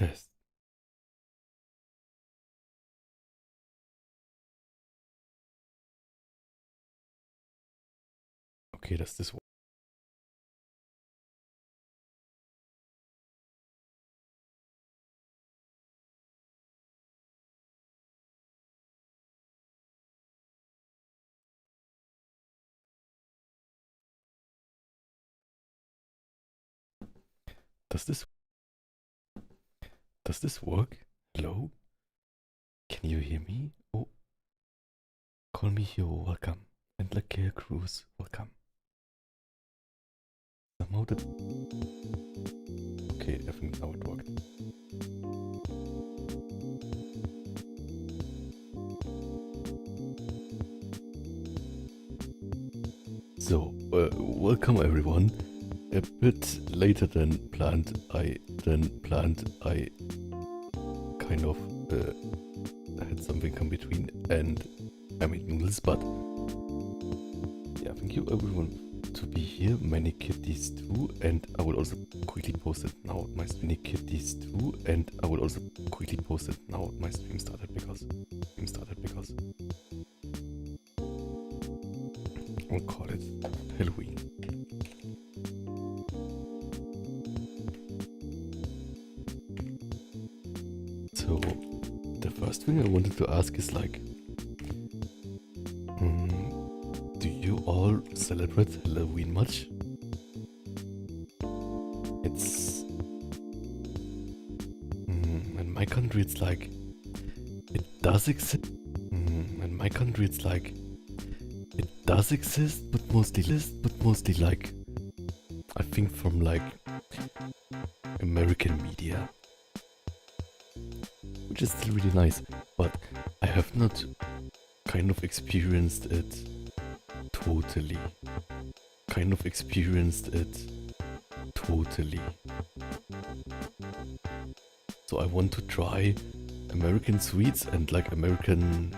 Test. Okay, does this work? Does this does this work? Hello? Can you hear me? Oh, call me Hero, welcome. And Lakia Cruz, welcome. Somehow that... Okay, I think now it worked. So, welcome everyone. A bit later than planned. I kind of had something come between, and I made noodles, but yeah, thank you everyone to be here. Many kitties too, and I will also quickly post it now. My many kitties too, and I will also quickly post it now. My stream started because we'll call it Halloween. So the first thing I wanted to ask is like, do you all celebrate Halloween much? It's in my country it's like it does exist. In my country it's like it does exist, but mostly like I think from like American media, which is still really nice, but I have not kind of experienced it totally. So I want to try American sweets and like American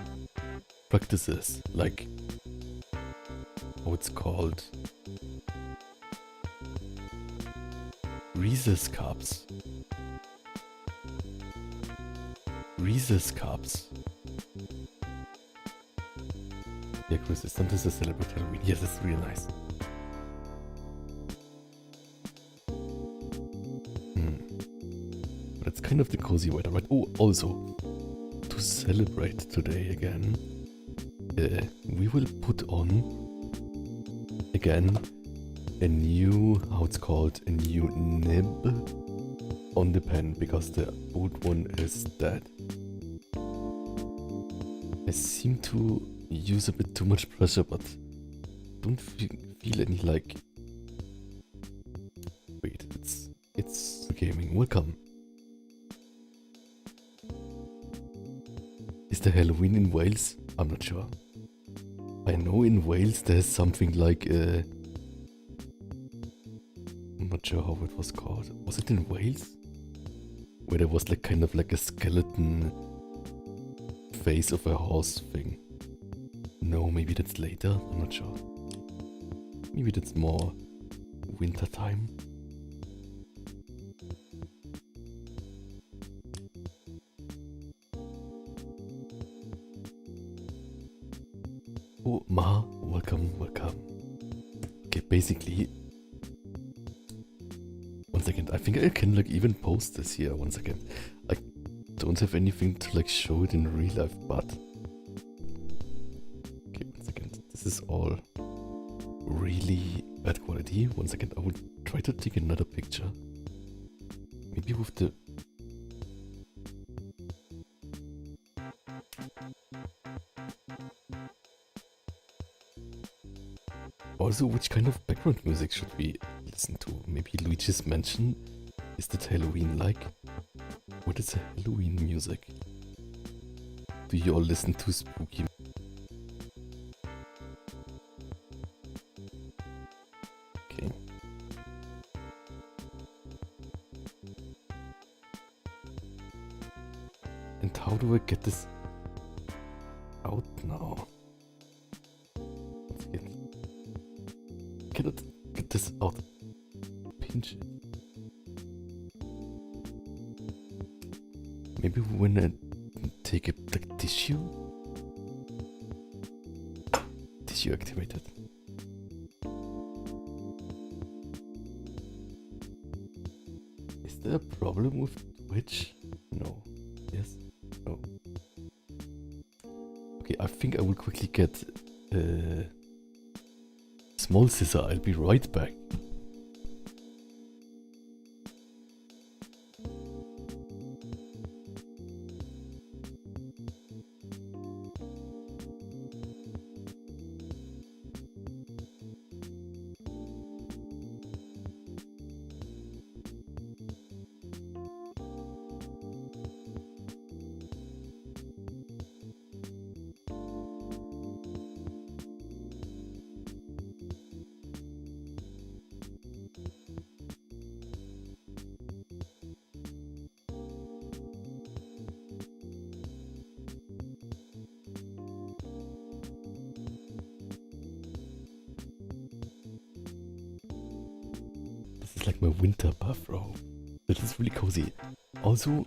practices, like how it's called, Reese's cups. Yeah, Chris, it's sometimes to celebrate Halloween. Yes, it's really nice. But it's kind of the cozy weather, right? Oh, also, to celebrate today again, we will put on again a new, how it's called, a new nib on the pen, because the old one is dead. I seem to use a bit too much pressure, but don't feel any like... Wait, it's gaming. Welcome. Is there Halloween in Wales? I'm not sure. I know in Wales there's something like I'm not sure how it was called. Was it in Wales? Where there was like kind of like a skeleton face of a horse thing. No, maybe that's later. I'm not sure. Maybe that's more winter time. Oh, Maha, welcome. Okay, basically, one second. I think I can like even post this here. One second. I don't have anything to like show it in real life, but okay, one second. This is all really bad quality. One second. I will try to take another picture. Maybe with the... Also, which kind of background music should we listen to? Maybe Luigi's Mansion? Is that Halloween like? What is Halloween music? Do you all listen to spooky? Okay. And how do I get this out now? Cannot get this out. Pinch it. Maybe when I take a like tissue activated. Is there a problem with Twitch? No. Yes. No. Okay, I think I will quickly get small scissor. I'll be right back. This is like my winter bathrobe. It is really cozy. Also,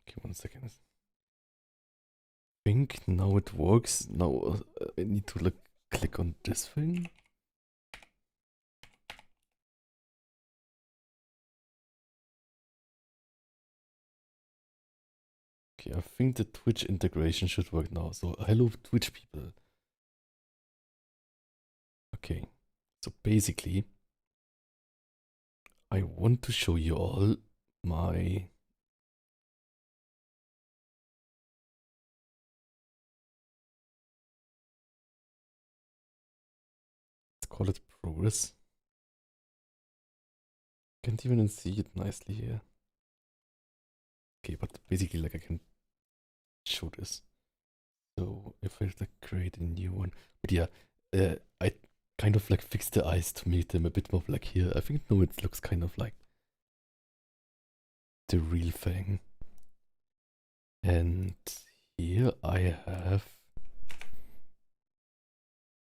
okay, 1 second. I think now it works. Now I need to like click on this thing. Okay, I think the Twitch integration should work now. So hello Twitch people. Okay, so basically I want to show you all my let's call it progress. Can't even see it nicely here. Okay, but basically like I can show this. So if I like create a new one, but yeah, I kind of like fixed the eyes to make them a bit more like here. I think now it looks kind of like the real thing. And here I have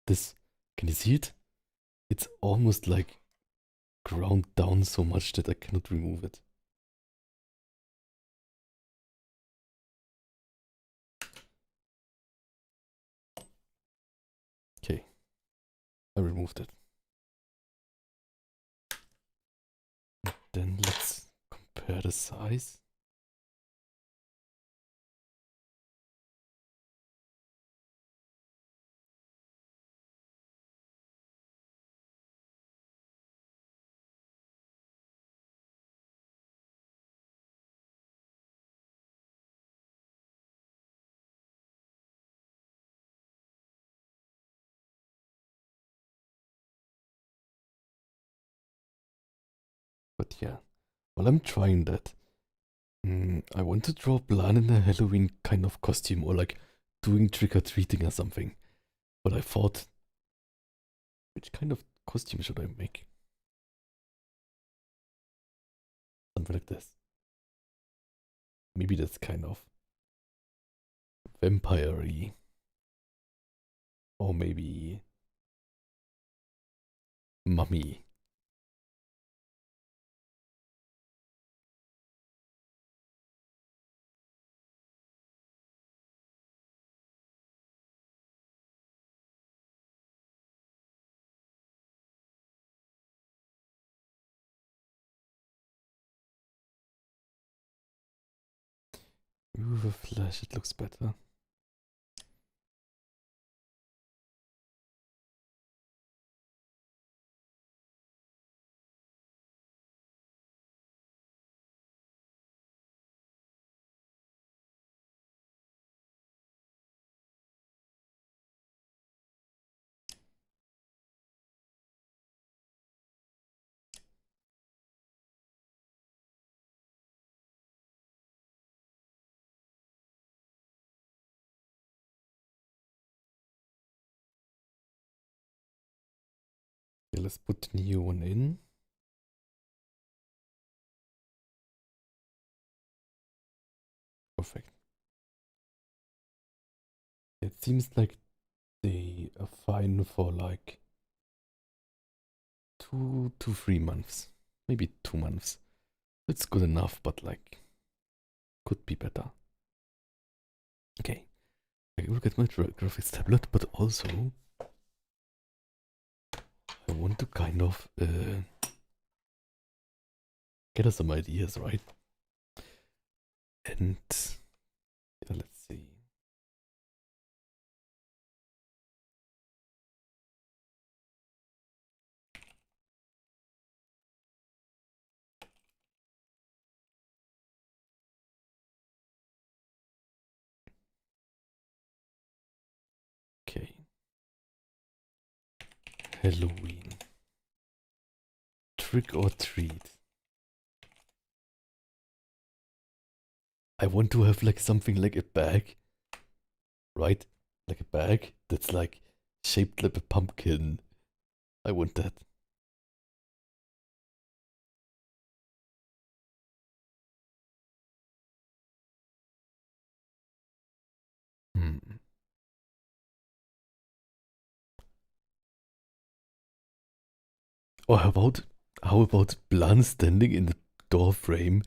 this. Can you see it? It's almost like ground down so much that I cannot remove it. Okay, I removed it. Then let's compare the size. But yeah, while I'm trying that, I want to draw Blan in a Halloween kind of costume or like doing trick-or-treating or something. But I thought, which kind of costume should I make? Something like this. Maybe that's kind of vampire-y. Or maybe mummy. With a flash, it looks better. Okay, let's put the new one in. Perfect. It seems like they are fine for like 2 to 3 months, maybe 2 months. It's good enough, but like could be better. Okay, I look at my graphics tablet, but also I want to kind of get us some ideas, right? And yeah, let's see. Okay, Halloween. Trick or treat. I want to have like something like a bag, right? Like a bag that's like shaped like a pumpkin. I want that. Hmm. Or how about Blan standing in the door frame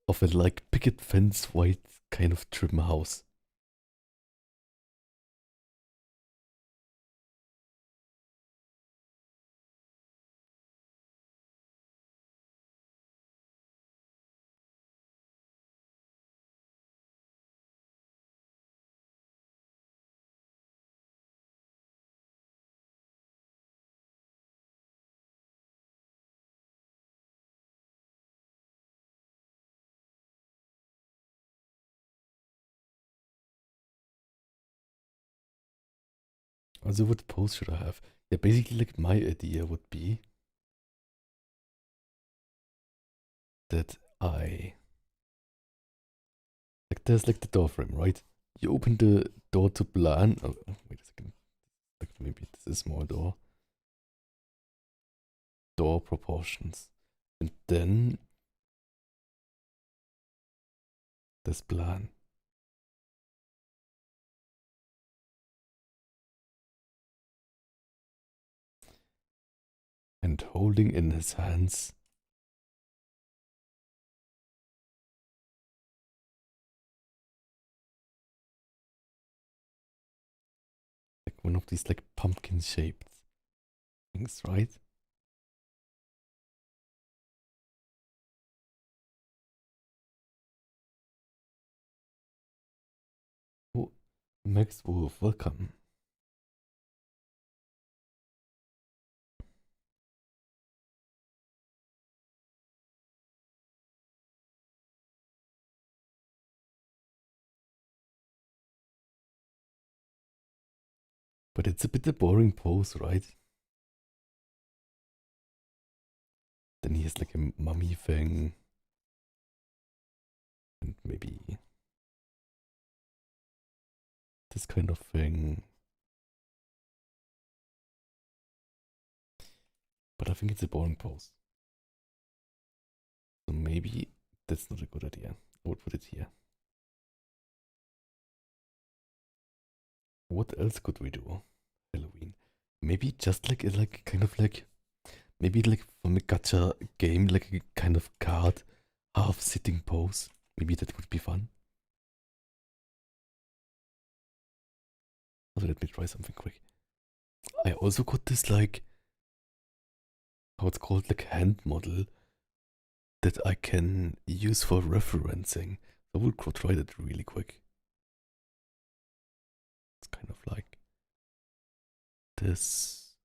of a like picket fence white kind of trim house? Also what pose should I have? Yeah, basically like my idea would be that I like there's like the door frame, right? You open the door to Blan. Oh, wait a second. Like maybe this is a small door. Door proportions. And then this Blan. And holding in his hands like one of these like pumpkin shaped things, right? Oh, Max Wolf, welcome. But it's a bit a boring pose, right? Then he has like a mummy thing. And maybe this kind of thing. But I think it's a boring pose. So maybe that's not a good idea. I would put it here. What else could we do? Halloween. Maybe just like kind of like maybe like from a gacha game, like a kind of card half sitting pose. Maybe that would be fun. Also, let me try something quick. I also got this like how it's called like hand model that I can use for referencing. I will go try that really quick. It's kind of like this.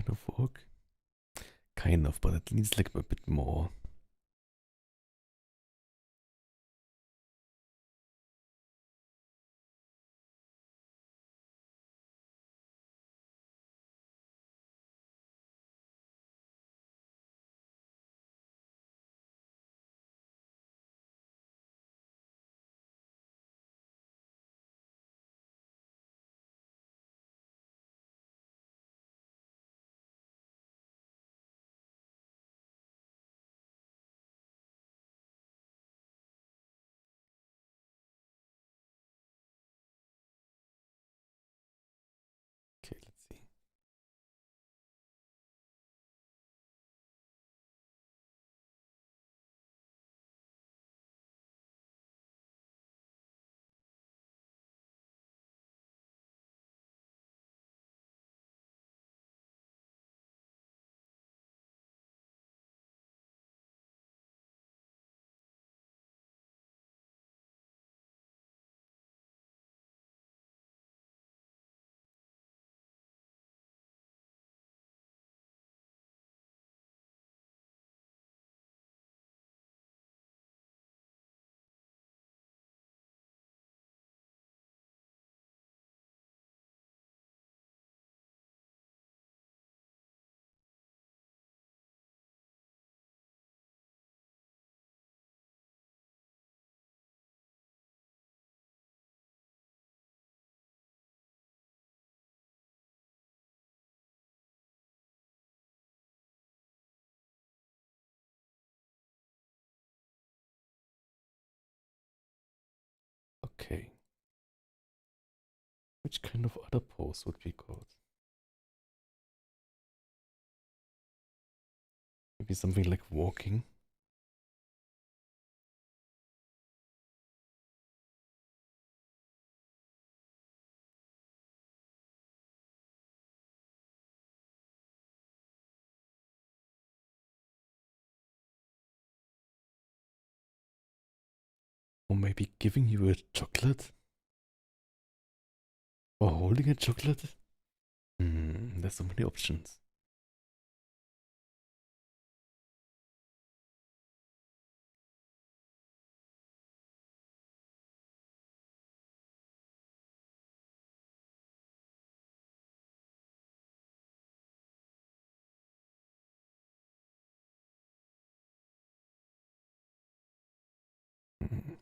kind of work? Kind of, but it needs like a bit more. Okay, let's see. Okay. Which kind of other pose would be good? Maybe something like walking? Or maybe giving you a chocolate? Or holding a chocolate? There's so many options. Hmm.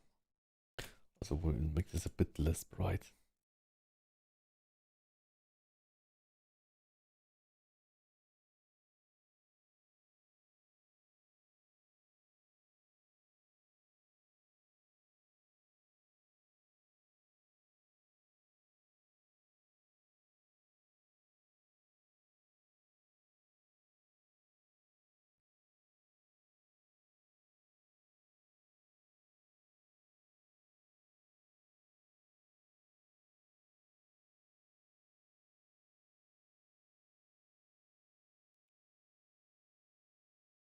Also, we'll make this a bit less bright.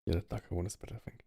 Yeah, the darker one is better, I think.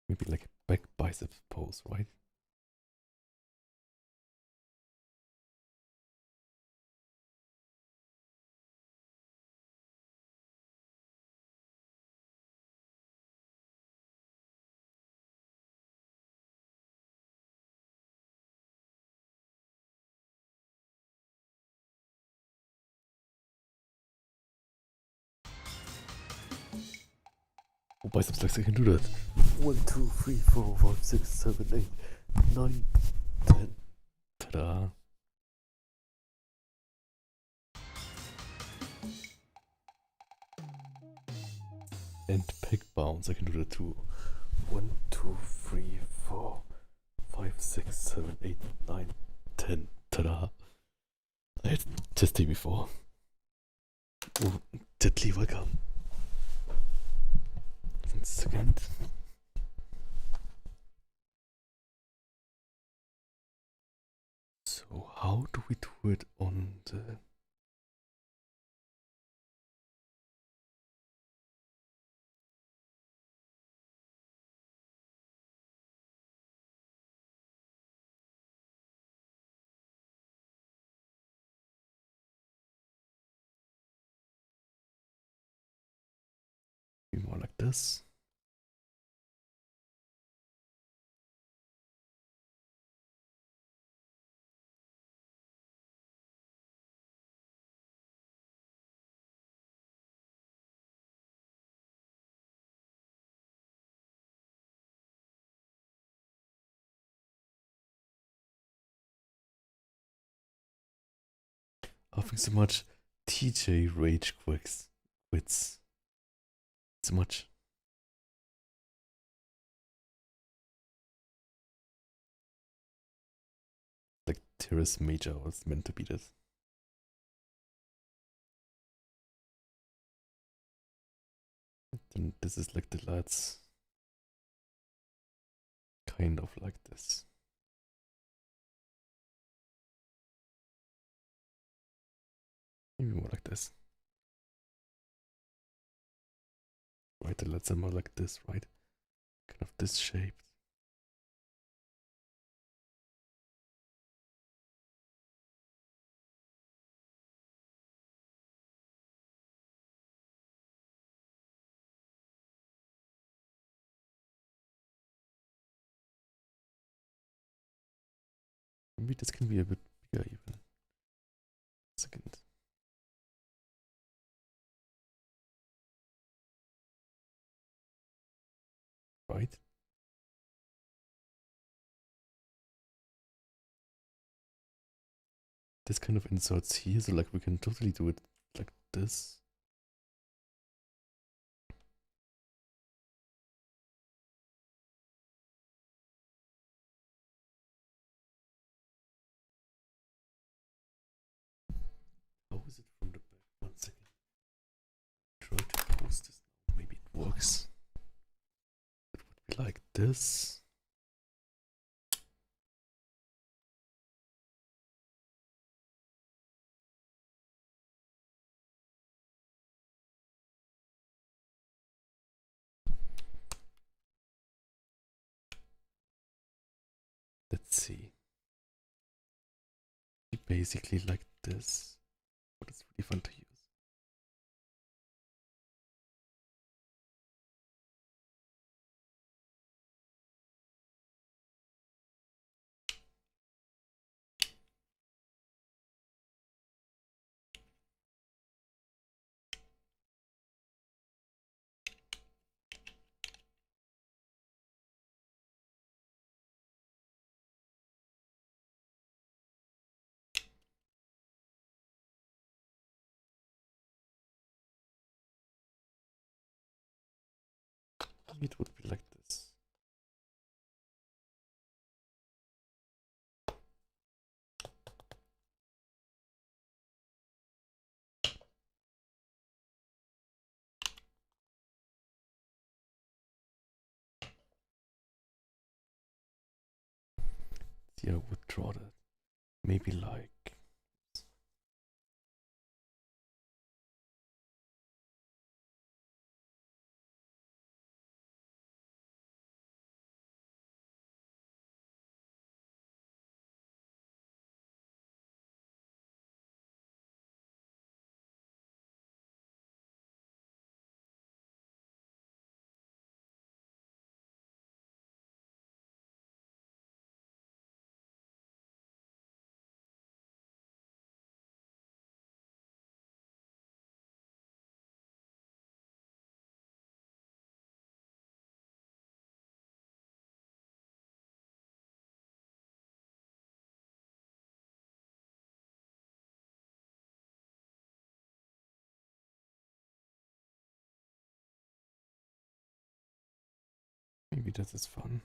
Maybe like a back biceps pose, right? Oh, biceps flex, I can do that. 1, 2, 3, 4, 5, 6, 7, 8, 9, 10. Ta-da. and peg bounce. I can do that too. 1, 2, 3, 4, 5, 6, 7, 8, 9, 10. Ta-da! I had testing before. Oh, deadly welcome. 1 second. So how do we do it on the... More like this. Having so much TJ rage quits. So much. Like Terrace Major was meant to be this. Then this is like the lads. Kind of like this. Maybe more like this. Right, the lads are more like this, right? Kind of this shape. Maybe this can be a bit bigger even. Second. Right? This kind of inserts here, so like we can totally do it like this. How is it from the back? 1 second. Try to post this now. Maybe it works. It would be like this. Let's see. Basically like this, but it's really fun to use. It would be like this. See, I would draw that. Maybe like Maybe that is fun.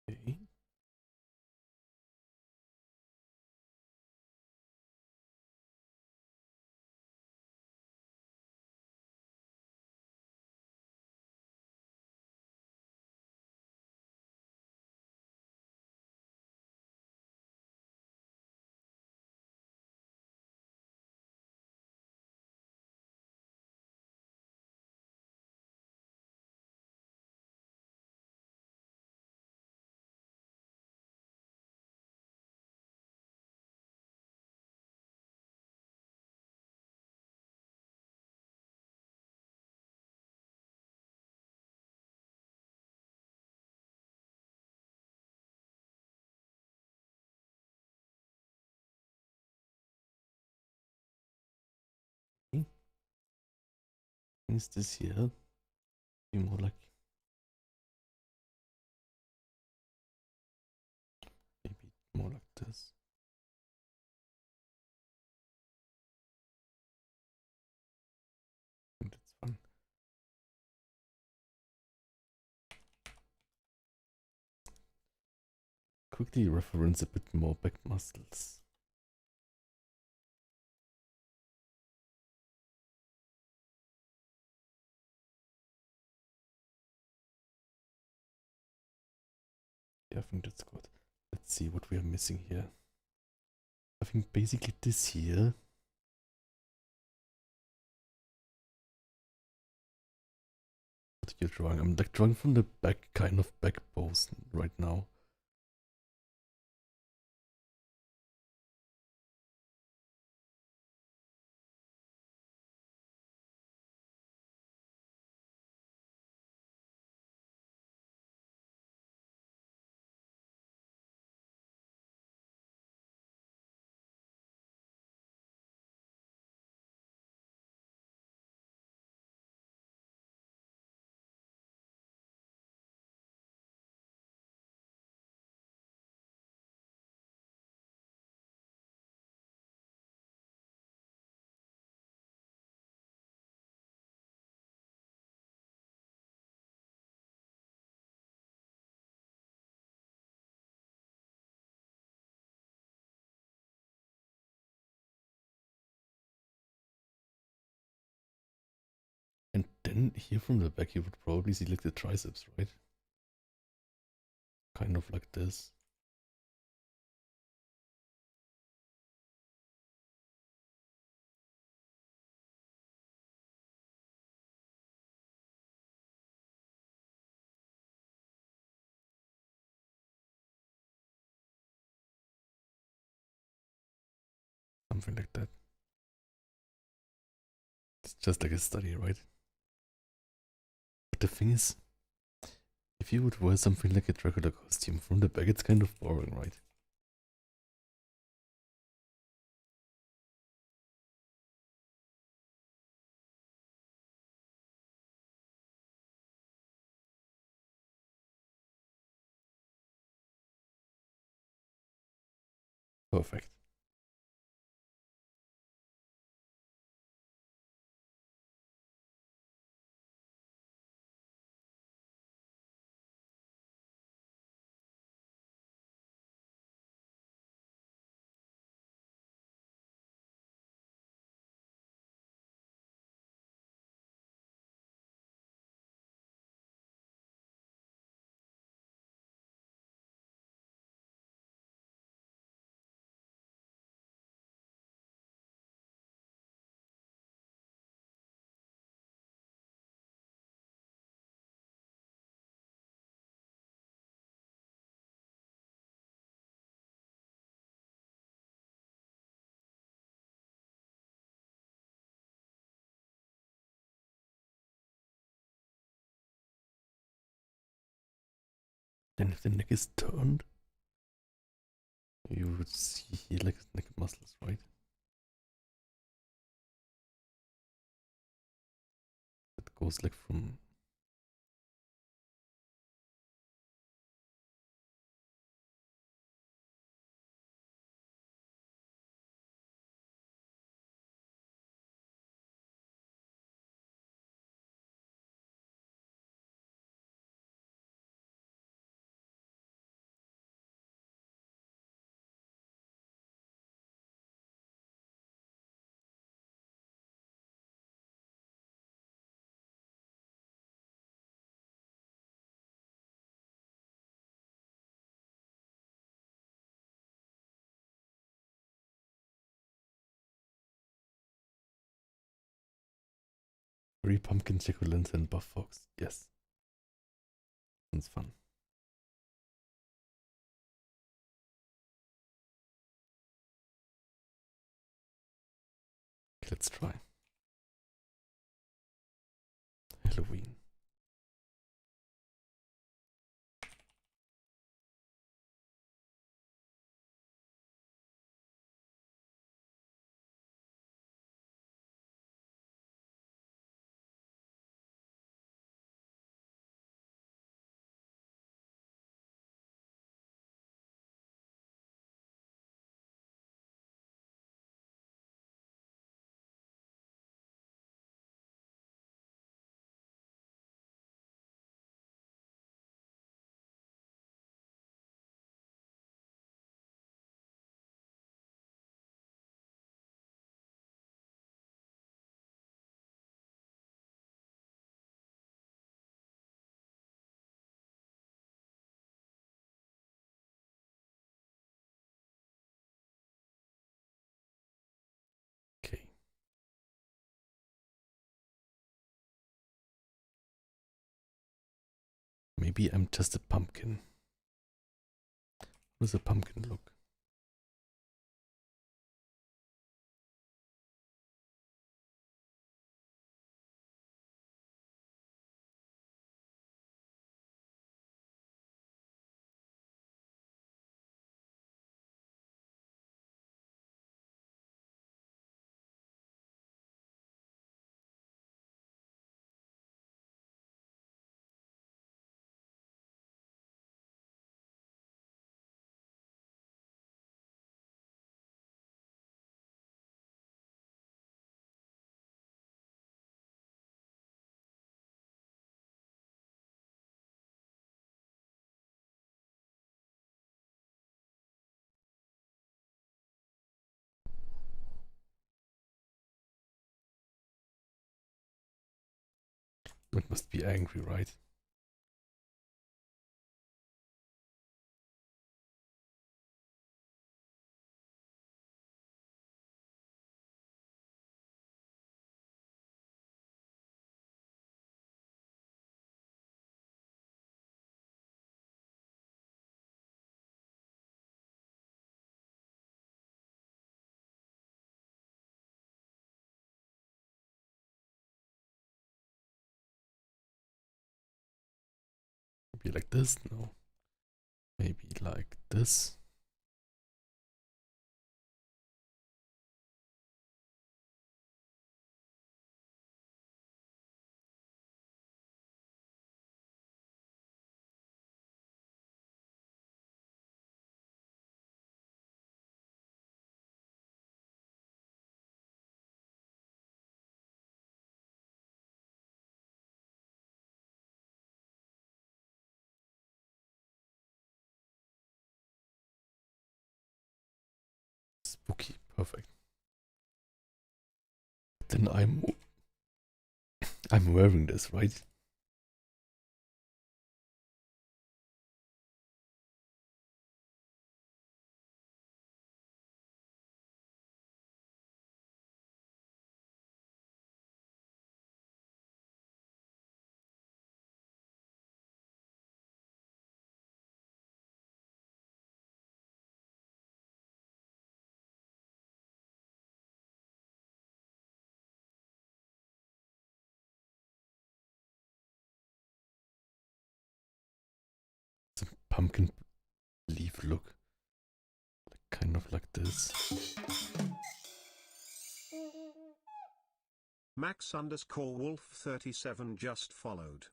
Okay. Is this here? Be more like maybe more like this. I think that's fun. Quickly reference a bit more back muscles. Yeah, I think that's good. Let's see what we are missing here. I think basically this here. What you're drawing? I'm like drawing from the back, kind of back pose right now. And then here from the back, you would probably see like the triceps, right? Kind of like this. Something like that. It's just like a study, right? But the thing is, if you would wear something like a Dracula costume from the back, it's kind of boring, right? Perfect. Then if the neck is turned, you would see here like his neck muscles, right? It goes like from very pumpkin succulents and buff fox. Yes. Sounds fun. Okay, let's try. Halloween. Okay. Maybe I'm just a pumpkin. How does a pumpkin look? It must be angry, right? Maybe like this? No. Maybe like this. Spooky. Perfect. Then I'm wearing this, right? pumpkin leaf look. Kind of like this. Max_Wolf37 just followed.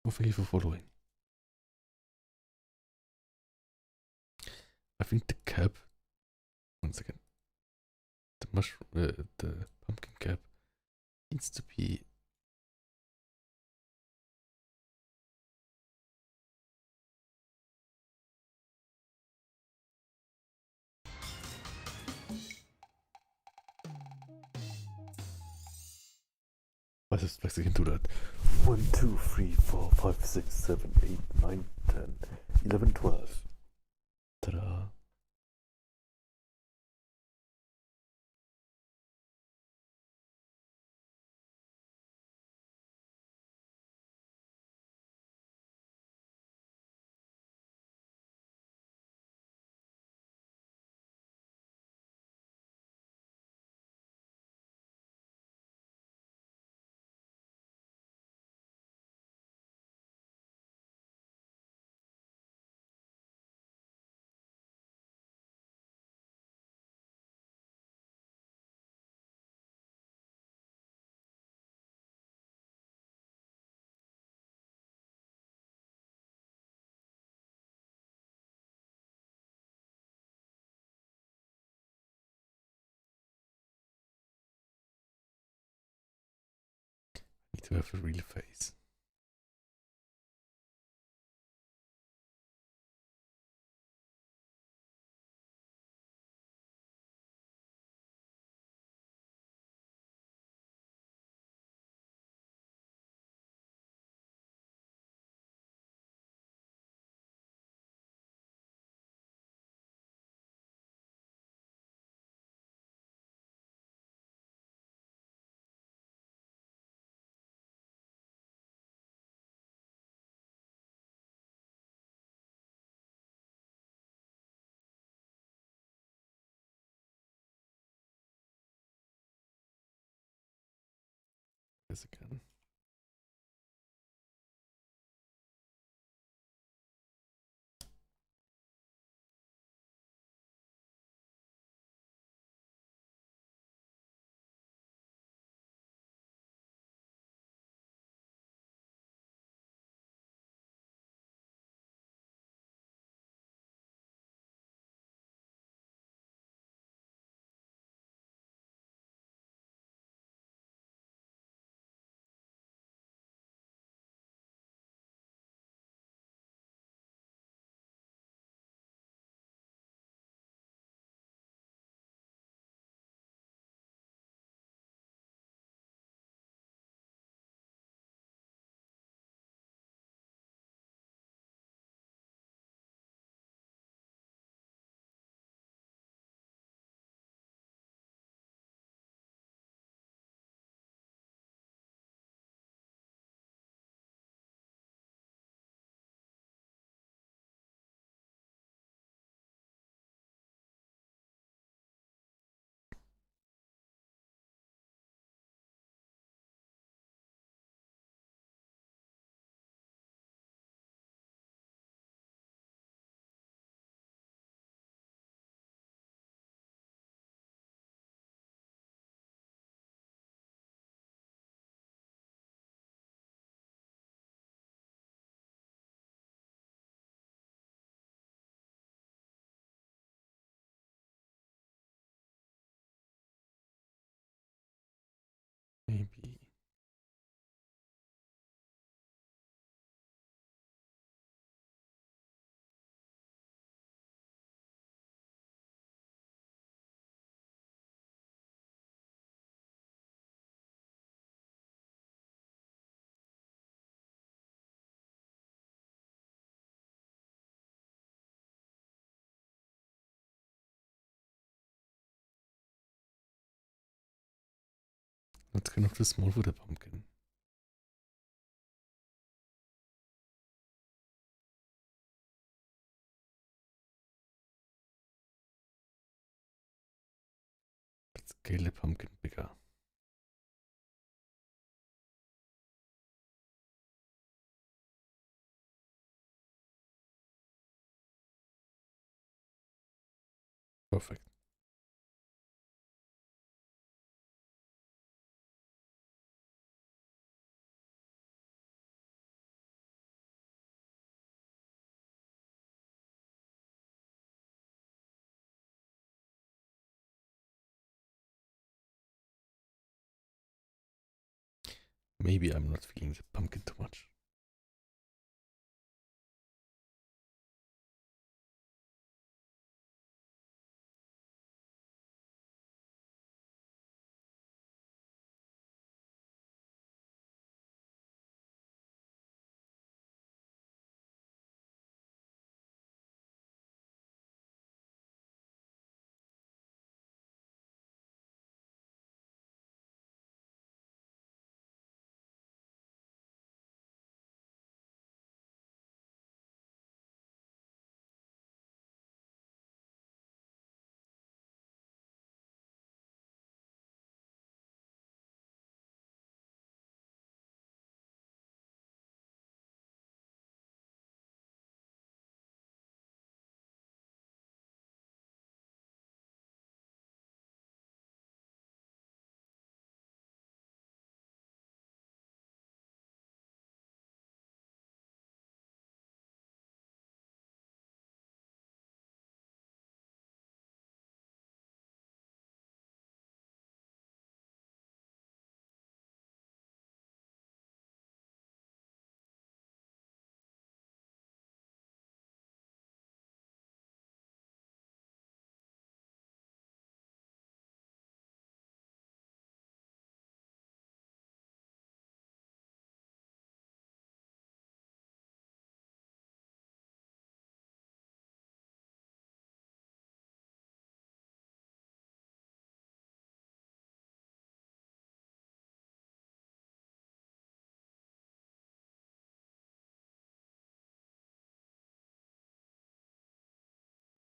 Oh, thank you for following. I think the cap. One second. The mushroom, the pumpkin cap needs to be. Was I can do that. 1, 2, 3, 4, 5, 6, 7, 8, 9, 10, 11, 12. Ta-da. Need to have a real face. This again. Maybe. That's kind of too small for the pumpkin. scale the pumpkin bigger. Perfect. Maybe I'm not feeling the pumpkin too much.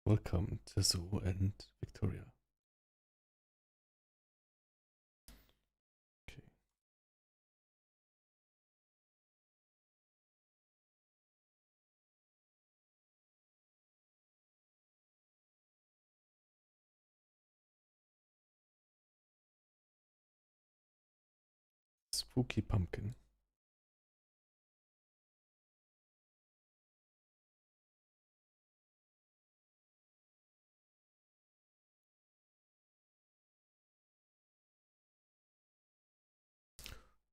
Welcome to Zoo and Victoria. Okay. Spooky pumpkin.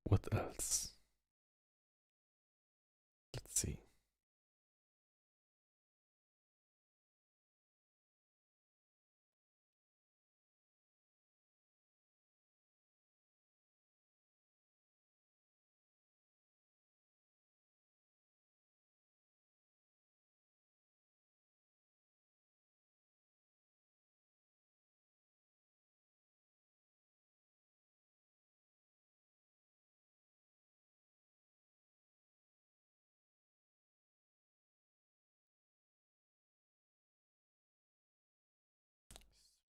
What else? Let's see.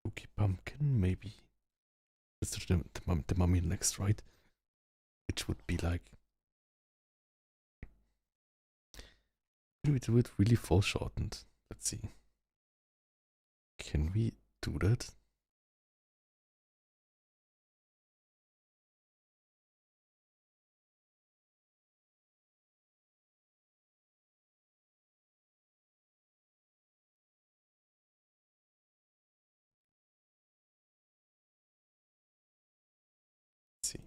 Spooky pumpkin, maybe. That's the mummy next, right? Which would be like. Maybe we do it really foreshortened. Let's see. Can we do that? Let's see.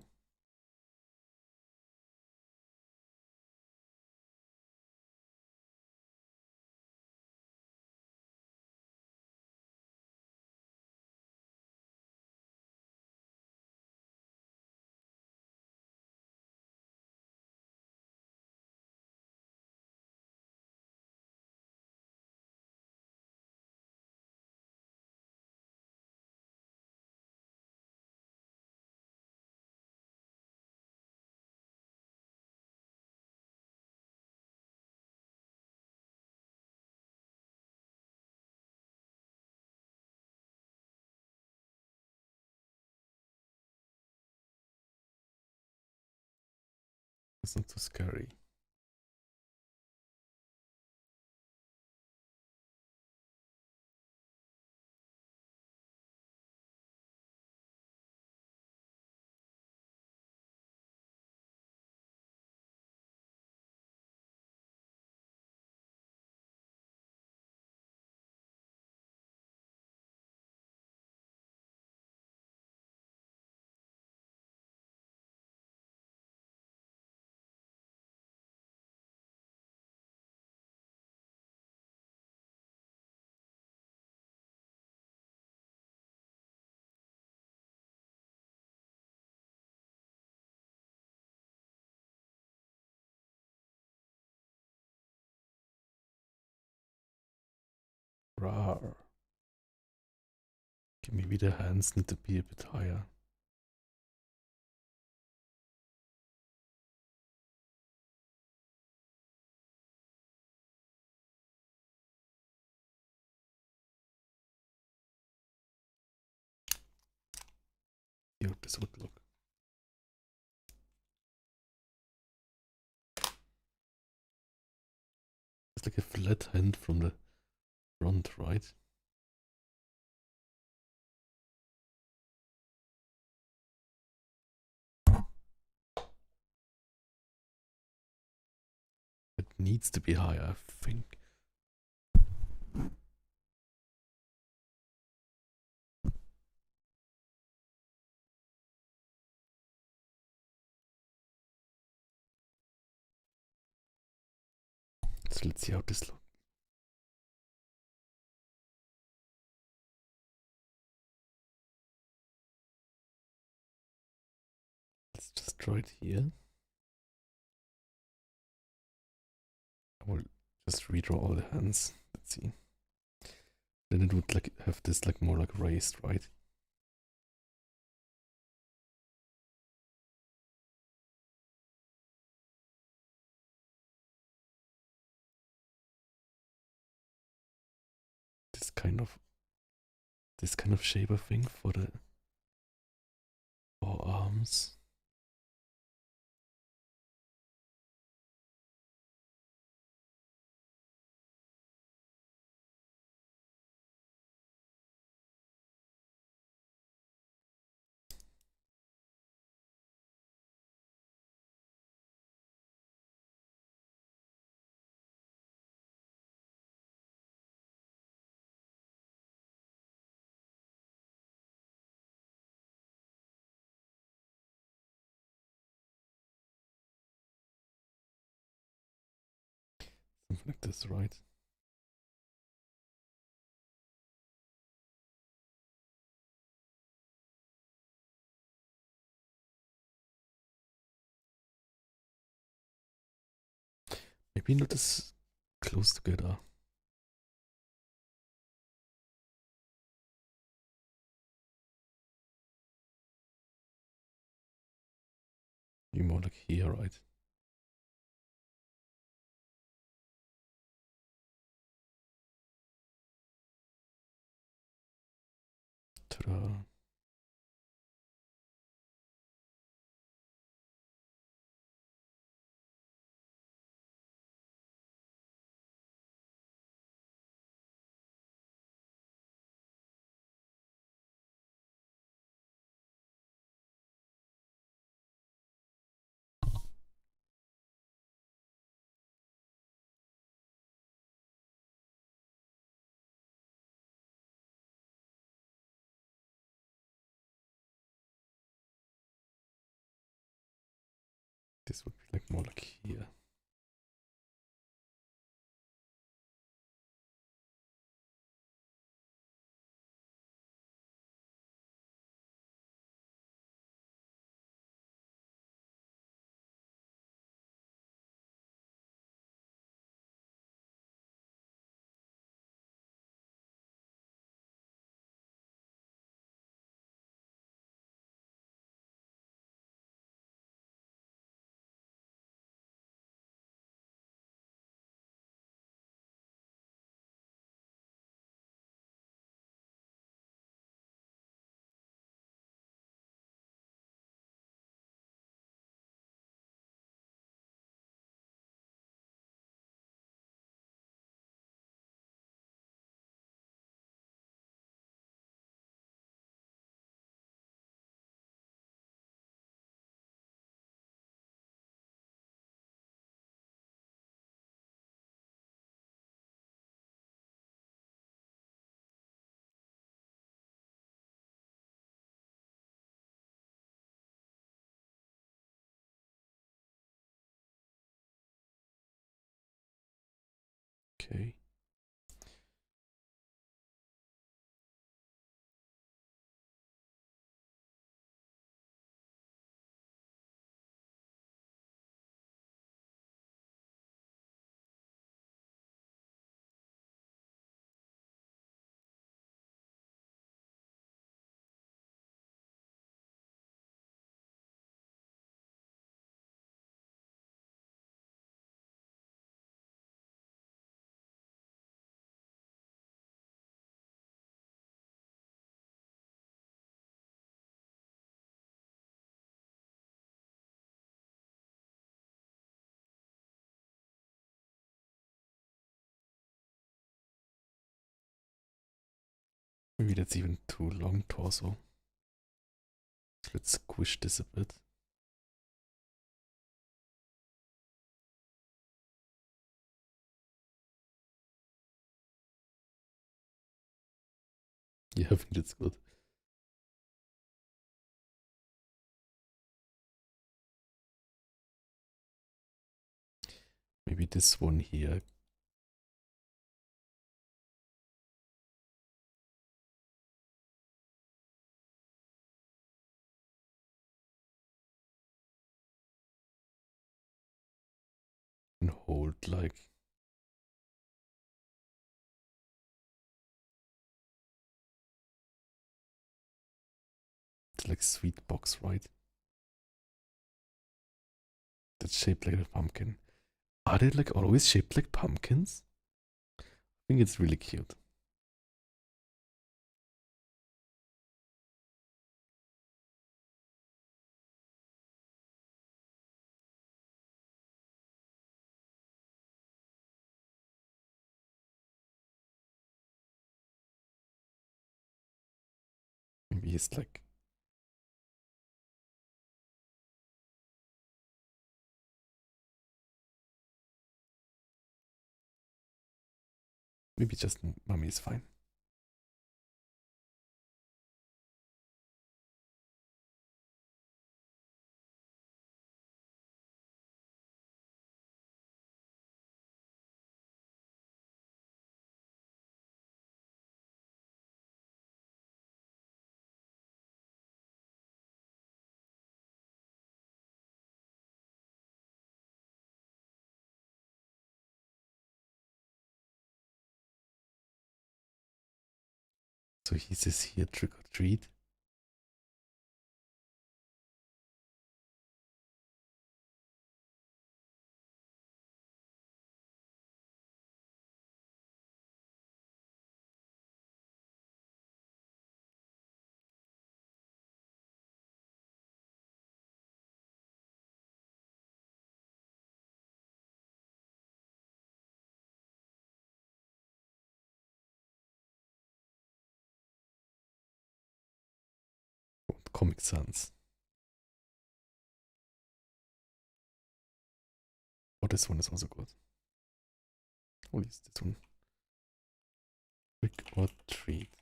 It's not too scary. Rar. Okay, maybe the hands need to be a bit higher. See how this would look. It's like a flat hand from the front, right? It needs to be higher, I think. So let's see how this looks. Let's just try it here. I will just redraw all the hands. Let's see. Then it would like have this like more like raised, right? This kind of shape I think for the forearms. Something like this, right? Maybe not as close together. Maybe more like here, right? Ta-da. This would be like more like here. Okay. Maybe that's even too long torso. Let's squish this a bit. Yeah, I think that's good. Maybe this one here. And hold like. It's like sweet box, right? That's shaped like a pumpkin. Are they like always shaped like pumpkins? I think it's really cute. Maybe it's like. Maybe just mommy is fine. So he says here trick or treat. Comic Sans. Oh, this one is also good. What is this one? Trick or treat.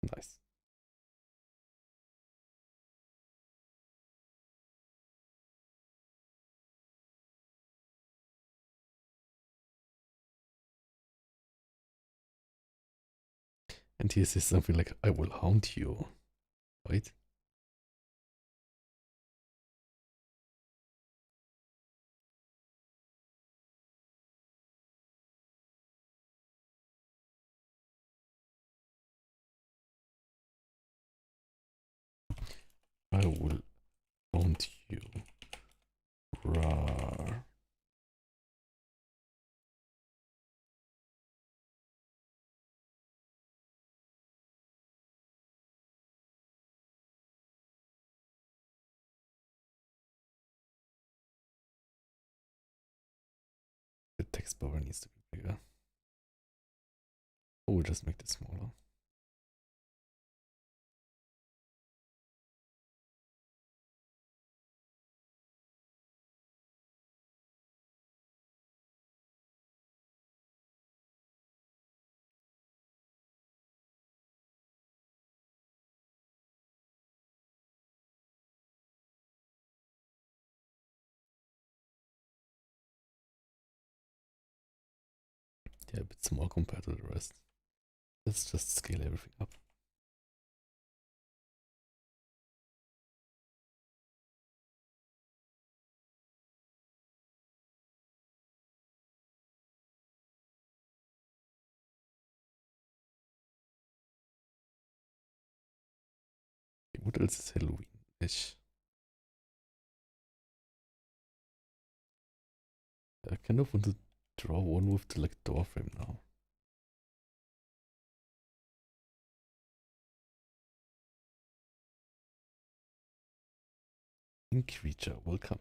Nice. And here says something like, I will haunt you. Right? I will haunt you. Rawr. The text bar needs to be bigger. Oh, we'll just make this smaller. Yeah, a bit small compared to the rest. Let's just scale everything up. What else is Halloween-ish? I kind of want to draw one with the like door frame now. Ink creature, welcome.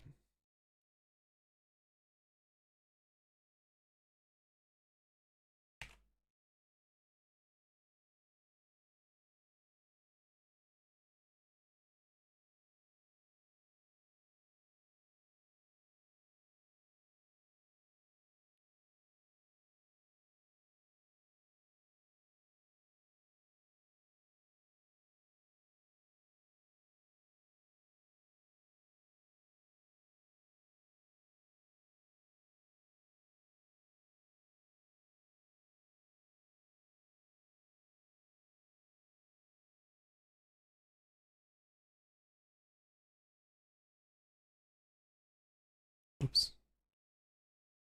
Oops.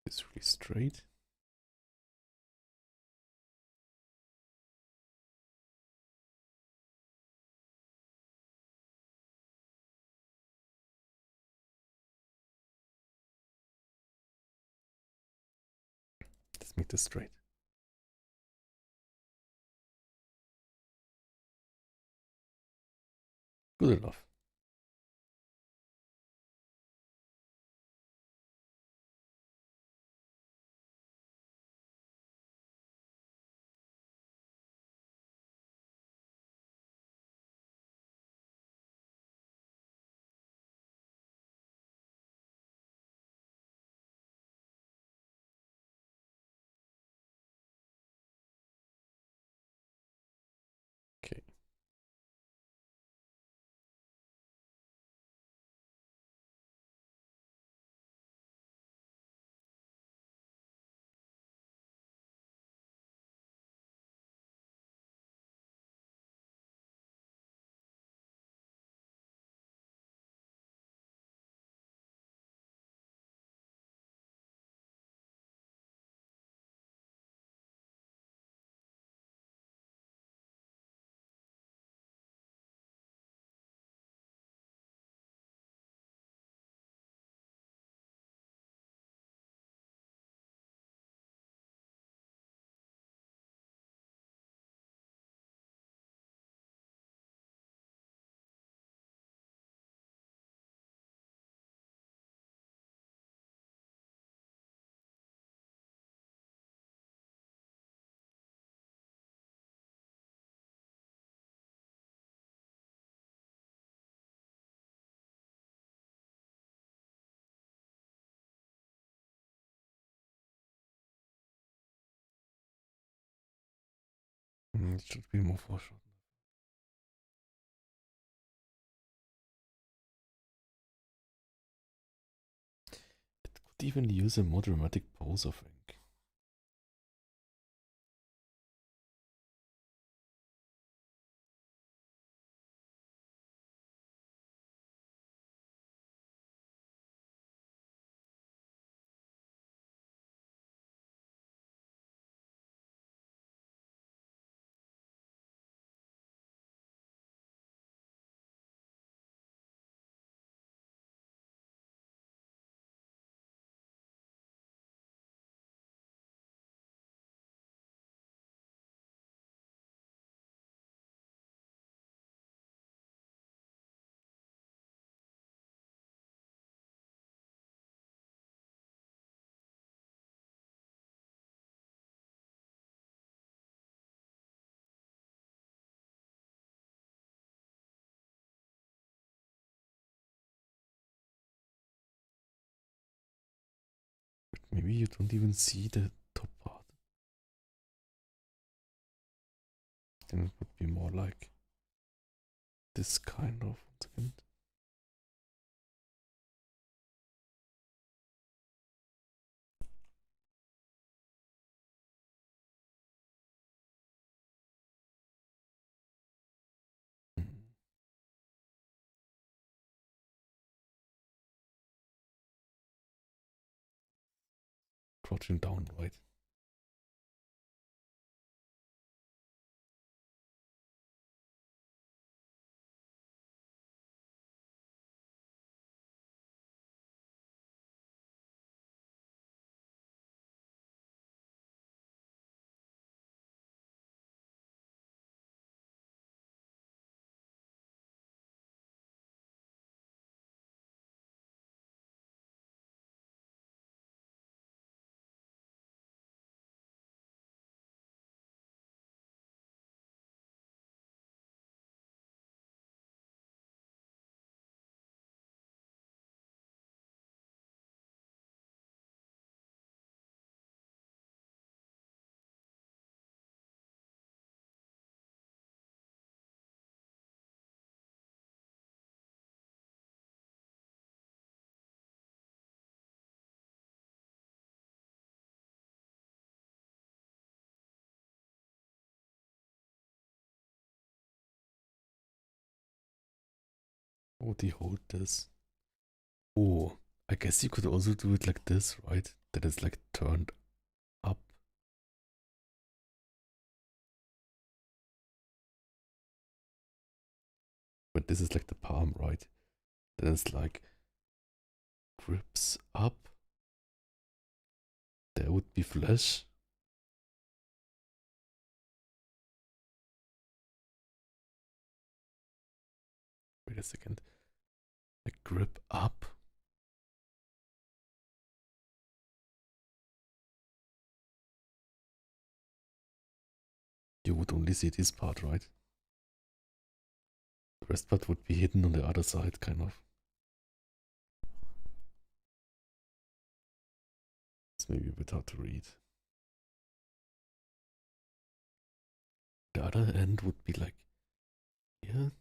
It's really straight. Let's make this straight. Good enough. Okay. It should be more foreshadowing. It could even use a more dramatic pose, I think. But maybe you don't even see the top part. Then it would be more like this kind of. 1 second. crouching down, right? Oh, they hold this. Oh, I guess you could also do it like this, right? That is like turned up. But this is like the palm, right? Then it's like grips up. There would be flesh. Wait a second. Like grip up. You would only see this part, right? The rest part would be hidden on the other side, kind of. It's maybe a bit hard to read. The other end would be like here.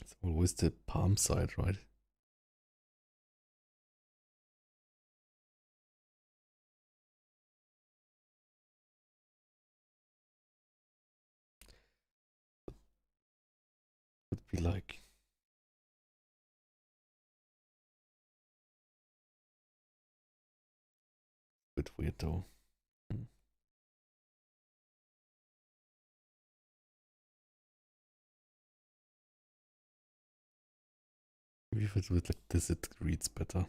It's always the palm side, right? Would be like a bit weird though. Hmm. Maybe if it was like this, it reads better.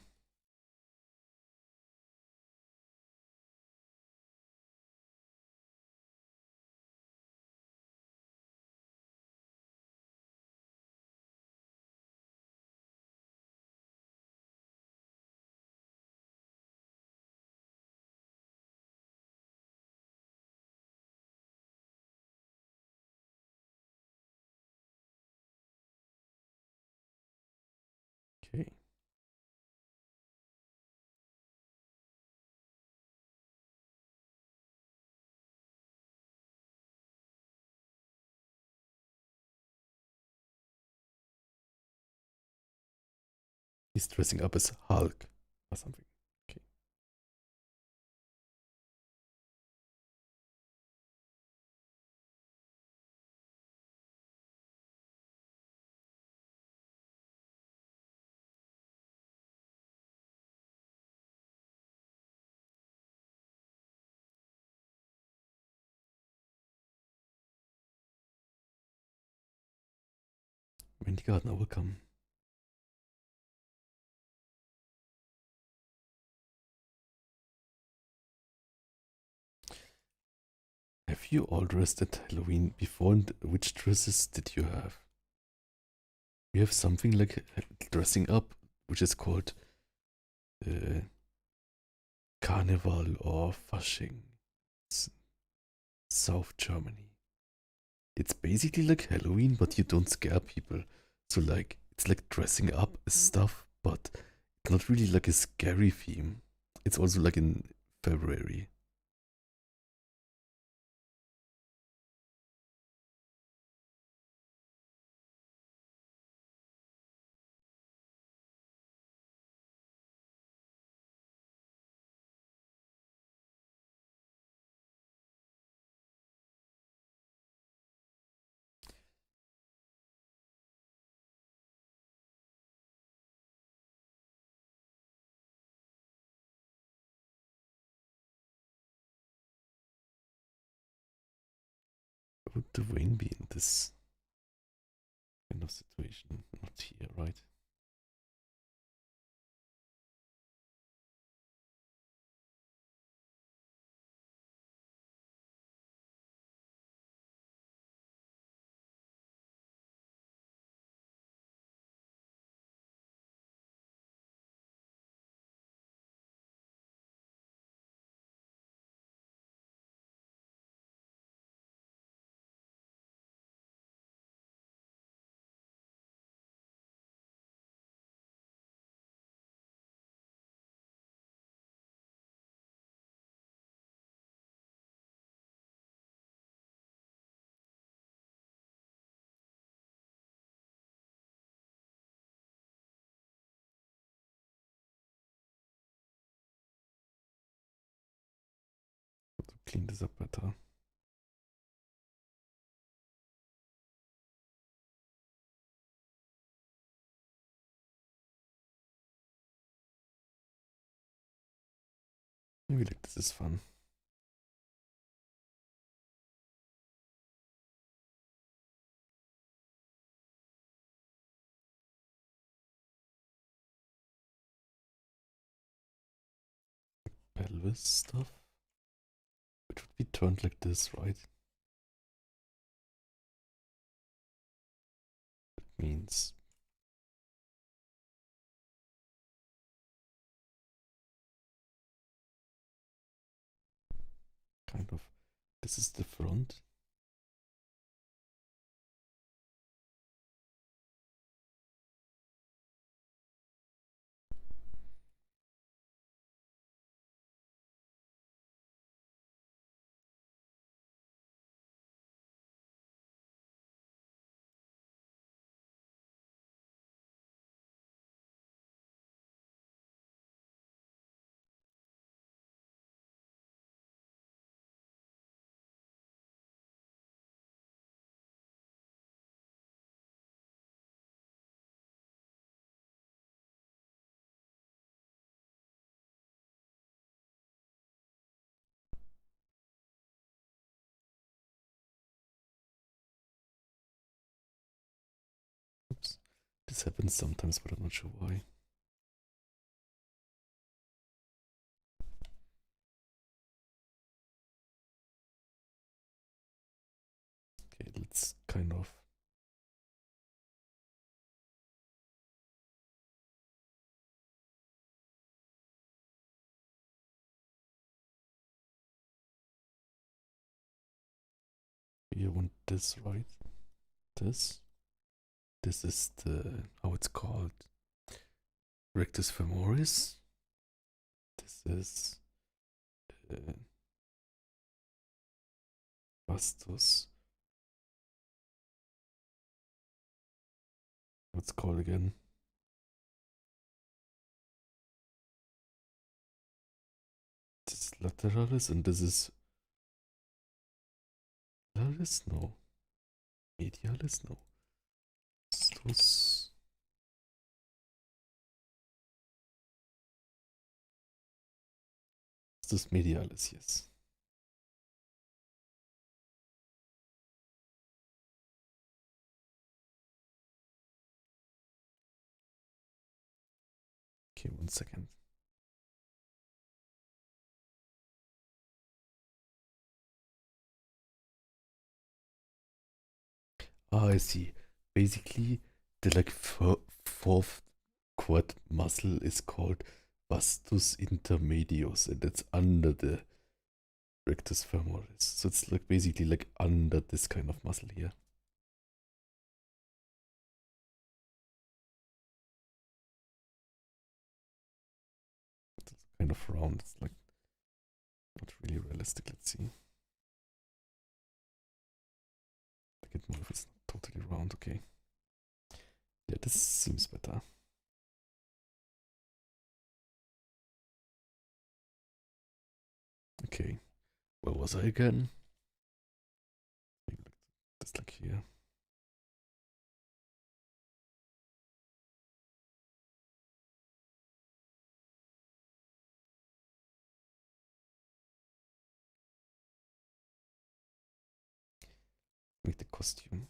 Okay. He's dressing up as Hulk or something. Okay. When the gardener will come. Have you all dressed at Halloween before, and which dresses did you have? We have something like dressing up, which is called Carnival or Fasching. It's South Germany. It's basically like Halloween, but you don't scare people. So like it's like dressing up as stuff, but it's not really like a scary theme. It's also like in February. would the wing be in this kind of situation? Not here, right? To clean this up better. Maybe like this is fun. Pelvis stuff. It would be turned like this, right? It means kind of this is the front. Oops. This happens sometimes, but I'm not sure why. Okay, let's kind of you want this, right? This. This is the how it's called. Rectus femoris. This is vastus. What's it called again? This is lateralis and this is lateralis? No. Medialis? No. Vastus. Vastus medialis, yes. Okay, 1 second. Ah, I see. Basically, the like fourth quad muscle is called vastus intermedius, and it's under the rectus femoris. So it's like basically like under this kind of muscle here. It's kind of round. It's like not really realistic. Let's see. Like it more if it's not totally round. Okay. Yeah, this seems better. Okay. Where was I again? Just like here. Make the costume.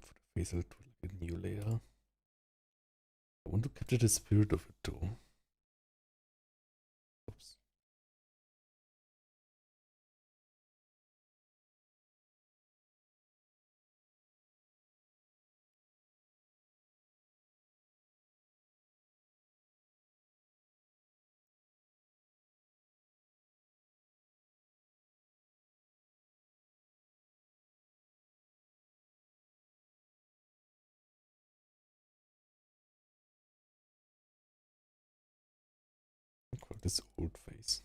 For the face, I'll do like a new layer. I want to capture the spirit of it though. Oops. Call this old face.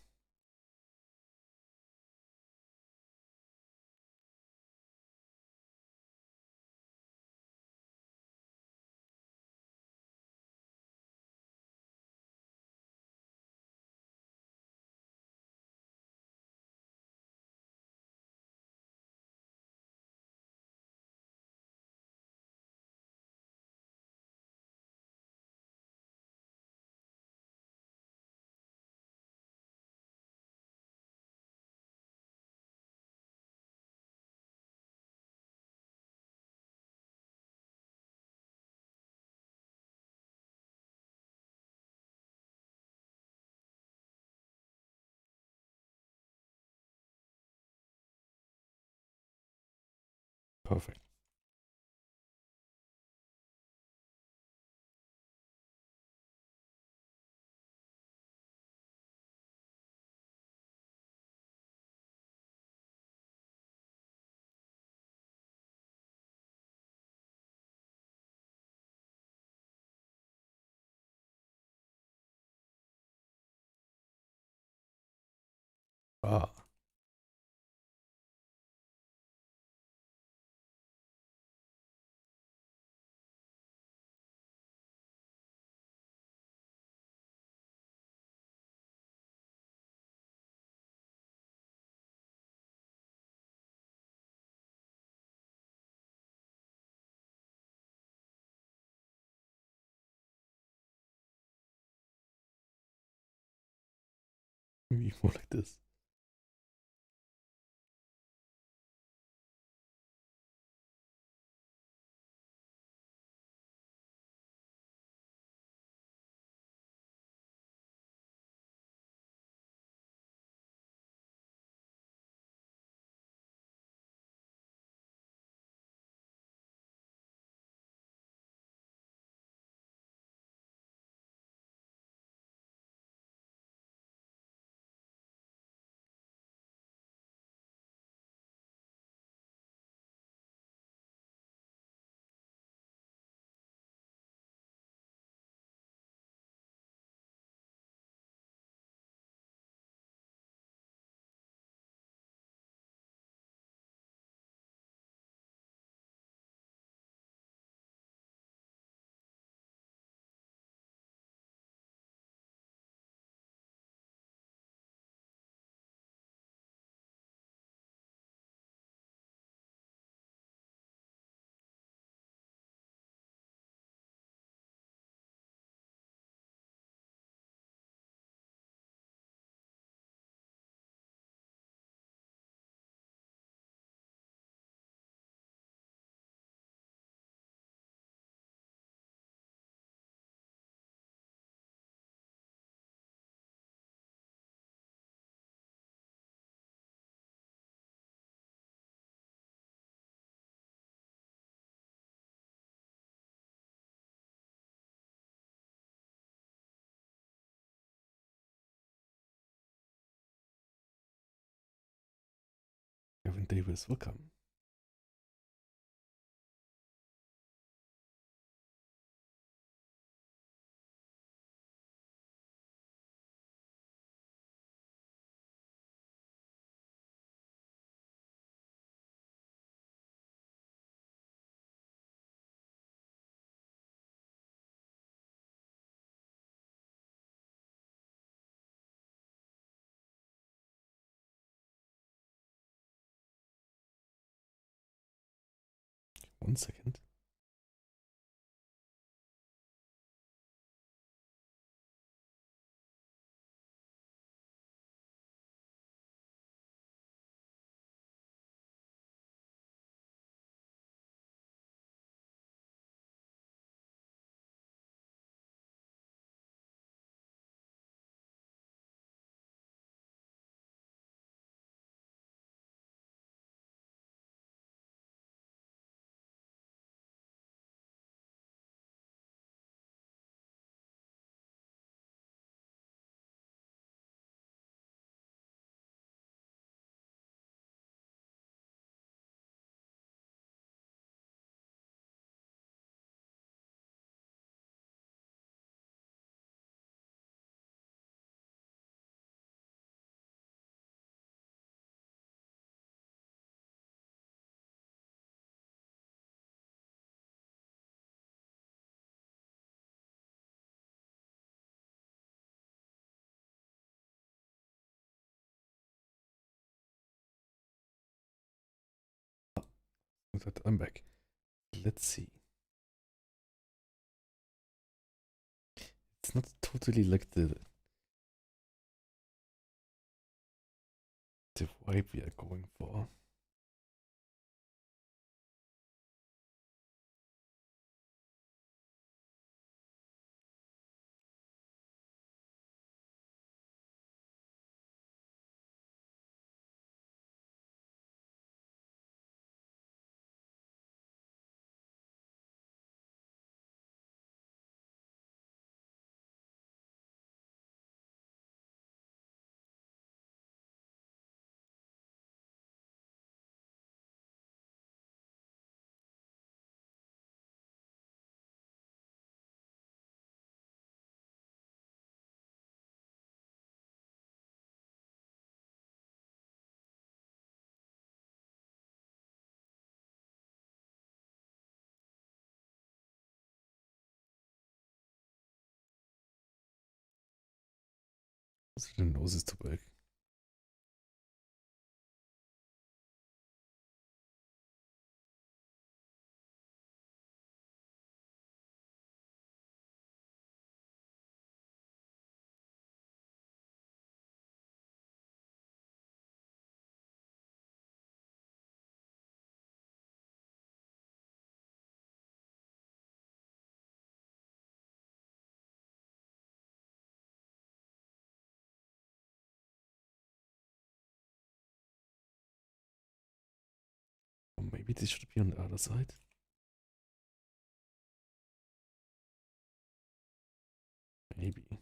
Perfect. Ah, maybe more like this. Colin Davis, welcome. One second. I'm back. Let's see. It's not totally like the vibe we are going for. Also the nose is too big. Or maybe this should be on the other side. Maybe.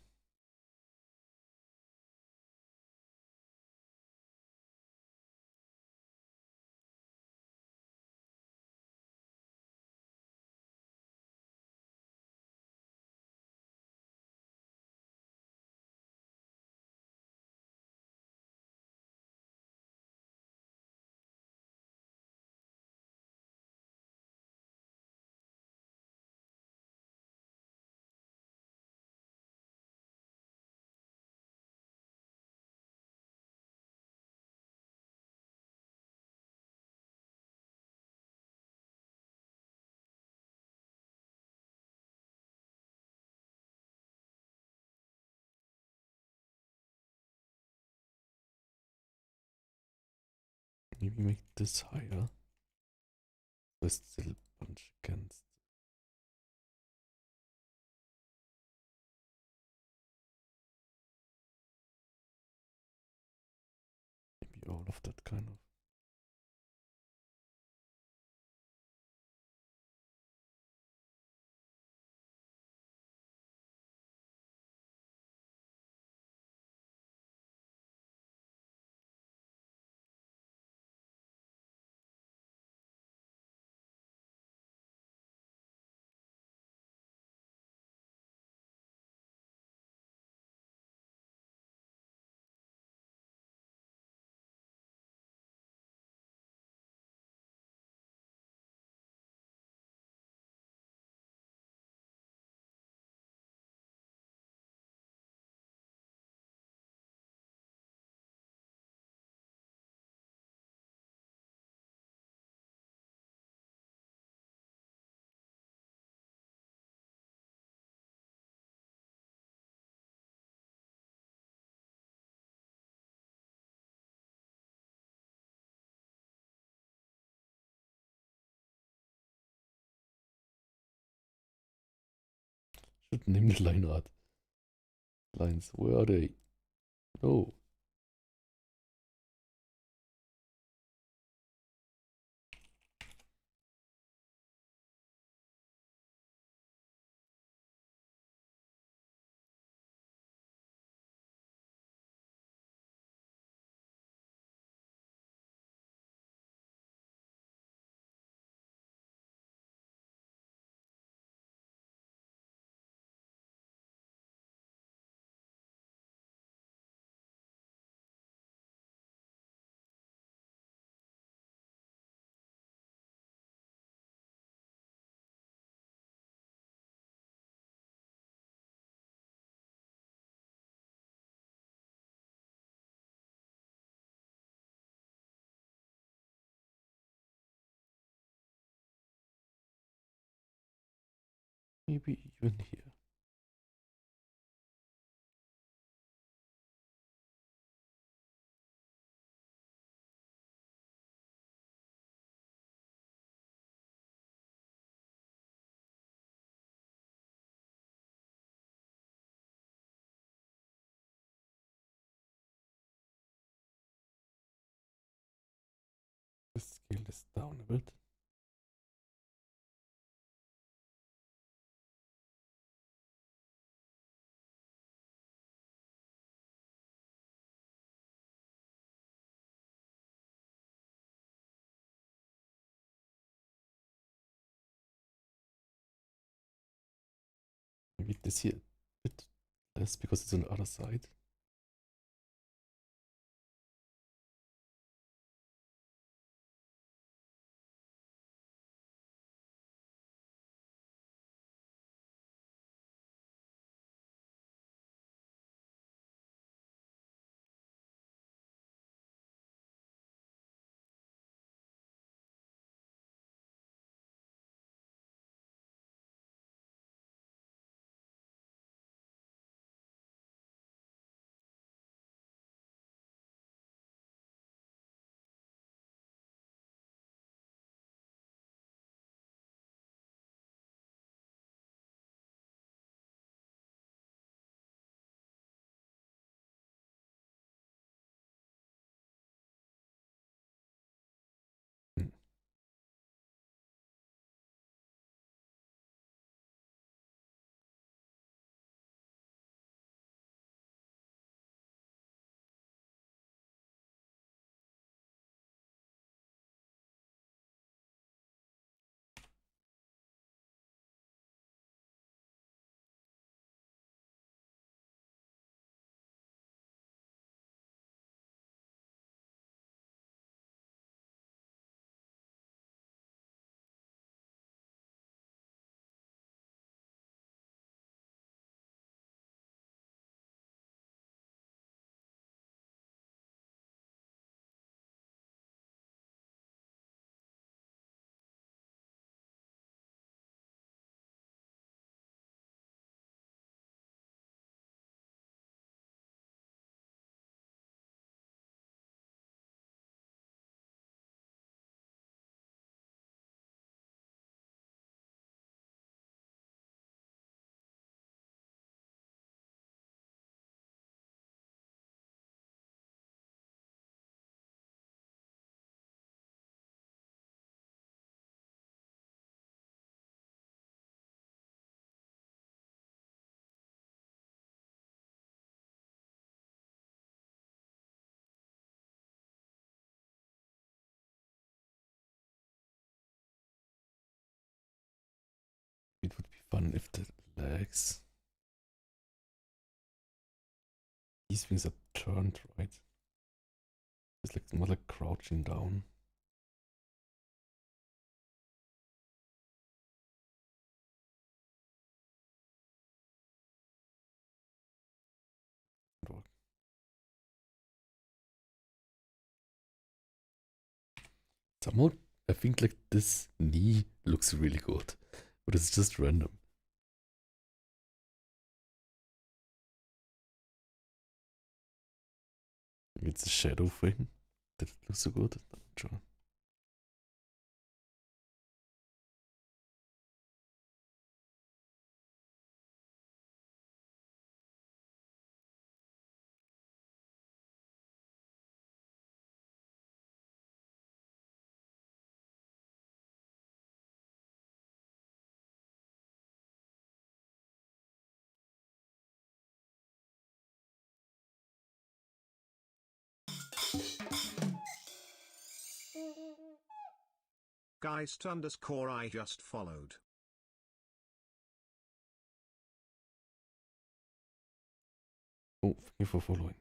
Maybe make this higher. So it's still punch against. Maybe all of that kind of. Should name the line art. Lines, where are they? No. Maybe even here. Let's scale this down a bit. Maybe this here a bit less because it's on the other side. Hmm. It would be fun if the legs, these things are turned, right? It's like more like crouching down. Somehow, I think like this knee looks really good, but it's just random. Maybe it's a shadow thing that looks so good. Not sure. Geist_I just followed. Oh, thank you for following.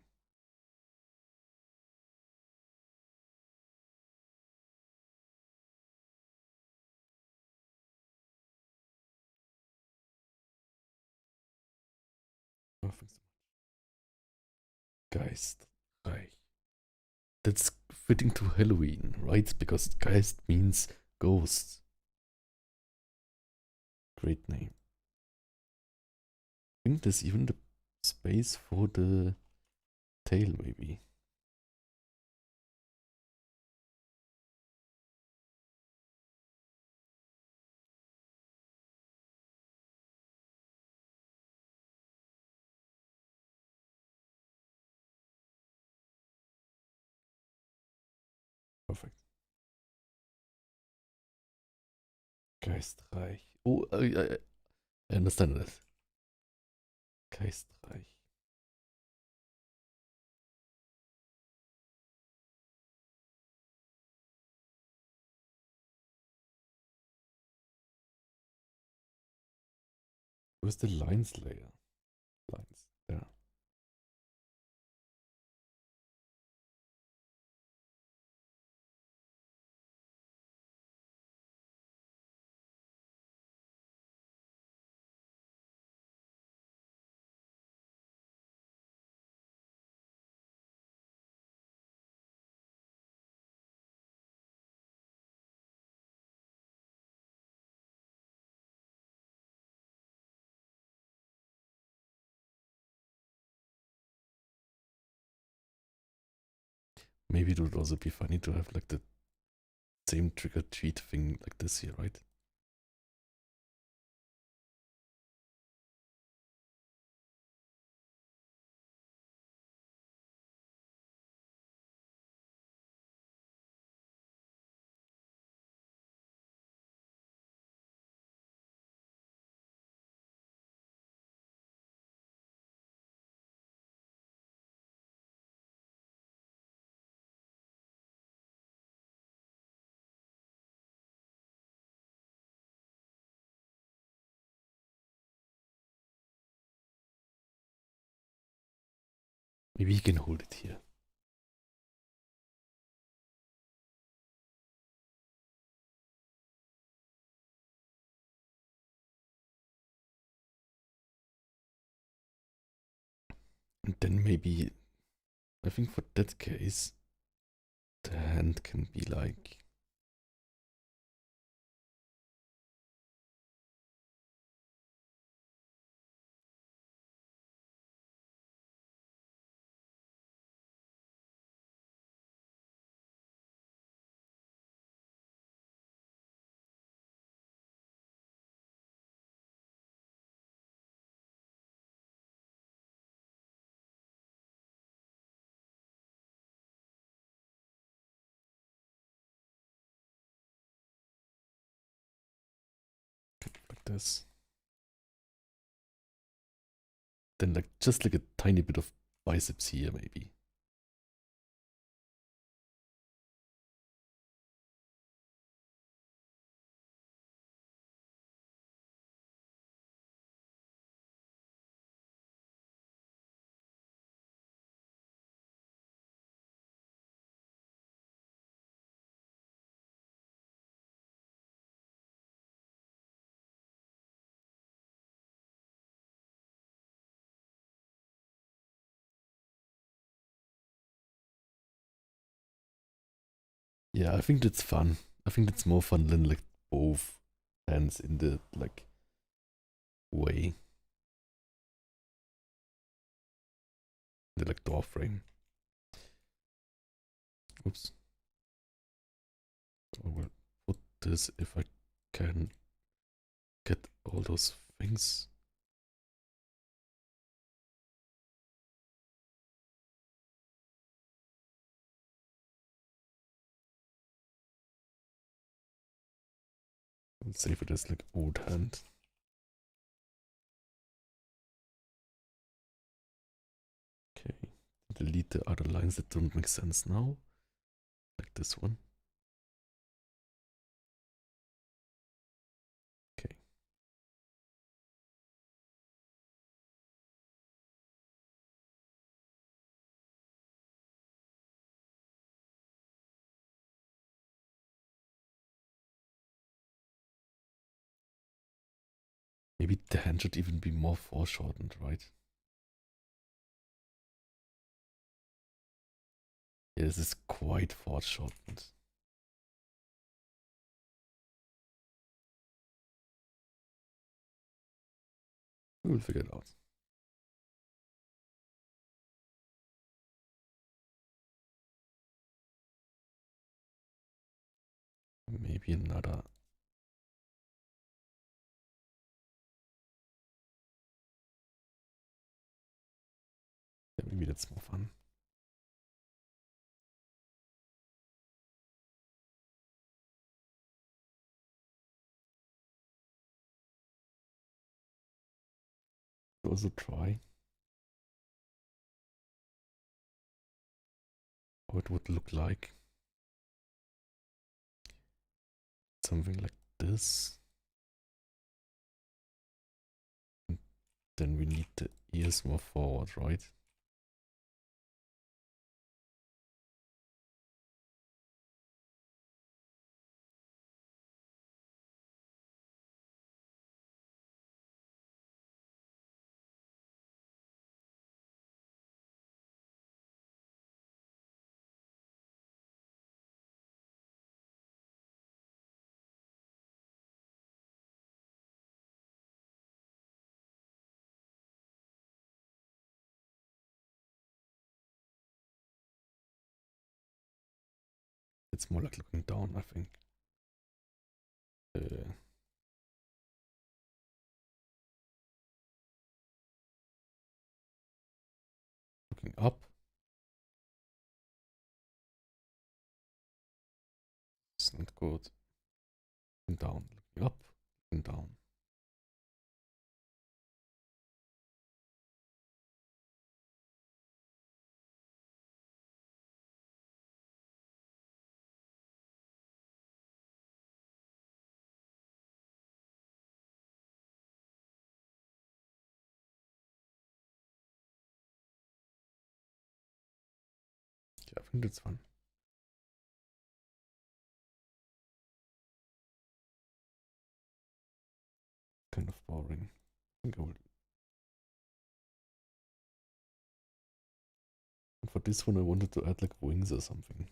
Oh, thanks so much. Geistreich. That's fitting to Halloween, right? Because Geist means ghost. Great name. I think there's even the space for the tail, maybe. Perfect. Geistreich. Oh, I understand that. Geistreich. Where's the lines layer? Lines. There. Maybe it would also be funny to have like the same trick or treat thing like this here, right? Maybe he can hold it here. And then maybe, I think for that case, the hand can be like... like this. Then like just like a tiny bit of biceps here, maybe. Yeah, I think that's fun. I think that's more fun than like both hands in the like way. The like door frame. Oops. I will put this if I can get all those things. And save it as like old hand. Okay. Delete the other lines that don't make sense now. Like this one. Maybe the hand should even be more foreshortened, right? Yeah, this is quite foreshortened. We'll figure it out. Maybe another. Yeah, maybe that's more fun. Also try how it would look like. Something like this. And then we need the ears more forward, right? It's more like looking down, I think. Looking up. It's not good. Looking down. Looking up. Looking down. Yeah, I think that's fun. Kind of boring. I think I will. And for this one, I wanted to add like wings or something.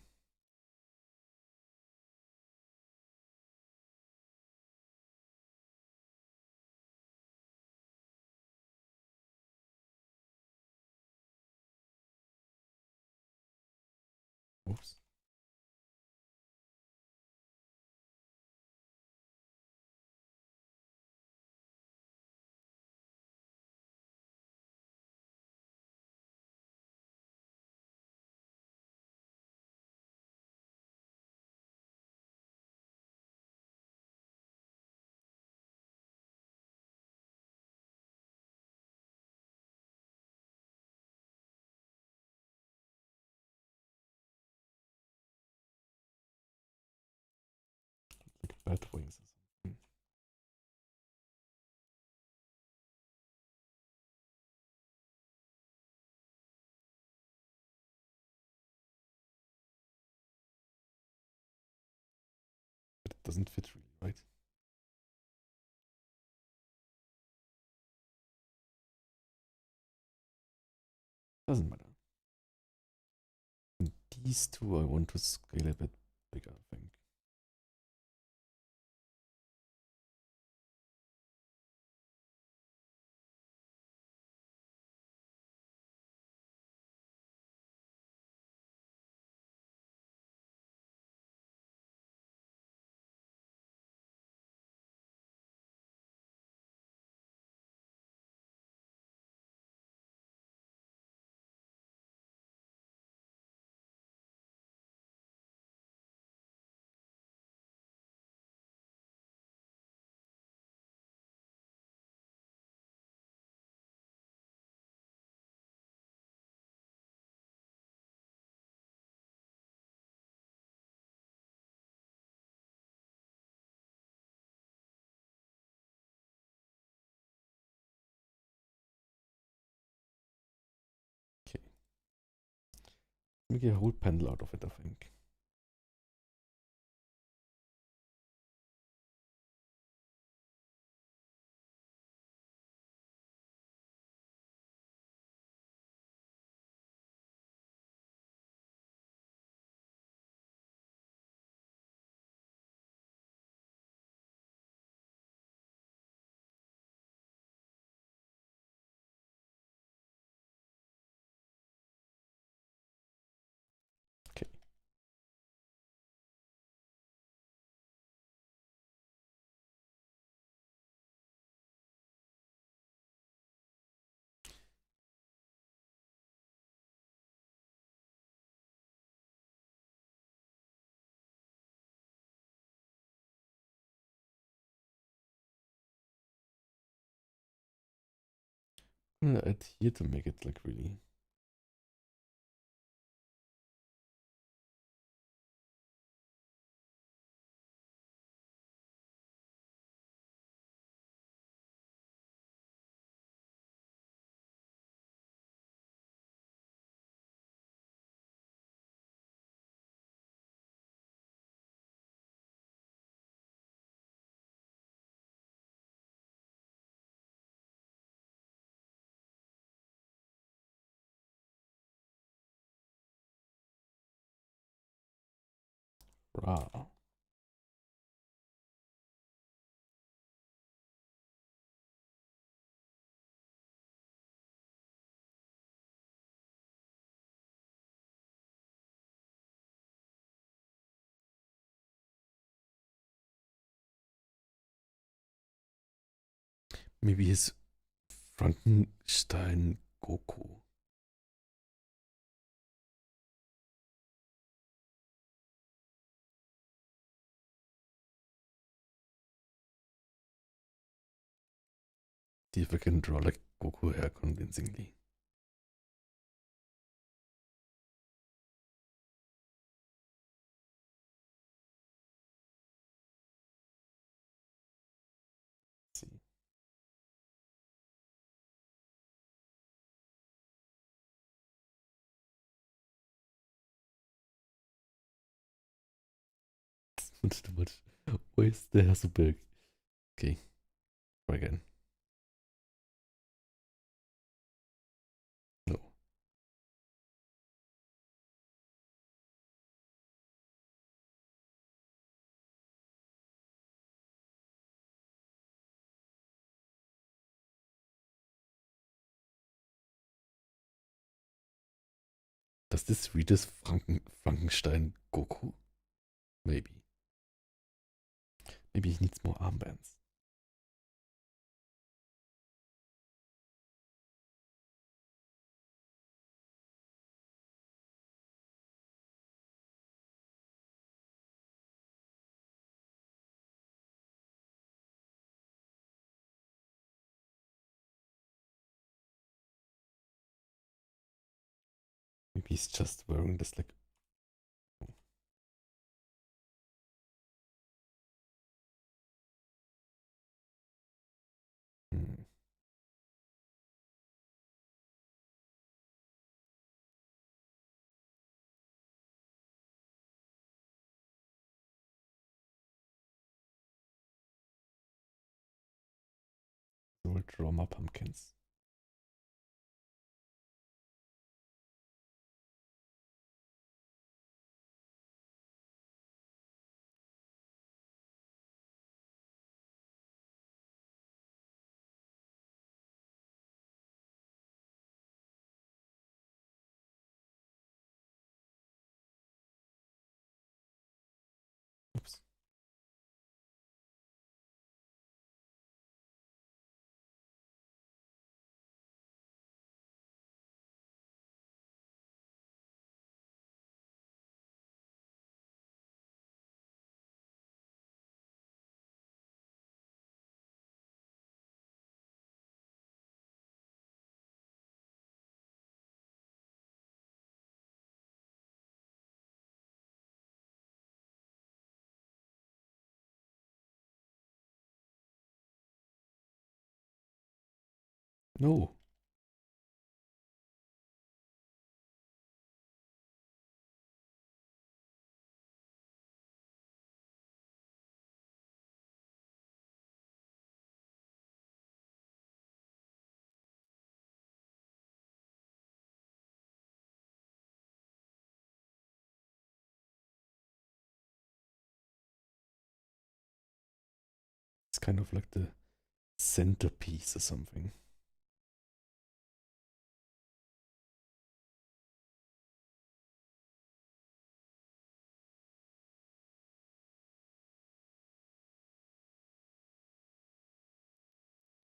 Oops. Like bat wings or something. But it doesn't fit really, right? Doesn't matter. And these two I want to scale a bit bigger, I think. Okay. Make a whole panel out of it, I think. can I add here to make it like really? Wow. Maybe his Frankenstein Goku. See if I can draw like Goku hair convincingly. Let's see. It's too much. Why is the hair so big? Okay, try again. No. Does this read as Frankenstein Goku? Maybe. Maybe he needs more armbands. Maybe he's just wearing this like. Hmm. So we'll draw my pumpkins. Oops. No. It's kind of like the centerpiece or something.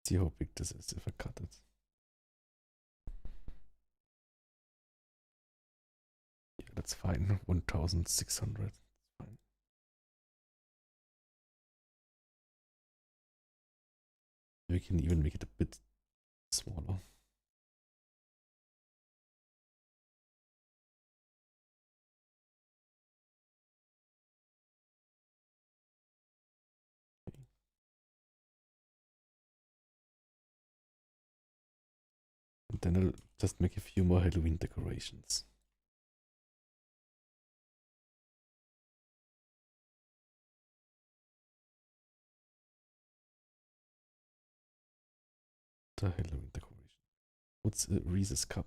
See how big this is if I cut it. Yeah, that's fine. 1600. Fine. We can even make it a bit smaller. then I'll just make a few more Halloween decorations. The Halloween decoration. What's a Reese's cup?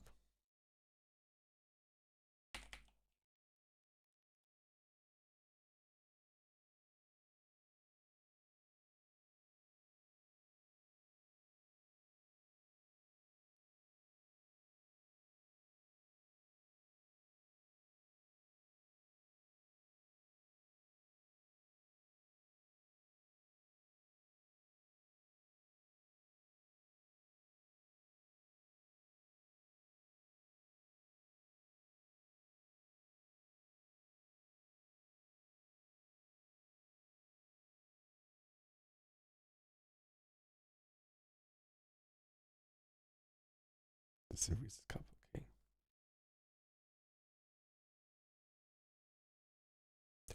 This is a Reese's cup, okay.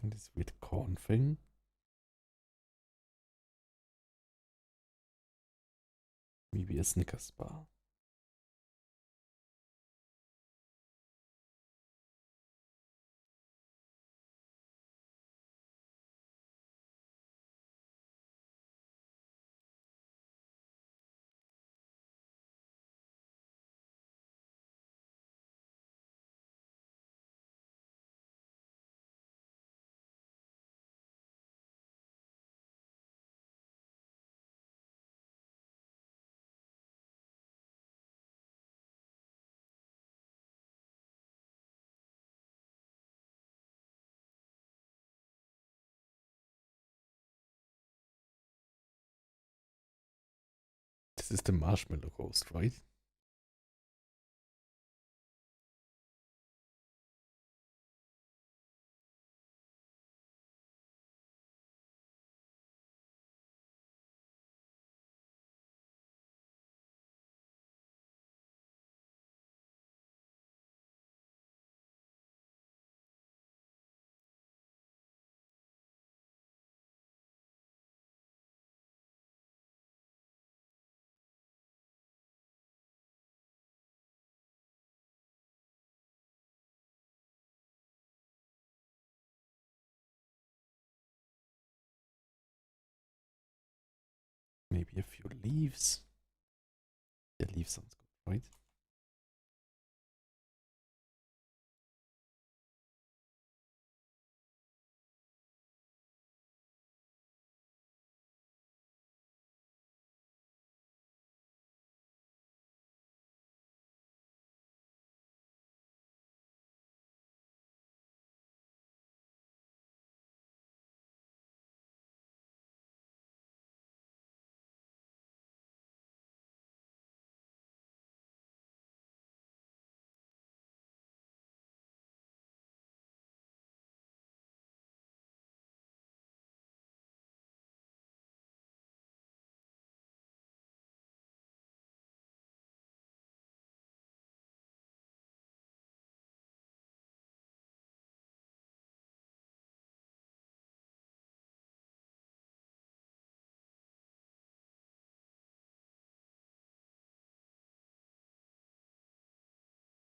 Then this weird corn thing. Maybe a Snickers bar. This is the marshmallow ghost, right? Maybe a few leaves. Yeah, leaves sounds good, right?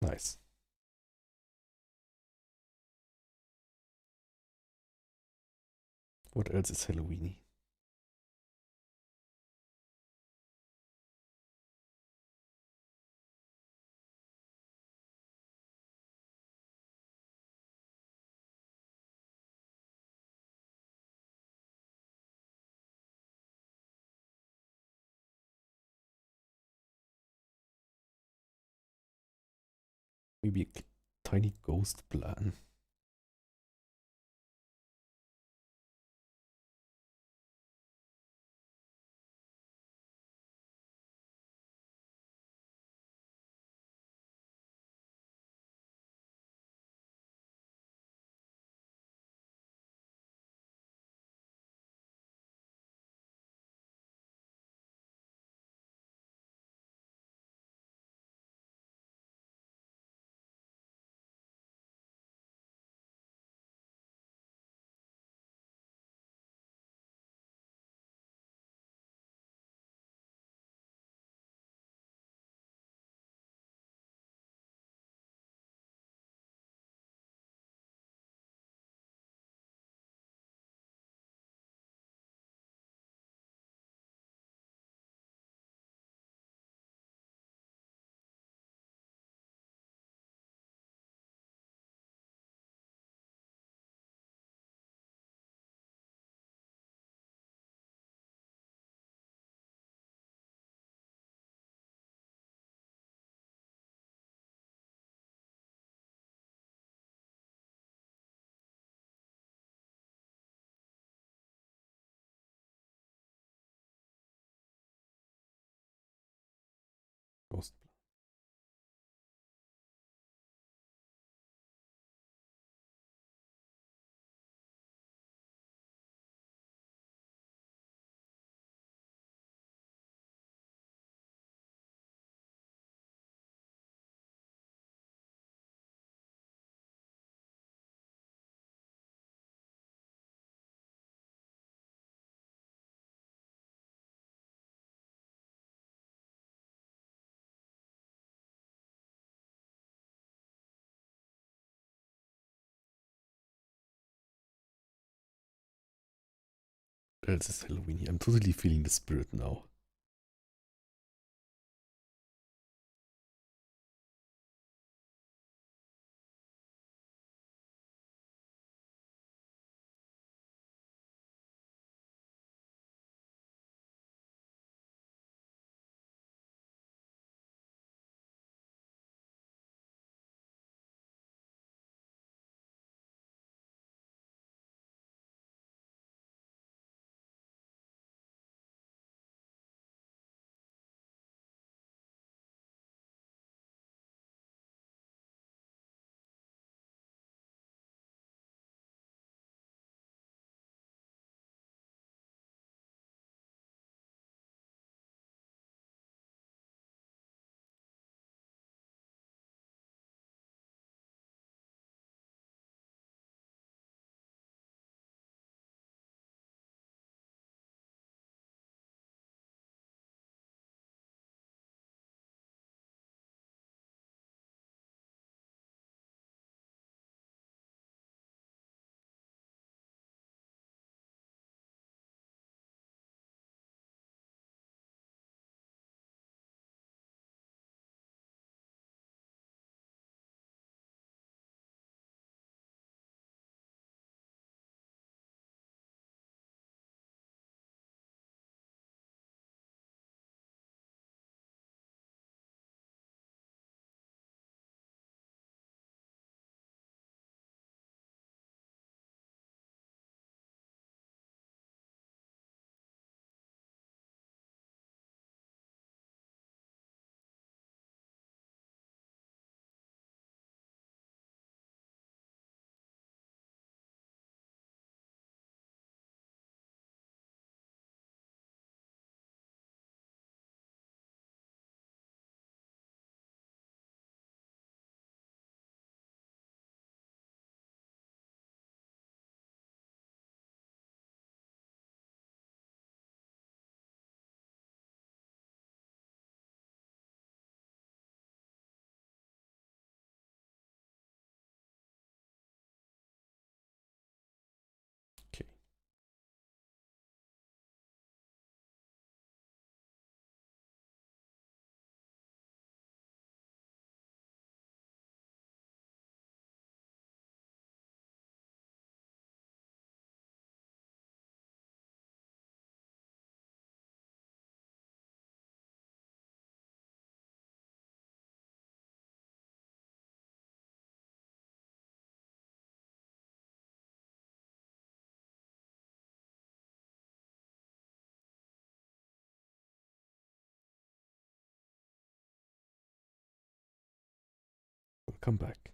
Nice. What else is Halloweeny? Maybe a tiny ghost plan. else is Halloween here. I'm totally feeling the spirit now. Okay. Welcome back.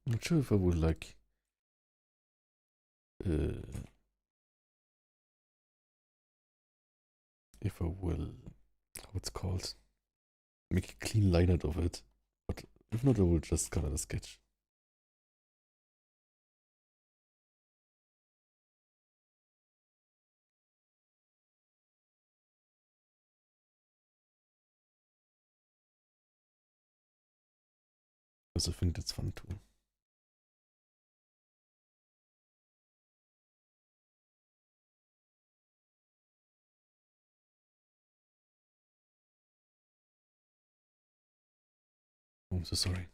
I'm not sure if I would like if I will, how it's called, make a clean line out of it. But if not, I will just color the sketch. Because I think that's fun too. Oh, I'm so sorry.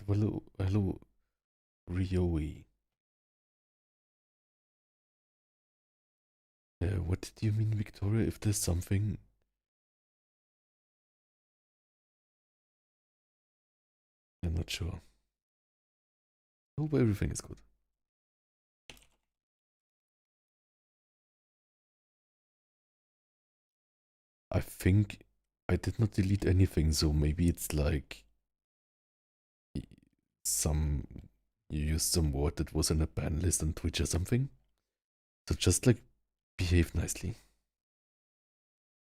Hello, hello, Ryoe. What did you mean, Victoria? If there's something I'm not sure. I hope everything is good. I think I did not delete anything, so maybe it's like some you used some word that was on a ban list on Twitch or something. So just like behave nicely.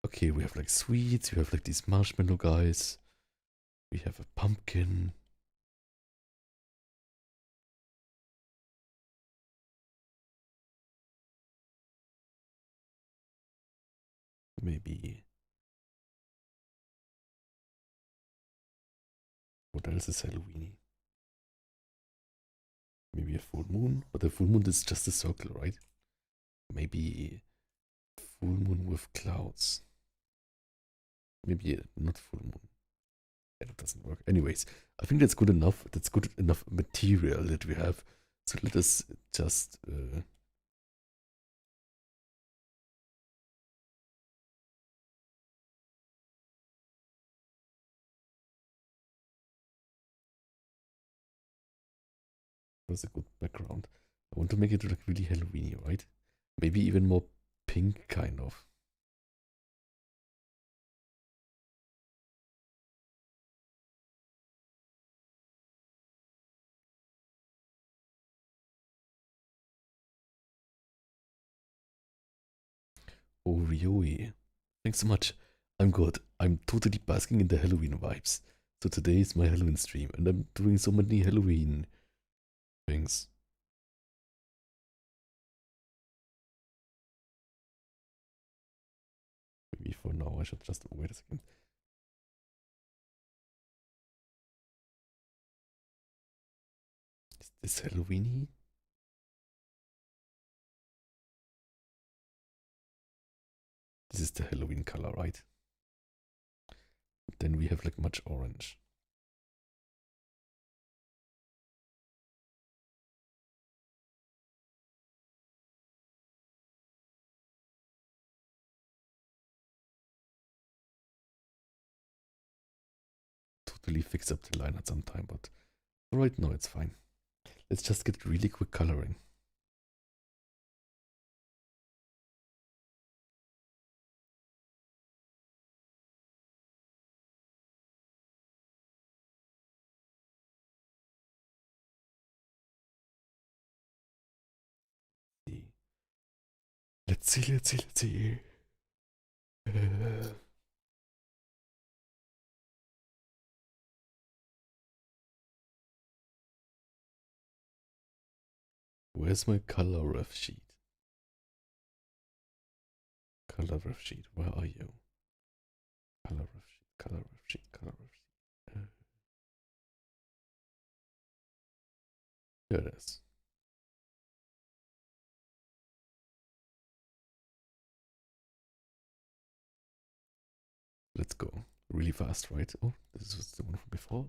Okay, we have like sweets, we have like these marshmallow guys. We have a pumpkin. Maybe. What else is Halloweeny? Maybe a full moon, but a full moon is just a circle, right? Maybe full moon with clouds. Maybe not full moon. Yeah, that doesn't work. Anyways, I think that's good enough. That's good enough material that we have. So let us just that's a good background. I want to make it look really Halloweeny, right? Maybe even more pink, kind of. Oh, Ryoi. Thanks so much. I'm good. I'm totally basking in the Halloween vibes. So today is my Halloween stream, and I'm doing so many Halloween things. Maybe for now I should just wait a second. Is this Halloweeny? This is the Halloween color, right? Then we have like much orange. Totally fix up the line at some time, but right now it's fine. Let's just get really quick coloring. Let's see. Where's my color ref sheet? Color ref sheet, where are you? Color ref sheet, color ref sheet, color ref sheet. Here it is. Let's go. Really fast, right? Oh, this was the one from before.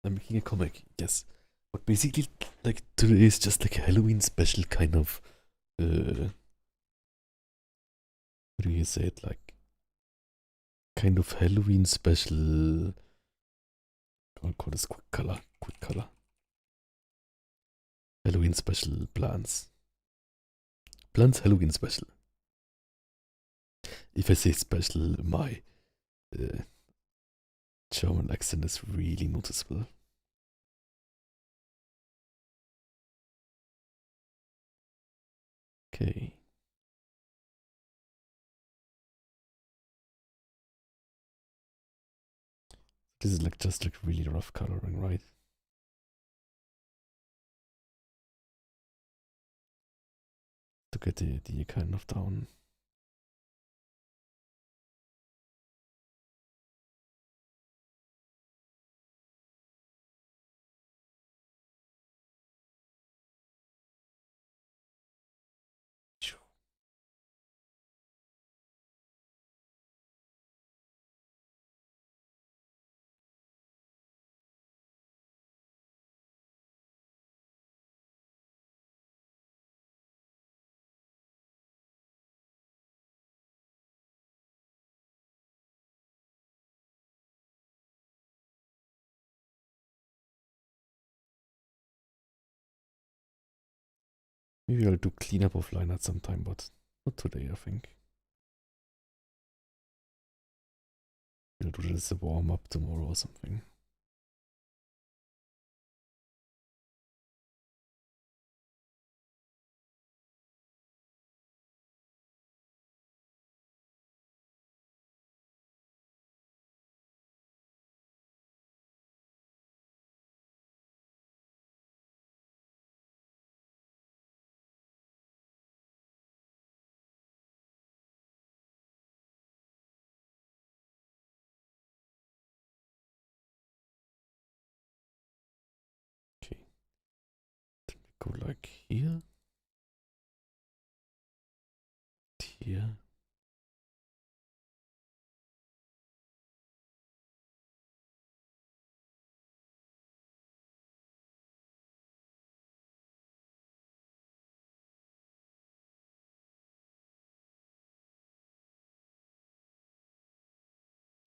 I'm making a comic, yes. But basically, like, today is just like a Halloween special kind of, how do you say it? Like, kind of Halloween special. I'll call this quick color. Halloween special plans. Plans Halloween special. If I say special, my German accent is really noticeable. Okay. This is like just like really rough coloring, right? To get the idea kind of down. Maybe I'll do cleanup of line at some time, but not today, I think. We'll do this a warm up tomorrow or something. Okay. Then we go like here. Here.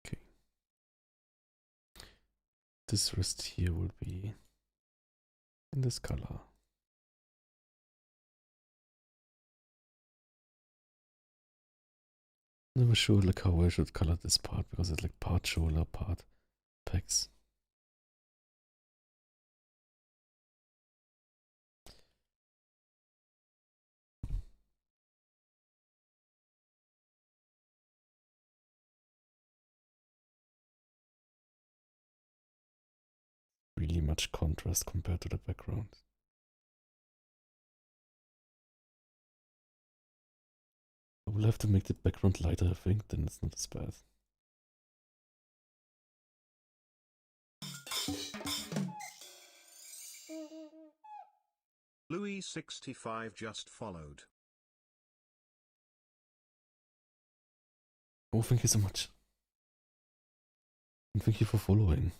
Okay. This rest here will be in this color. Never sure like how I should color this part because it's like part shoulder, part pecs. Really much contrast compared to the background. I will have to make the background lighter, I think, then it's not as bad. Louis65 just followed. Oh, thank you so much. And thank you for following.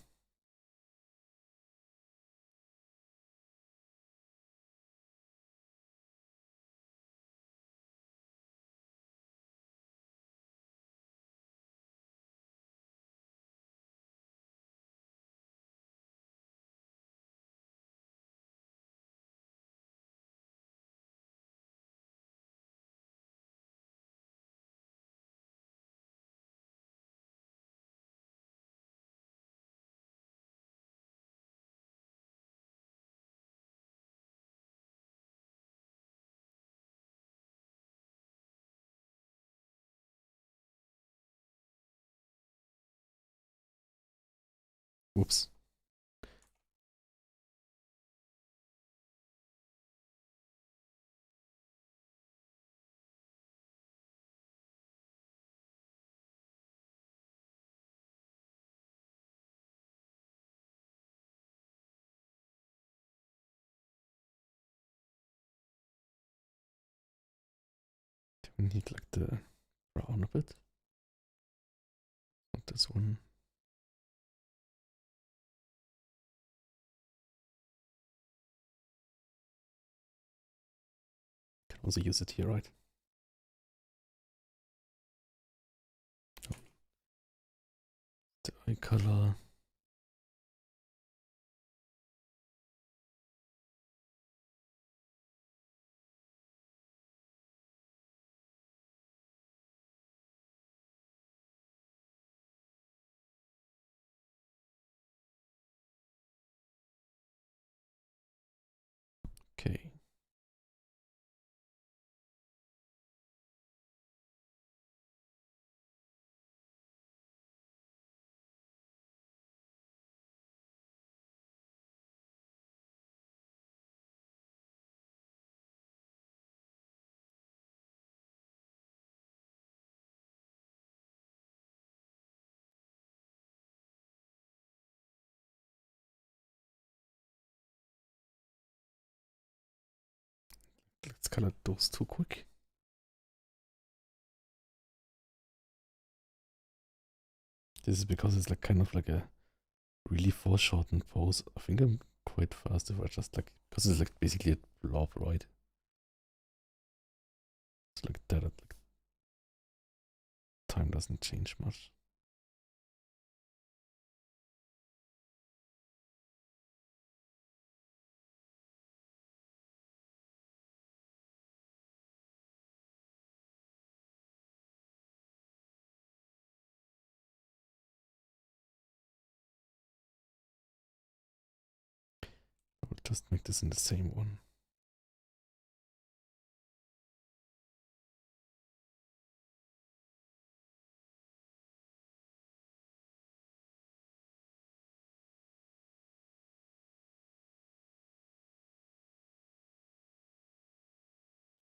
Whoops. We need like the brown a bit. Not this one. Can also use it here, right? Oh. The eye color. Okay. Let's color those two quick. This is because it's like kind of like a really foreshortened pose. I think I'm quite fast if I just like, because it's like basically a blob, right? It's like that, like time doesn't change much. just make this in the same one.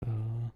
Uh,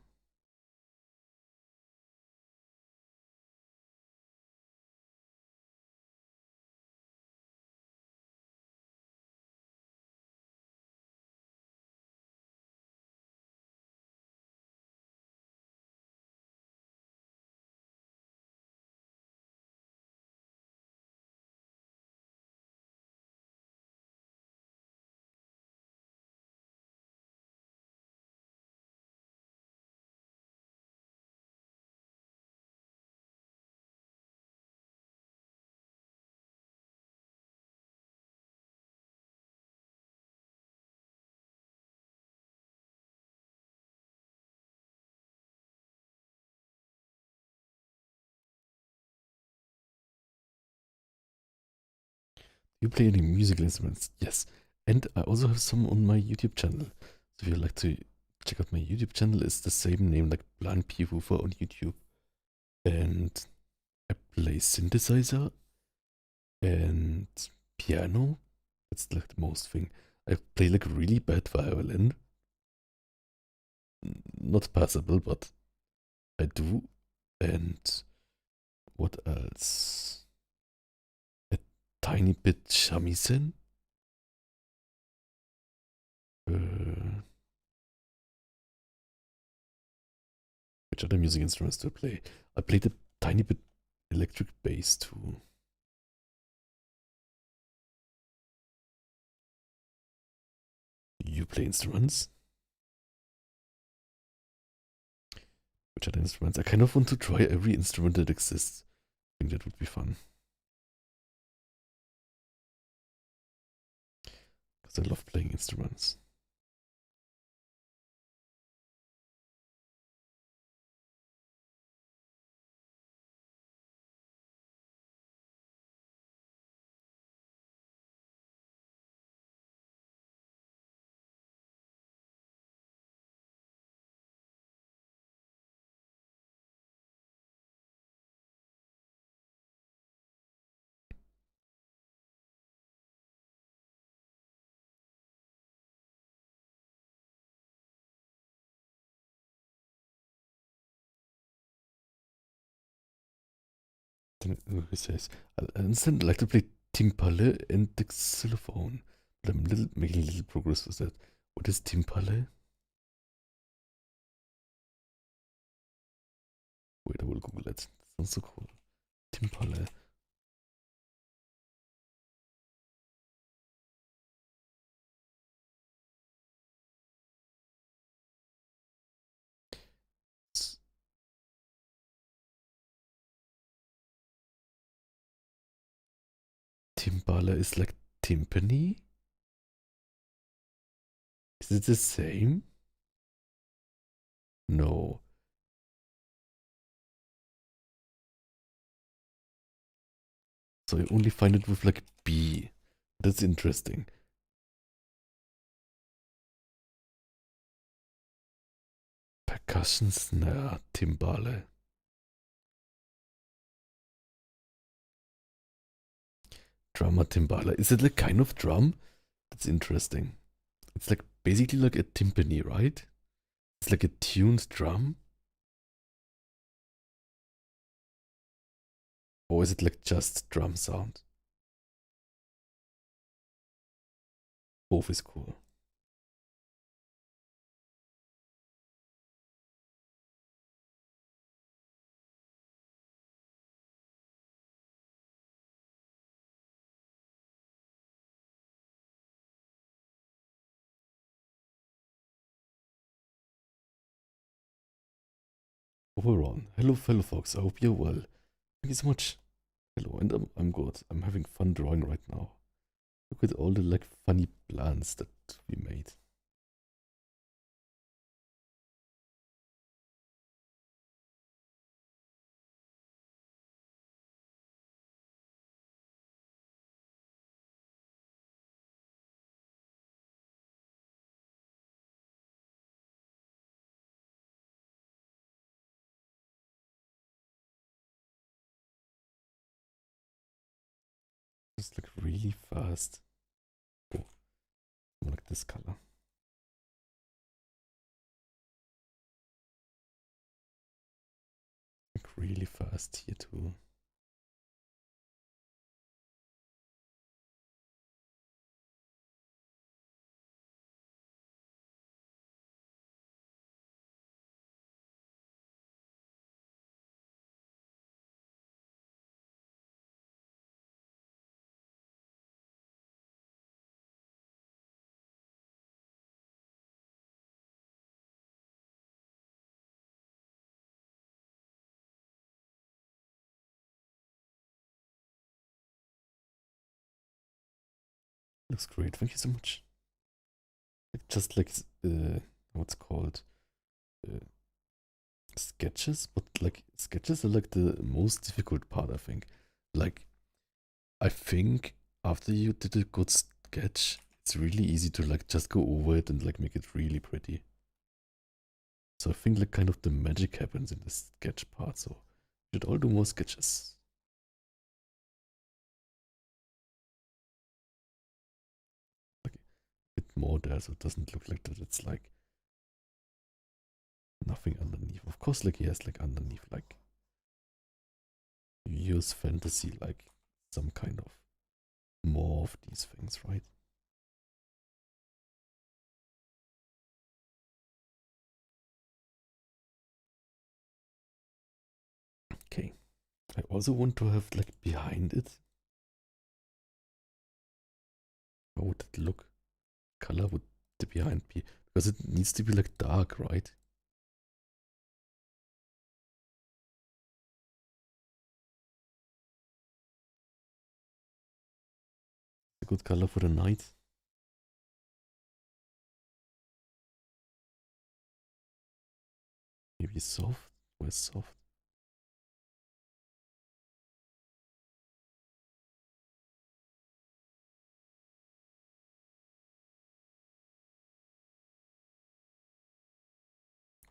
you play any musical instruments? Yes. And I also have some on my YouTube channel. So if you'd like to check out my YouTube channel, it's the same name like Blind P Woofer on YouTube. And I play synthesizer and piano. That's like the most thing. I play like really bad violin. Not passable, but I do. And what else? A tiny bit shamisen. Which other music instruments do I play? I played a tiny bit electric bass too. You play instruments? Which other instruments? I kind of want to try every instrument that exists. I think that would be fun. Because I love playing instruments. Who says, I understand I like to play timpale and the xylophone, but I'm making little progress with that. What is timpale? Wait, I will Google it. Sounds so cool. Timpale. Timbala is like timpani? Is it the same? No. So I only find it with like B. That's interesting. Percussion snare, timbale. Drummer timbale. Is it like kind of drum? That's interesting. It's like basically like a timpani, right? It's like a tuned drum. Or is it like just drum sound? Both is cool. Overall, hello fellow folks, I hope you're well. Thank you so much. Hello, and I'm good. I'm having fun drawing right now. Look at all the like funny plants that we made. Just like really fast. Oh, more like this color. Like really fast here too. Looks great. Thank you so much. Like just like what's called uh, sketches, but like sketches are like the most difficult part. I think. Like I think after you did a good sketch, it's really easy to like just go over it and like make it really pretty. So I think like kind of the magic happens in the sketch part. So we should all do more sketches. Like a bit more there, so it doesn't look like that. It's like nothing underneath. Of course, like he has like underneath like you use fantasy like some kind of more of these things, right? Okay. I also want to have like behind it. How would it look? Color would the behind be? Because it needs to be like dark, right? A good color for the night. Maybe soft. Where's soft?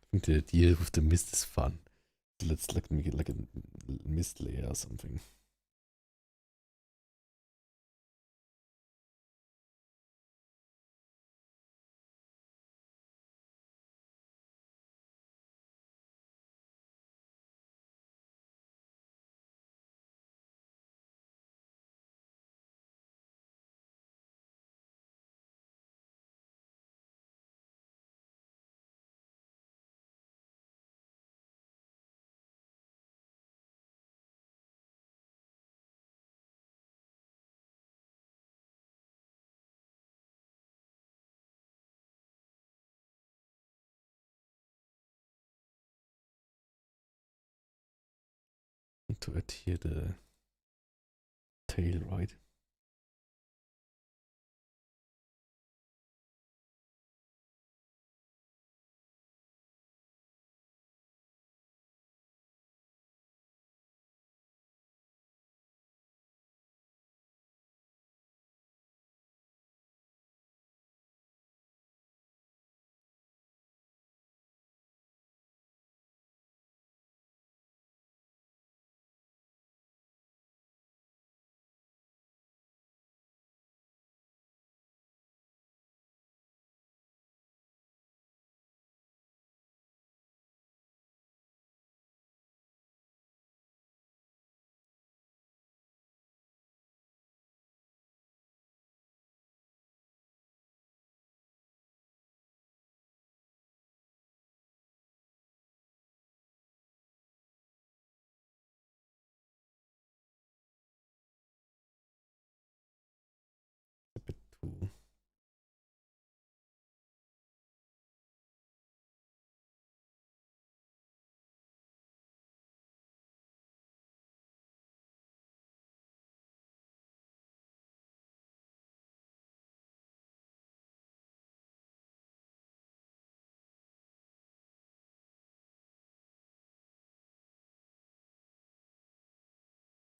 I think the idea with the mist is fun. Let's like make it like a mist layer or something. And to adhere the tail, right? A bit too.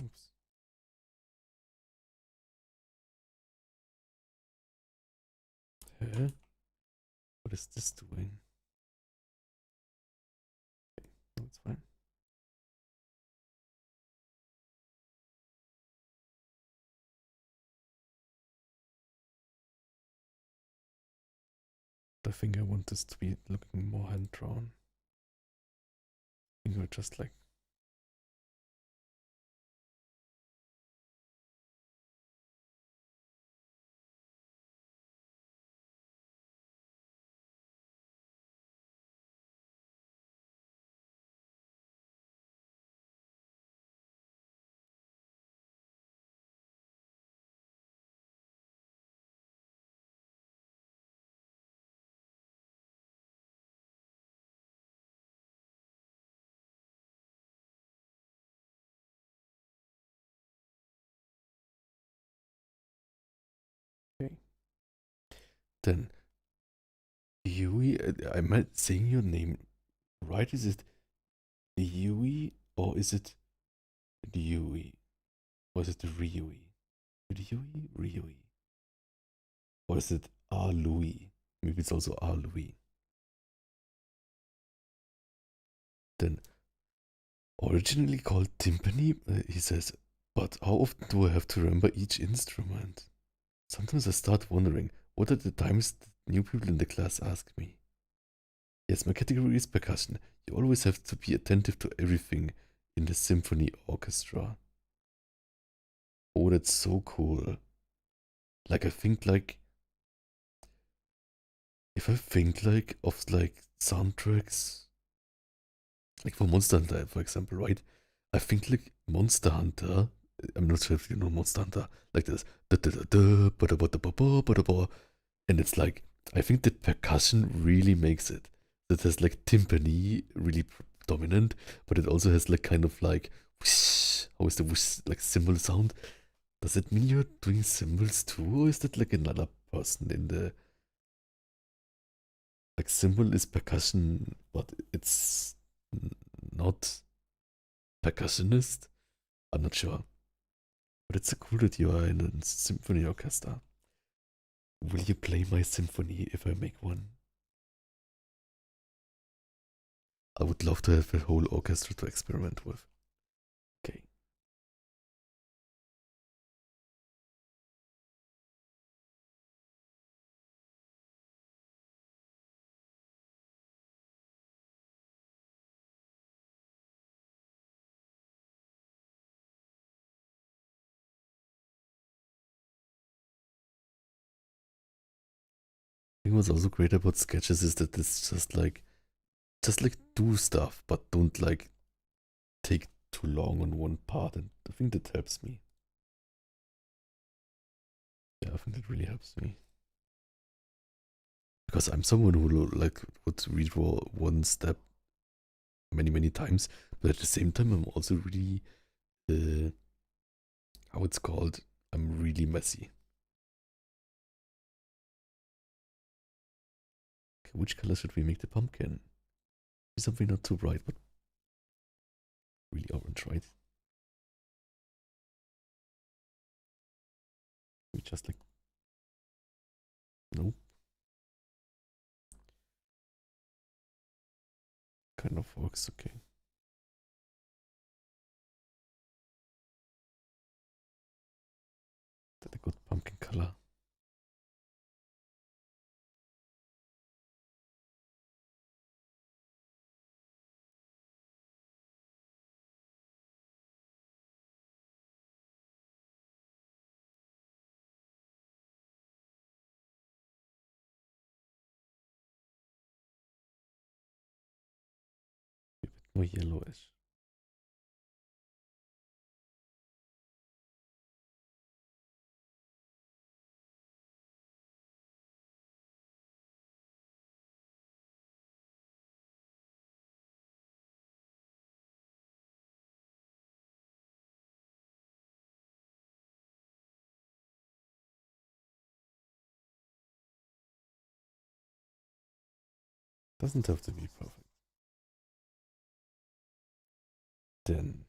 Oops. Huh? What is this doing? No, it's fine. I think I want this to be looking more hand drawn. I think we're just like. Okay. Then, Yui, am I saying your name right? Is it Yui or is it Ryui? Or is it Ryui? Ryui? Ryui? Or is it Louis? Maybe it's also Louis. Then, originally called timpani, he says, but how often do I have to remember each instrument? Sometimes I start wondering, what are the times that new people in the class ask me? Yes, my category is percussion. You always have to be attentive to everything in the symphony orchestra. Oh, that's so cool. Like, I think, like, if I think, like, of, like, soundtracks, like for Monster Hunter, for example, right? I think, like, Monster Hunter, I'm not sure if you know Monster Hunter, like this, and it's like, I think the percussion really makes it. That has like timpani really dominant, but it also has like kind of like whoosh. How is the whoosh like cymbal sound? Does it mean you're doing cymbals too, or is that like another person in the like cymbal is percussion, but it's not percussionist? I'm not sure. But it's so cool that you are in a symphony orchestra. Will you play my symphony if I make one? I would love to have a whole orchestra to experiment with. Okay. I think what's also great about sketches is that it's just like do stuff, but don't like take too long on one part, and I think that helps me. Yeah, I think that really helps me. Because I'm someone who like would redraw one step many times, but at the same time I'm also really how it's called, I'm really messy. Okay, which color should we make the pumpkin? Something not too bright, but really orange, right? We just like nope. Kind of works, okay. That a good pumpkin color. A bit more yellowish. Doesn't have to be perfect. Then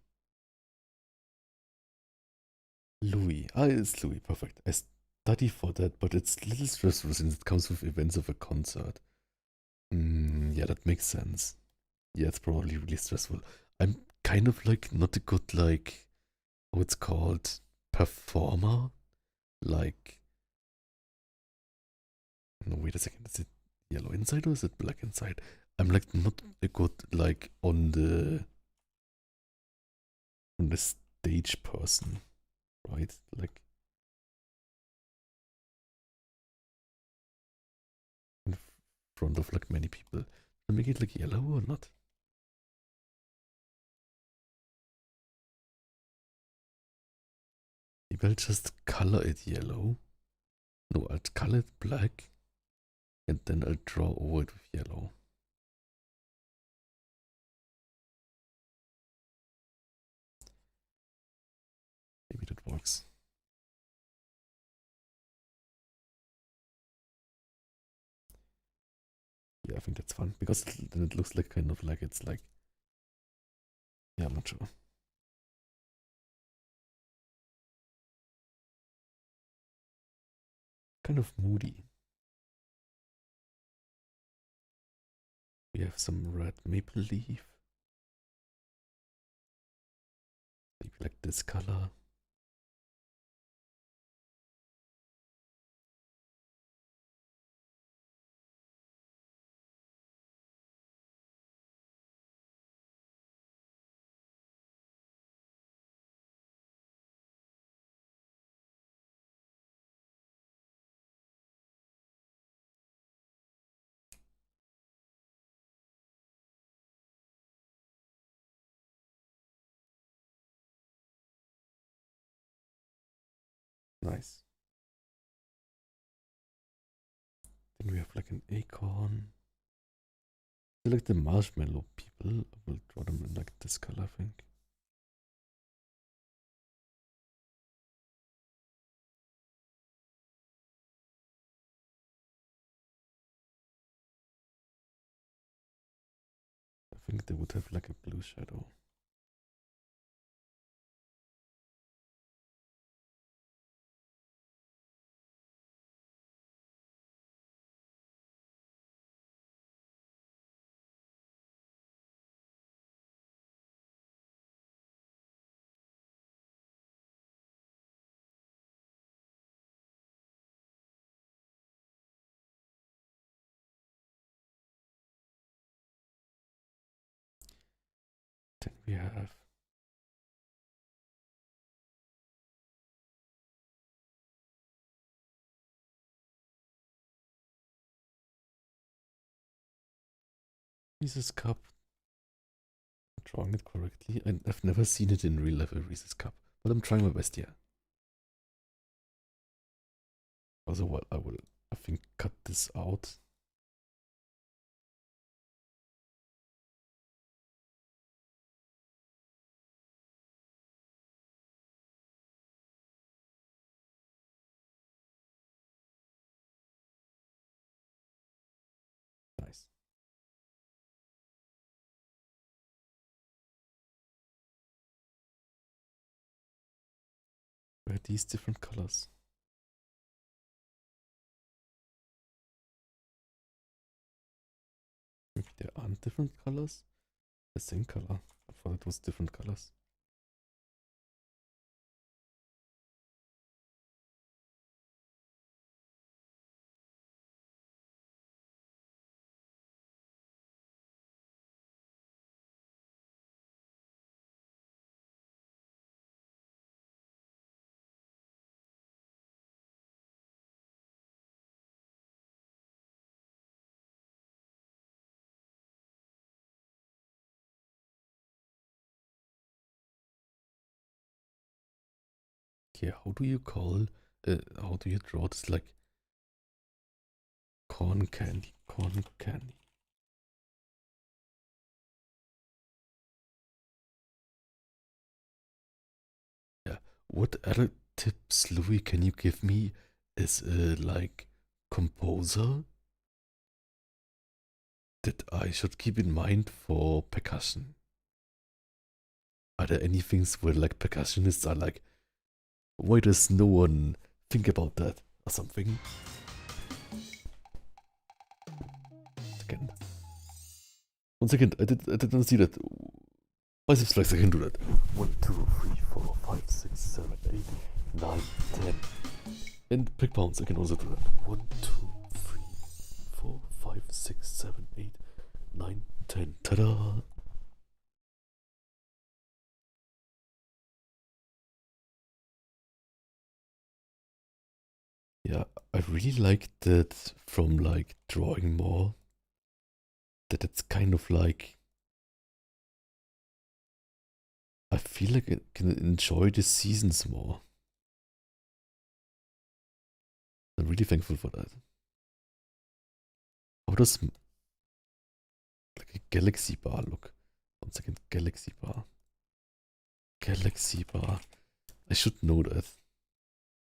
Louis. Ah, it's Louis. Perfect. I study for that, but it's a little stressful since it comes with events of a concert. Yeah, that makes sense. Yeah, it's probably really stressful. I'm kind of like not a good like what's called performer. Like no, wait a second. Is it yellow inside or is it black inside? I'm like not a good like on the stage person, right? Like in front of like many people. To make it like yellow or not? Maybe I'll just color it yellow. No, I'll color it black. And then I'll draw over it with yellow. Maybe that works. Yeah, I think that's fun because then it looks like kind of like it's like, yeah, I'm not sure. Kind of moody. We have some red maple leaf. Maybe like this color. Nice. Then we have like an acorn. I like the marshmallow people. I will draw them in like this color, I think. I think they would have like a blue shadow. Then we have Reese's Cup. I'm drawing it correctly. I've never seen it in real life, a Reese's Cup, but I'm trying my best here. Also, what I will, I think, cut this out. Nice. Where are these different colors? Maybe there aren't different colors? The same color. I thought it was different colors. Yeah, how do you call, how do you draw this, like, corn candy, corn candy? Yeah, what other tips, Louis, can you give me as a, like, composer that I should keep in mind for percussion? Are there any things where, like, percussionists are like, why does no one think about that or something? Second. 1 second, I didn't see that. Biceps flex, I can do that. 1, 2, 3, 4, 5, 6, 7, 8, 9, 10. And pick pounds, I can also do that. 1, 2, 3, 4, 5, 6, 7, 8, 9, 10. Ta-da! Yeah, I really like that from like drawing more. That it's kind of like I feel like I can enjoy the seasons more. I'm really thankful for that. How does like a galaxy bar look? 1 second, galaxy bar. Galaxy bar. I should know that.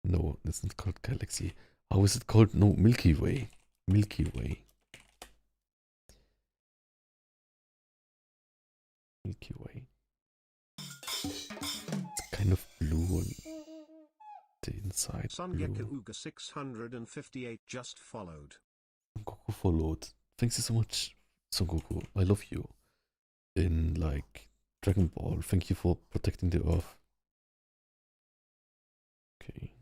No, it's not called galaxy. How is it called? No, Milky Way. Milky Way. Milky Way. It's kind of blue on the inside. Sungeka Blue. Uga 658 just followed. Son Goku followed. Thanks so much, Son Goku. I love you. In like Dragon Ball. Thank you for protecting the Earth. Okay.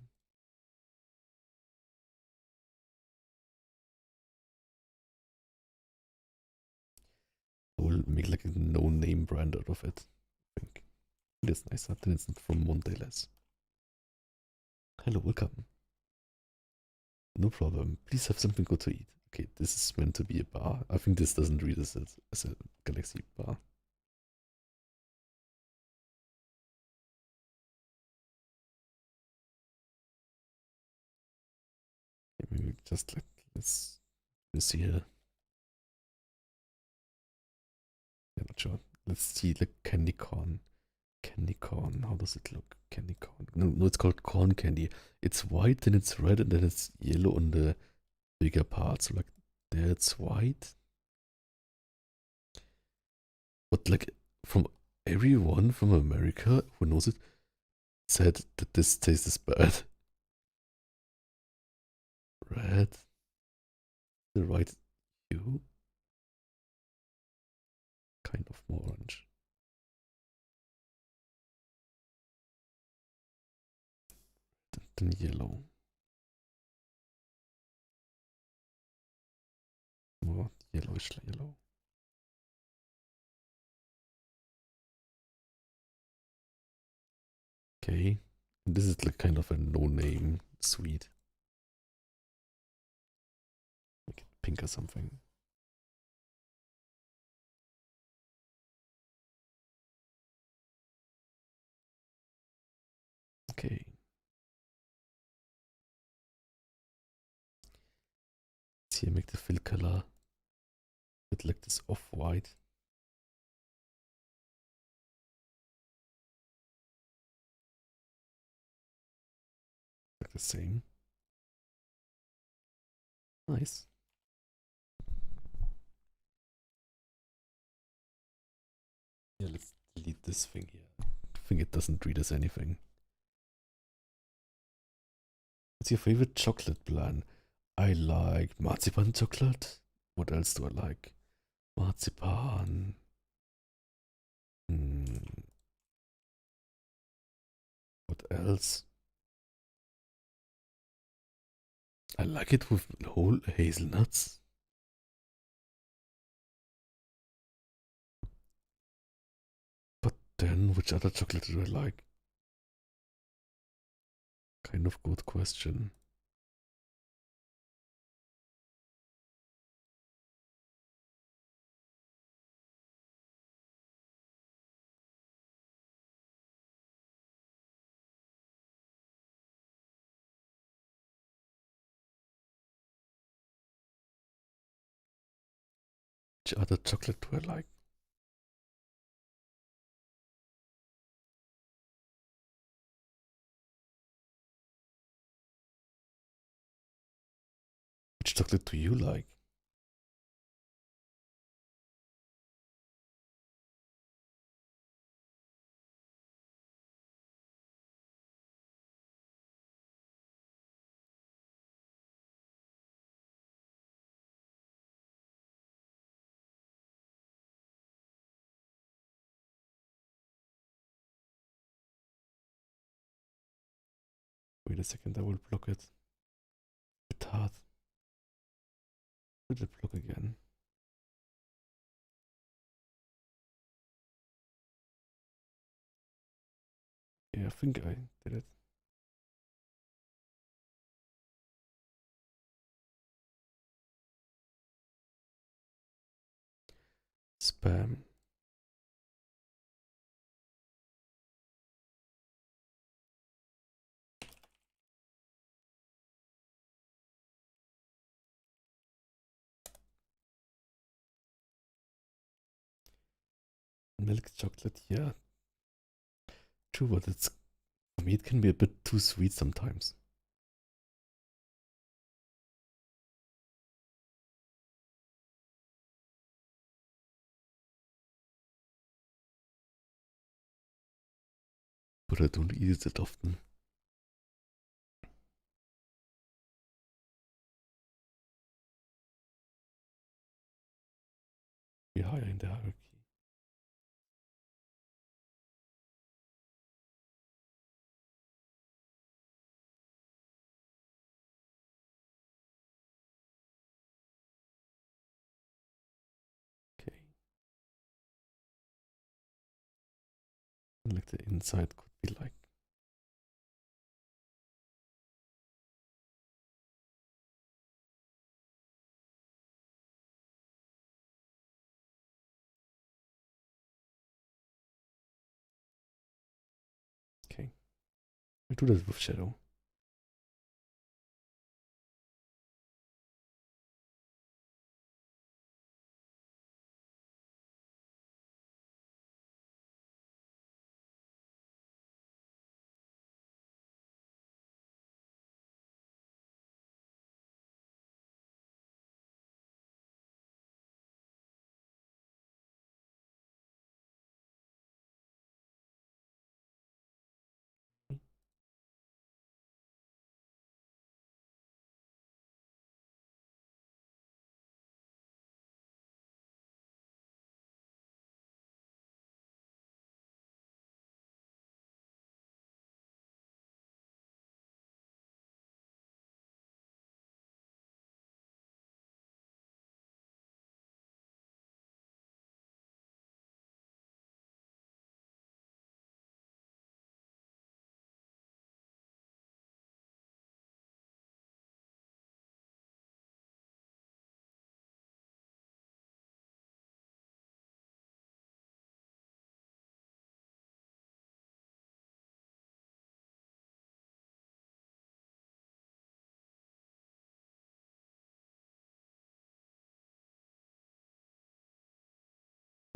I will make like a no-name brand out of it. I think. That's nice. Then it's not from Mondelez. Hello, welcome. No problem. Please have something good to eat. Okay, this is meant to be a bar. I think this doesn't read as a galaxy bar. Maybe just like let's see here. Yeah, not sure. Let's see the candy corn. Candy corn. How does it look? Candy corn. No, it's called corn candy. It's white, then it's red, and then it's yellow on the bigger parts. So like there it's white. But like from everyone from America who knows it said that this tastes bad. Red. The right hue. Kind of more orange. Then yellow. More yellowish yellow. Okay. And this is like kind of a no-name sweet. Like pink or something. Okay. Let's here make the fill color with like this off-white. Like the same. Nice. Yeah, let's delete this thing here. I think it doesn't read us anything. What's your favorite chocolate plan? I like marzipan chocolate. What else do I like? Marzipan. What else? I like it with whole hazelnuts. But then, which other chocolate do I like? Kind of good question. Which other chocolate do I like? Which chocolate do you like? Wait a second, I will block it. It's hard. Did it block again? Yeah, I think I did it. Spam. Milk chocolate, yeah. True, but it's for me it can be a bit too sweet sometimes. But I don't eat it that often. Be higher in the hierarchy. Okay. Like the inside could be like. Okay. I do that with shadow.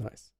Nice.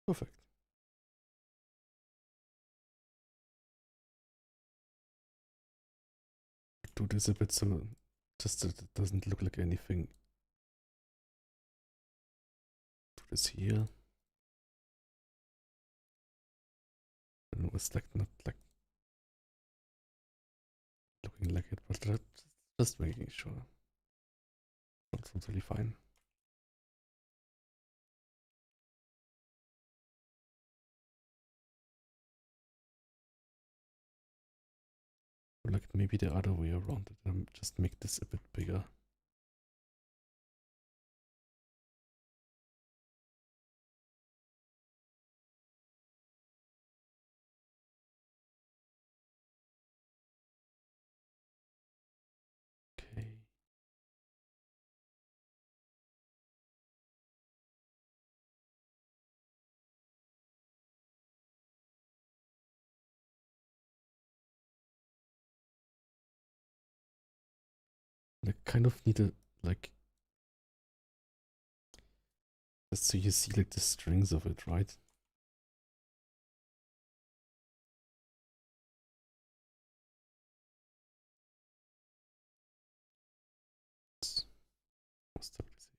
Perfect. Do this a bit so just that it doesn't look like anything. Do this here. And it was like not like looking like it, but just making sure. That's totally fine. Like maybe the other way around it and just make this a bit bigger. Okay. I kind of need a like just so you see like the strings of it, right? Stabilization.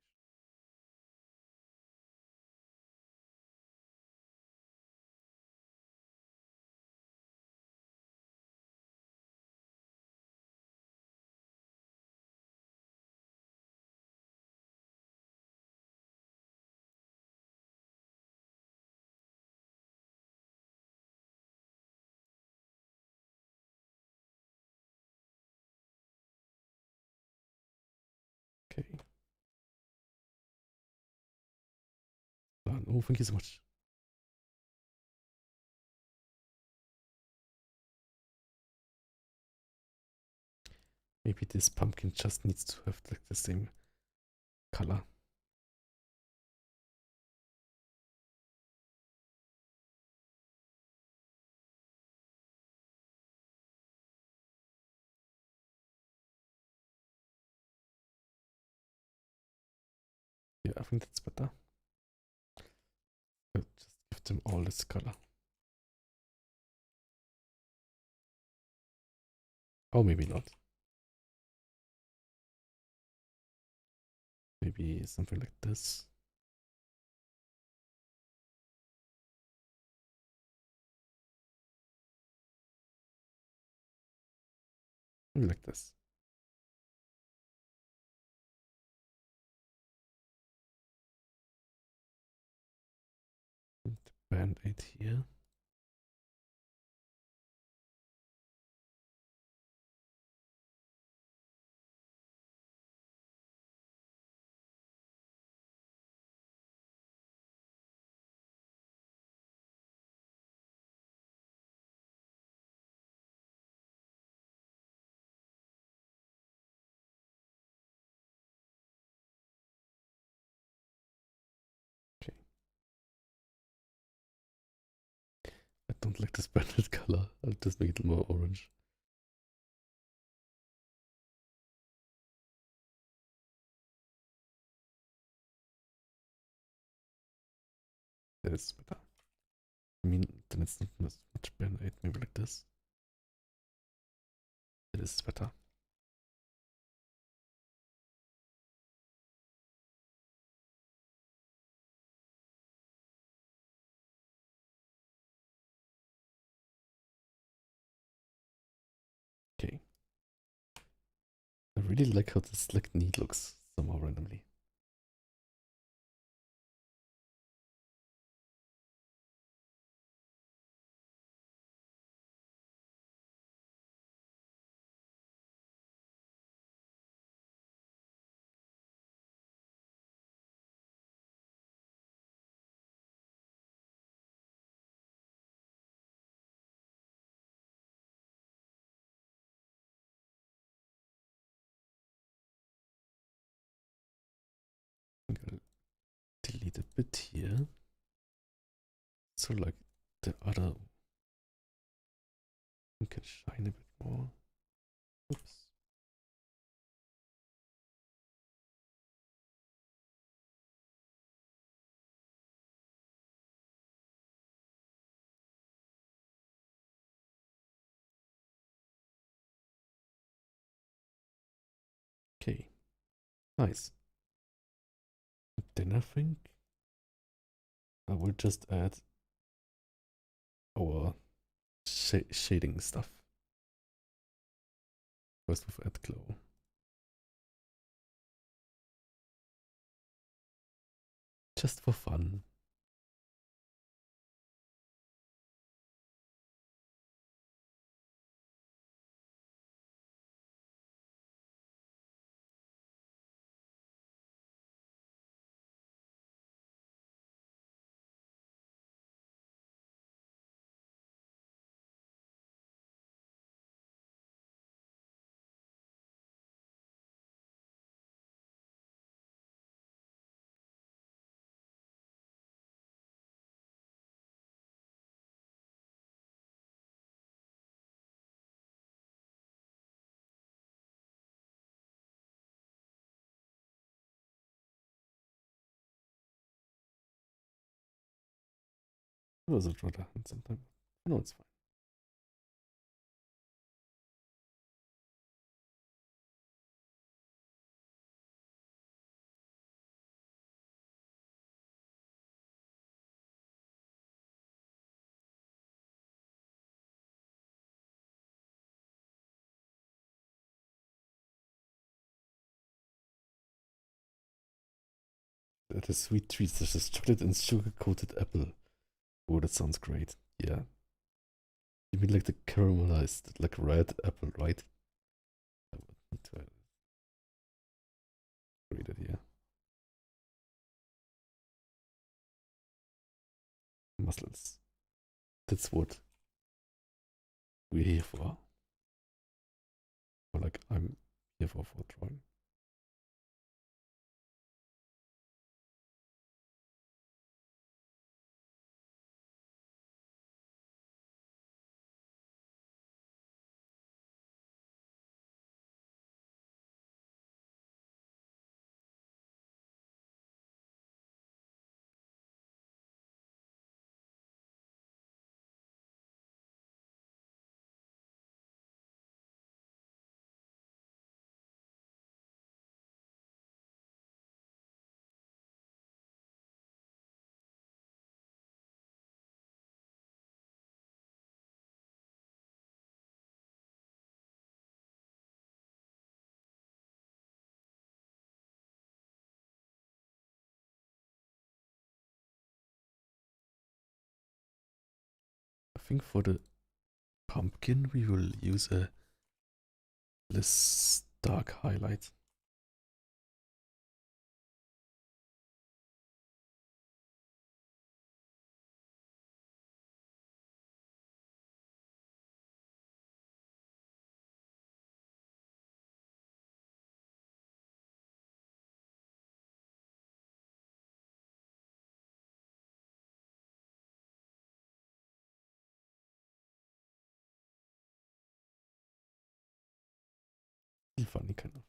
Okay. Oh, thank you so much. Maybe this pumpkin just needs to have like the same color. Yeah, I think that's better. Just give them all this color. Oh, maybe not. Maybe something like this. Maybe like this. And the band-aid here. Okay. I don't like this banded color. I'll just make it more orange. That is better. I mean, then it's not much band-aid. Maybe like this. That is better. Okay. I really like how this like knee looks somehow randomly. I'm gonna delete a bit here. So like the other one can shine a bit more. Oops. Okay. Nice. Then I think I will just add our shading stuff. First with add glow. Just for fun. It was a try to hunt sometime. No, it's fine. That is sweet treats. This is chocolate and sugar coated apple. Oh, that sounds great. Yeah. You mean like the caramelized, like red apple, right? I would need to add it. Great idea. Muslins. That's what we're here for. Or like I'm here for drawing. I think for the pumpkin we will use a less dark highlight. Funny kind of.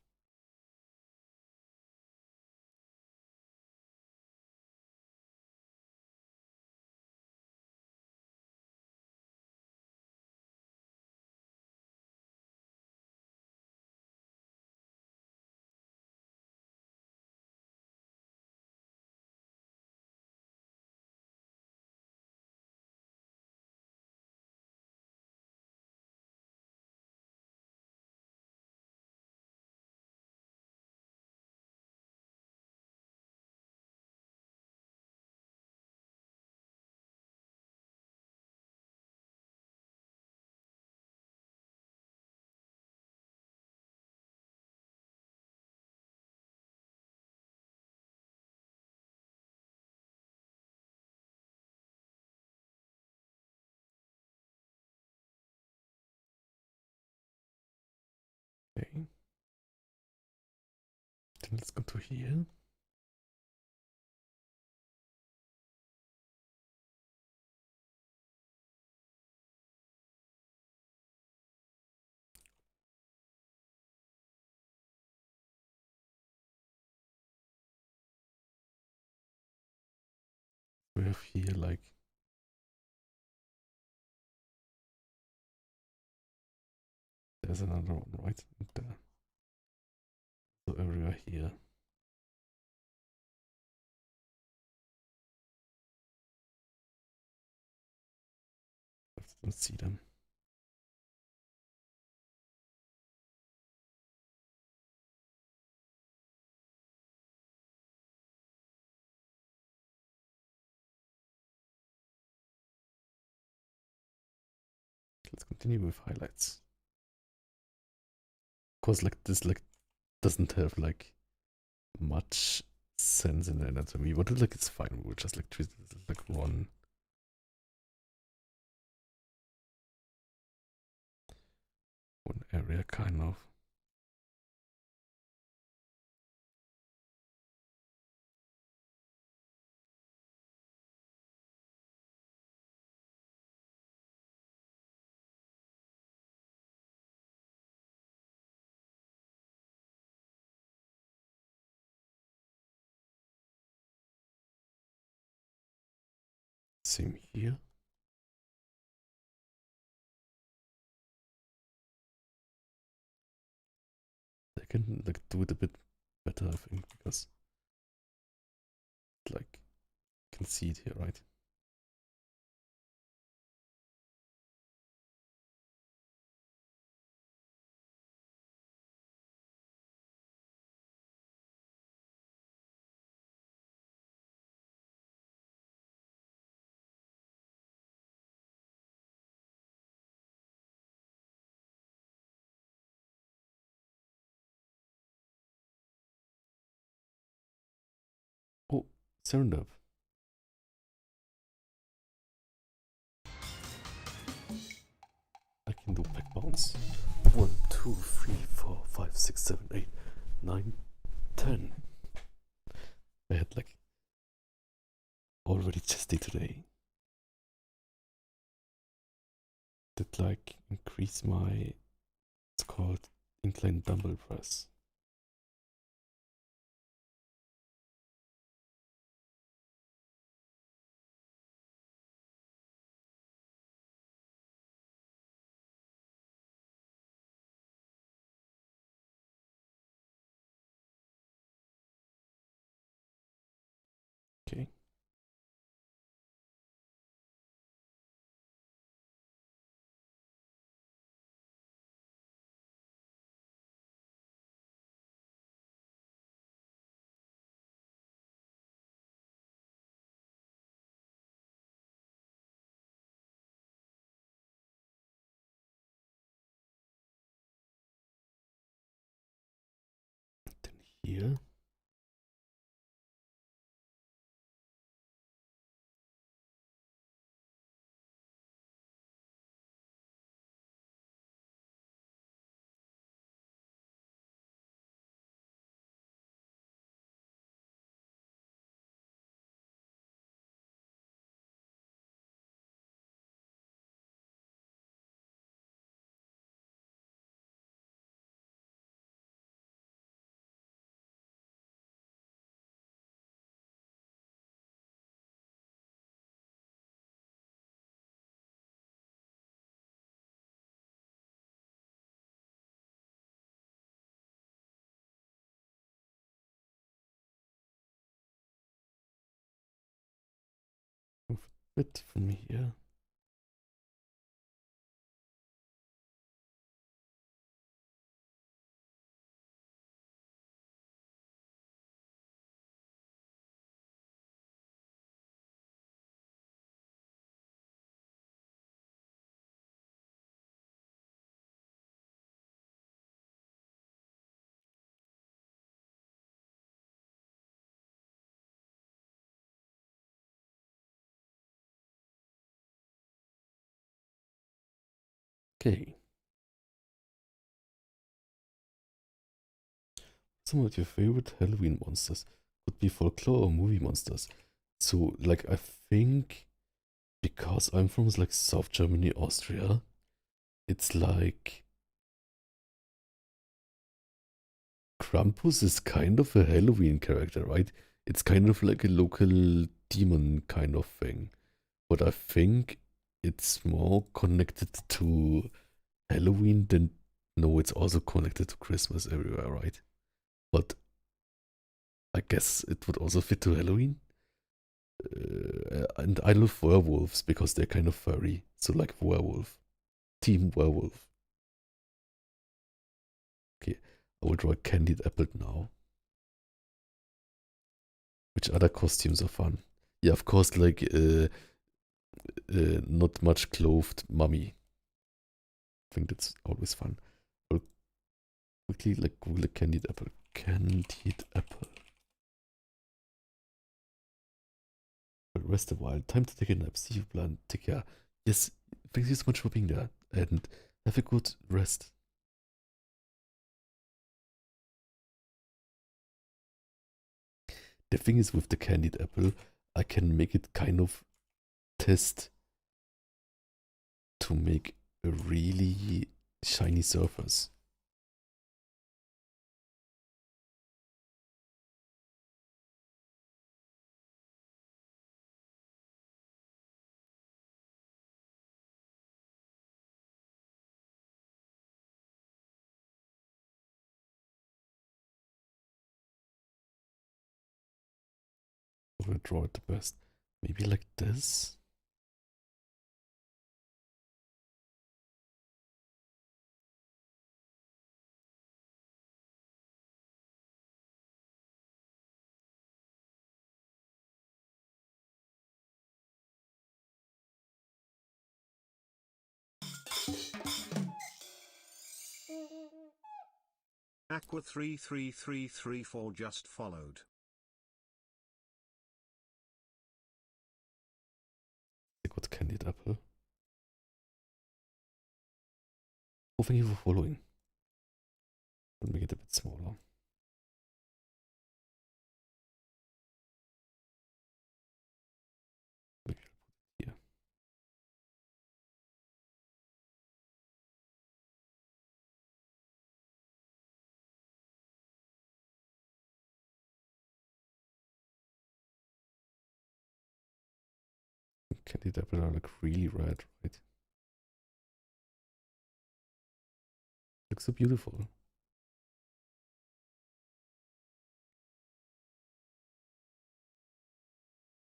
Okay. Then let's go to here. We have here like there's another one right there. So everywhere here. Let's see them. Let's continue with highlights. Of course, like this, like doesn't have like much sense in the anatomy, but like it's fine. We'll just like treat it as like one area, kind of. Same here. I can like do it a bit better, I think, because like you can see it here, right? Oh, Serendip. I can do back bounce. 1, 2, 3, 4, 5, 6, 7, 8, 9, 10. I had like already chesty today. Did like increase my, it's called incline dumbbell press. Okay. Then here. Move a bit from here. Okay. Some of your favorite Halloween monsters could be folklore or movie monsters. So, like, I think because I'm from like South Germany, Austria, it's like Krampus is kind of a Halloween character, right? It's kind of like a local demon kind of thing. But I think it's more connected to Halloween than. No, it's also connected to Christmas everywhere, right? But I guess it would also fit to Halloween. And I love werewolves because they're kind of furry. So like werewolf. Team werewolf. Okay, I will draw a candied apple now. Which other costumes are fun? Yeah, of course, like not much clothed mummy. I think that's always fun. I'll quickly like Google a candied apple. Candied apple. Rest a while. Time to take a nap. See you, plan. Take care. Yes, thank you so much for being there. And have a good rest. The thing is with the candied apple, I can make it kind of test to make a really shiny surface. I will draw it the best. Maybe like this. Aqua 33334 just followed. I got candied apple. Oh, thank you for following. I'll make it a bit smaller. Maybe I'll put it here. Candied apple are like really red, right? Looks so beautiful.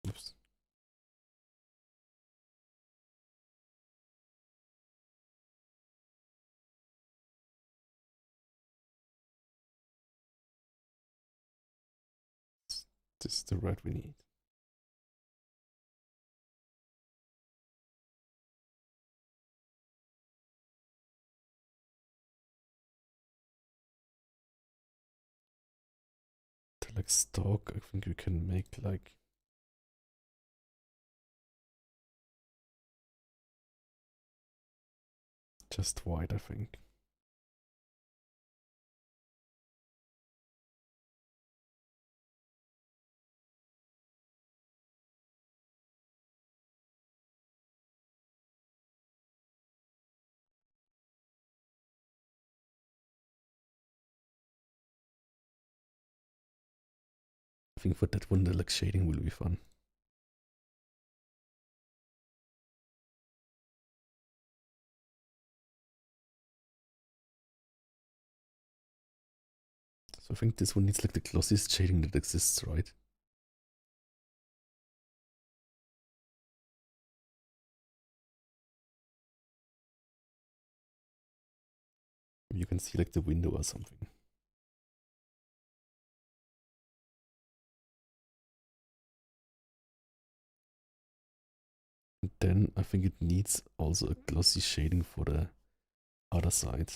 Oops. This is the red we need. The like stalk, I think we can make like just white, I think. I think for that one, the like shading will be fun. So I think this one needs like the glossiest shading that exists, right? You can see like the window or something. And then I think it needs also a glossy shading for the other side.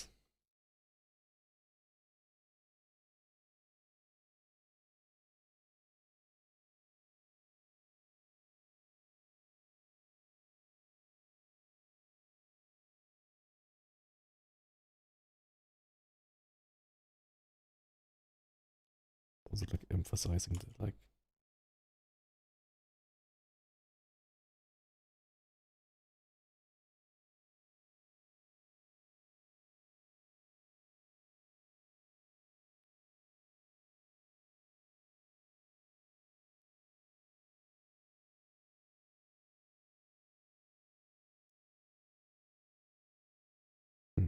Also like emphasizing the like hmm.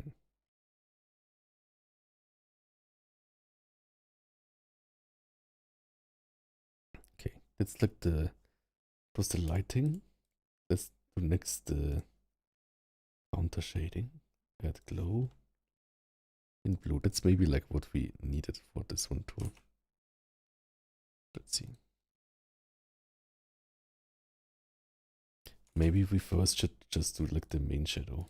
Okay, that's like the was the lighting. Let's do next counter shading. Add glow in blue. That's maybe like what we needed for this one too. Let's see. Maybe we first should just do like the main shadow.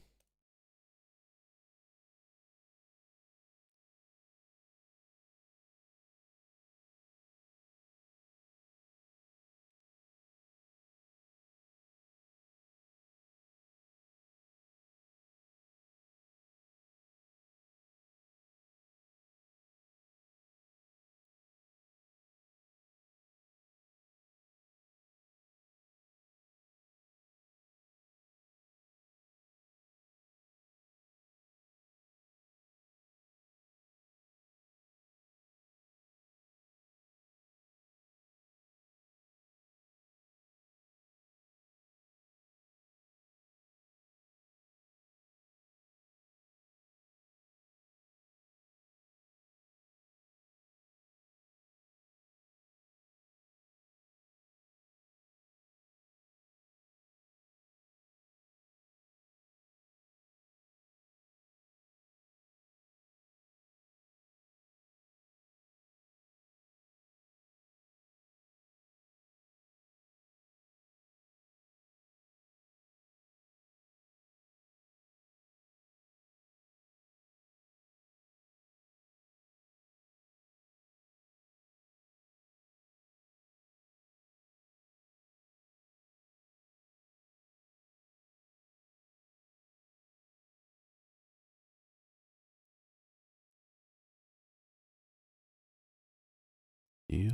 Here.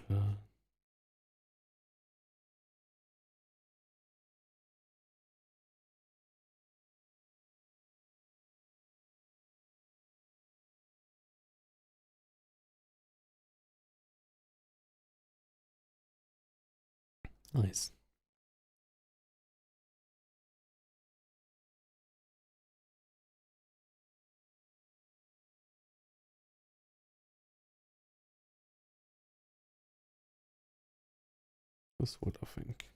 Da. Nice. That's what I think.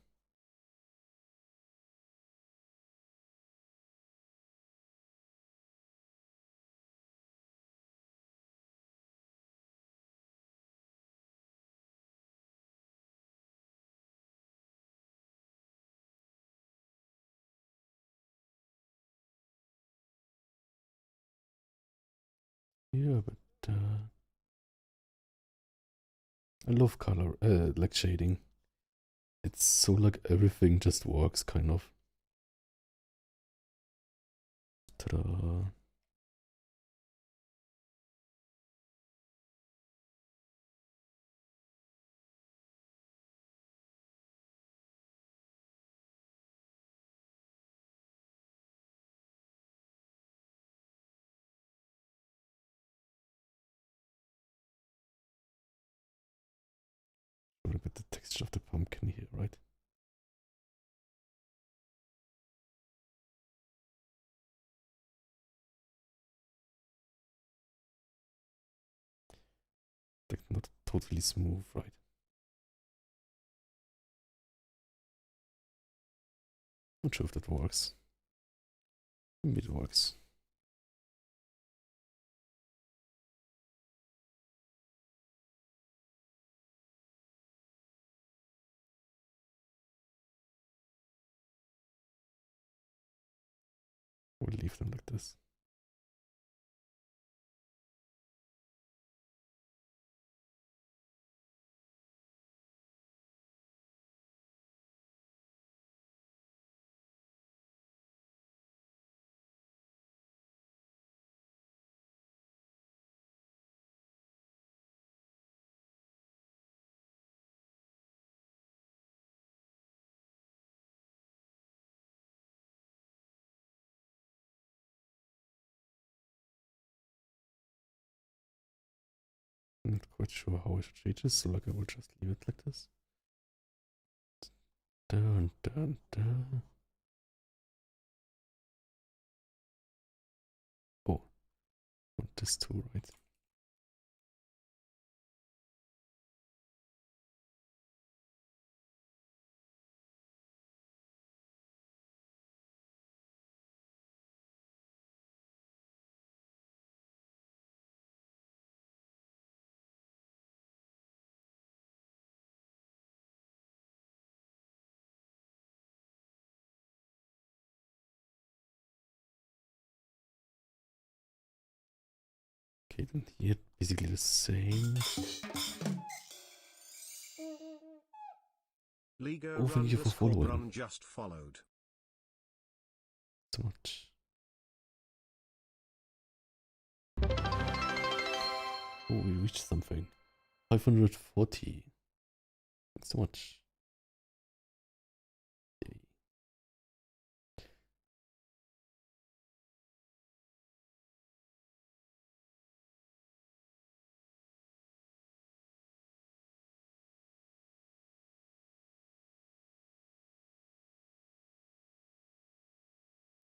Yeah, but I love color, like shading. It's so like everything just works, kind of. Ta-da. Look at the texture of the pumpkin here, right? Like not totally smooth, right? Not sure if that works. Maybe it works. We'll leave them like this. I'm not quite sure how I should change this, so like I will just leave it like this. Dun, dun, dun. Oh, want this too, right? Okay, then here basically the same. Liga Oh, thank you for following. run just followed. So much. Oh, we reached something. 540. Thanks so much. Yay.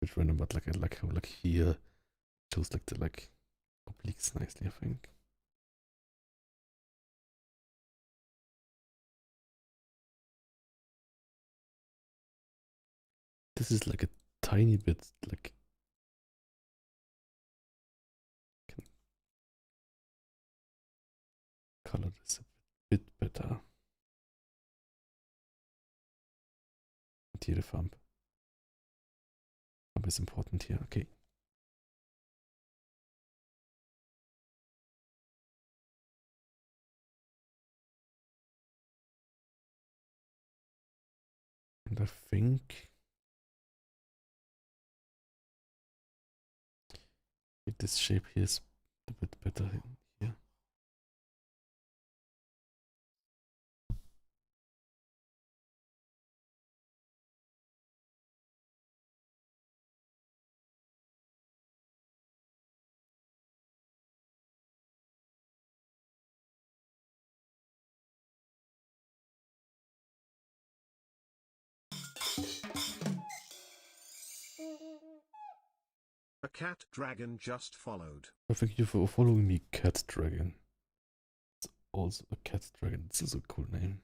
Bit random, but like I like how like here shows like the like obliques nicely, I think. This is like a tiny bit like can color this a bit better. And here the thumb. Thumb is important here, okay. And I think this shape here is a bit better here. A cat dragon just followed. Thank you for following me, Cat Dragon. It's also a cat dragon. This is a cool name.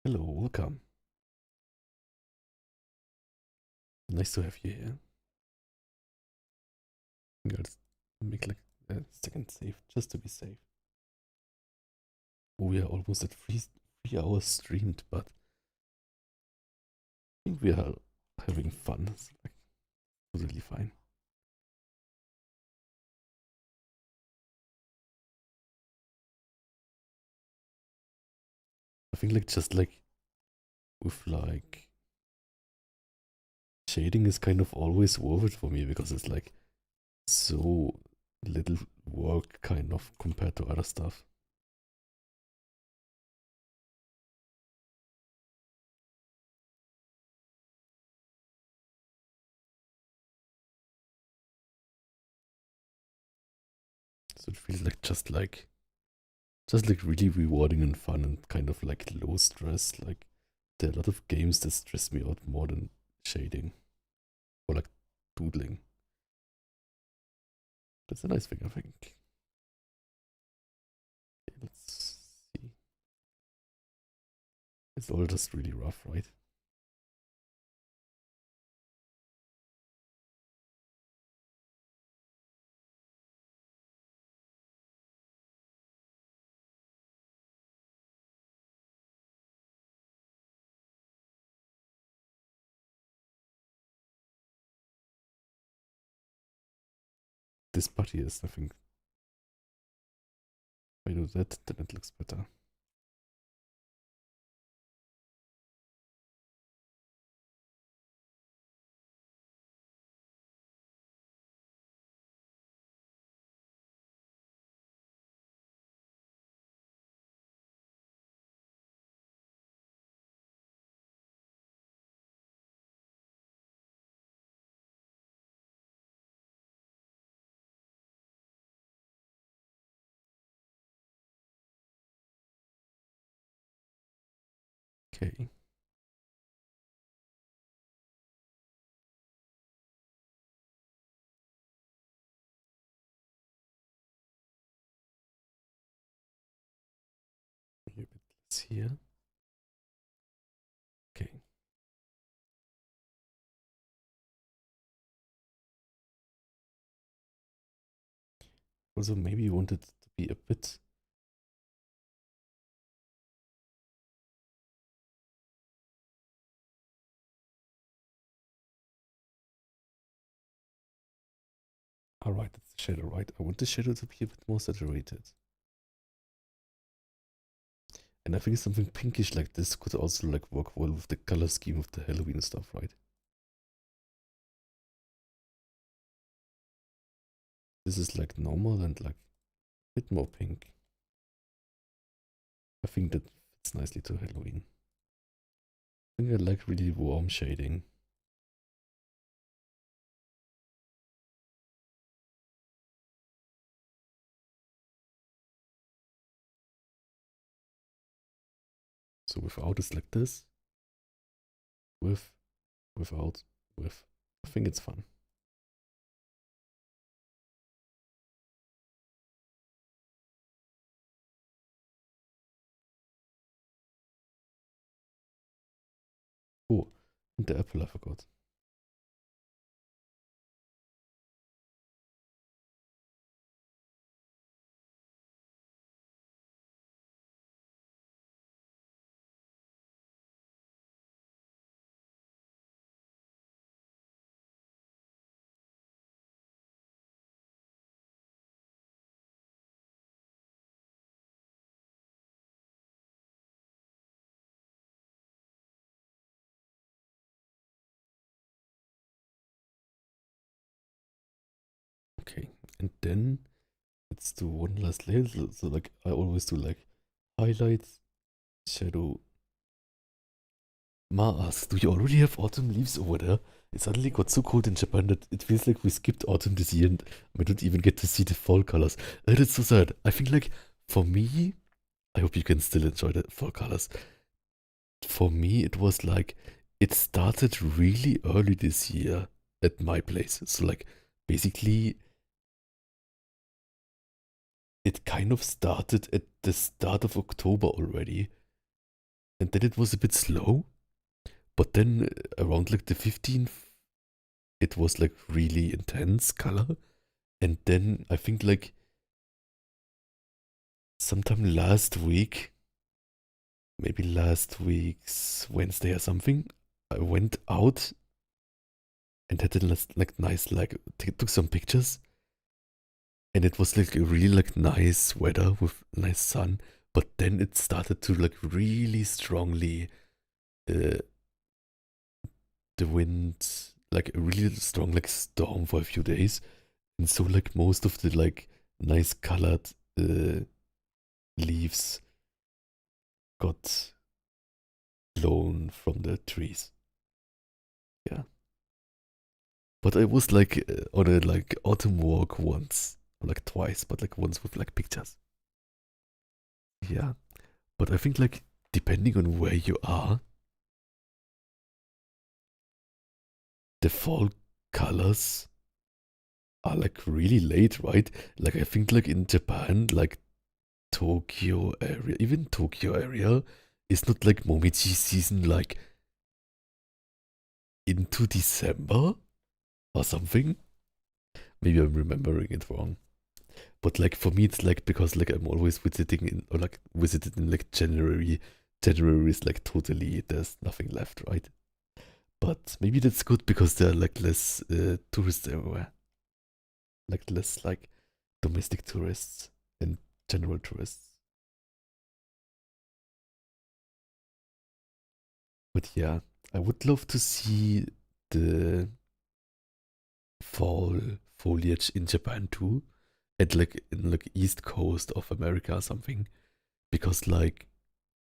Hello, welcome. Nice to have you here. I'm gonna make like a second save just to be safe. We are almost at 3 hours streamed, but I think we are having fun. It's like totally fine. I think like just like with like shading is kind of always worth it for me because it's like so little work kind of compared to other stuff. So it feels like just like really rewarding and fun and kind of like low stress. Like there are a lot of games that stress me out more than shading or like doodling. That's a nice thing, I think. Okay, let's see. It's all just really rough, right? This body is, I think. If I do that, then it looks better. Okay. Maybe a bit less here. Okay. Also, maybe you want it to be a bit Alright, that's the shadow, right? I want the shadow to be a bit more saturated. And I think something pinkish like this could also like work well with the color scheme of the Halloween stuff, right? This is like normal and like a bit more pink. I think that fits nicely to Halloween. I think I like really warm shading. So without is like this. With, without, with. I think it's fun. Oh, and the apple I forgot. Okay, and then let's do one last layer. So like I always do like highlights, shadow. Ma asks, do you already have autumn leaves over there? It suddenly got so cold in Japan that it feels like we skipped autumn this year and we don't even get to see the fall colors. That is so sad. I think like for me, I hope you can still enjoy the fall colors. For me, it was like it started really early this year at my place. So like basically it kind of started at the start of October already. And then it was a bit slow. But then around like the 15th, it was like really intense color. And then I think like sometime last week, maybe last week's Wednesday or something, I went out and had a like nice like took some pictures, and it was like a really like nice weather with nice sun. But then it started to like really strongly, uh, the wind, like a really strong like storm for a few days, and so like most of the like nice colored leaves got blown from the trees. Yeah. But I was like on a like autumn walk once, or like twice, but like once with like pictures. Yeah. But I think like depending on where you are, the fall colors are like really late, right? Like I think like in Japan, like Tokyo area, even Tokyo area is not like Momichi season like into December or something. Maybe I'm remembering it wrong. But like for me, it's like because like I'm always visiting in or like visited in like January. January is like totally there's nothing left, right? But maybe that's good because there are like less tourists everywhere, like less like domestic tourists and general tourists. But yeah, I would love to see the fall foliage in Japan too, and like in like east coast of America or something, because like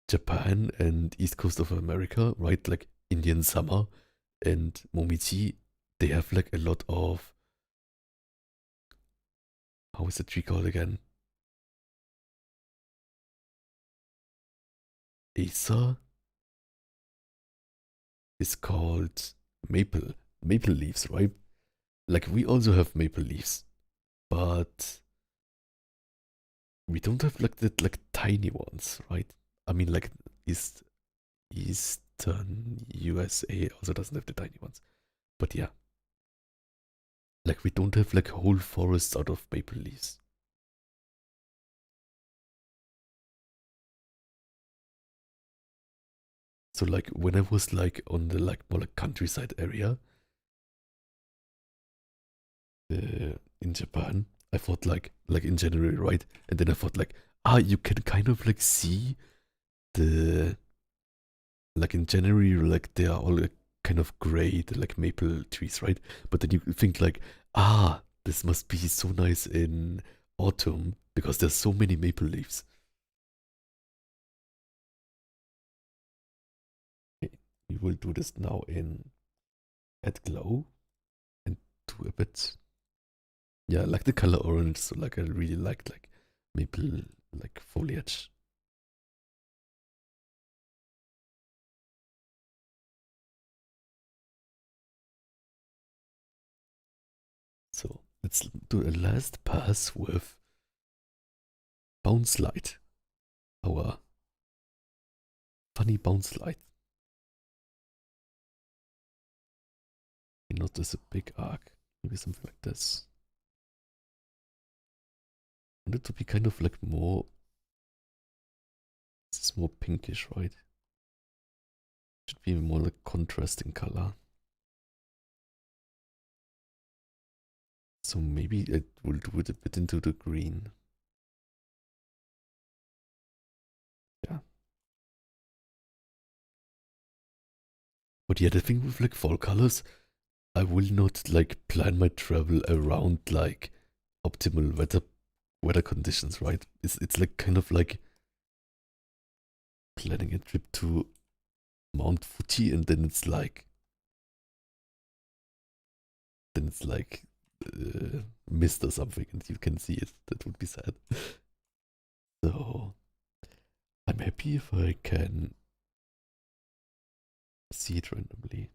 Japan and east coast of America, right? Like Indian summer and Momichi, they have like a lot of, how is the tree called again? Acer is called maple leaves, right? Like we also have maple leaves, but we don't have like the like tiny ones, right? I mean, like Eastern USA also doesn't have the tiny ones, but yeah, like we don't have like whole forests out of maple leaves. So like when I was like on the like more like countryside area, in Japan. I thought like in January, right? And then I thought like, you can kind of like see the like in January, like they are all like, kind of gray, the like maple trees, right? But then you think like, this must be so nice in autumn because there's so many maple leaves. Okay, we will do this now in add glow and do a bit. Yeah, I like the color orange, so like I really liked like maple like foliage. So let's do a last pass with bounce light. Our funny bounce light. Not as a big arc. Maybe something like this. I want it to be kind of like more. This is more pinkish, right? Should be more like contrasting color. So maybe I will do it a bit into the green. Yeah. But yeah, the thing with like fall colors, I will not like plan my travel around like optimal weather conditions, right? It's like kind of like planning a trip to Mount Fuji and then it's like mist or something and you can see it. That would be sad. So I'm happy if I can see it randomly.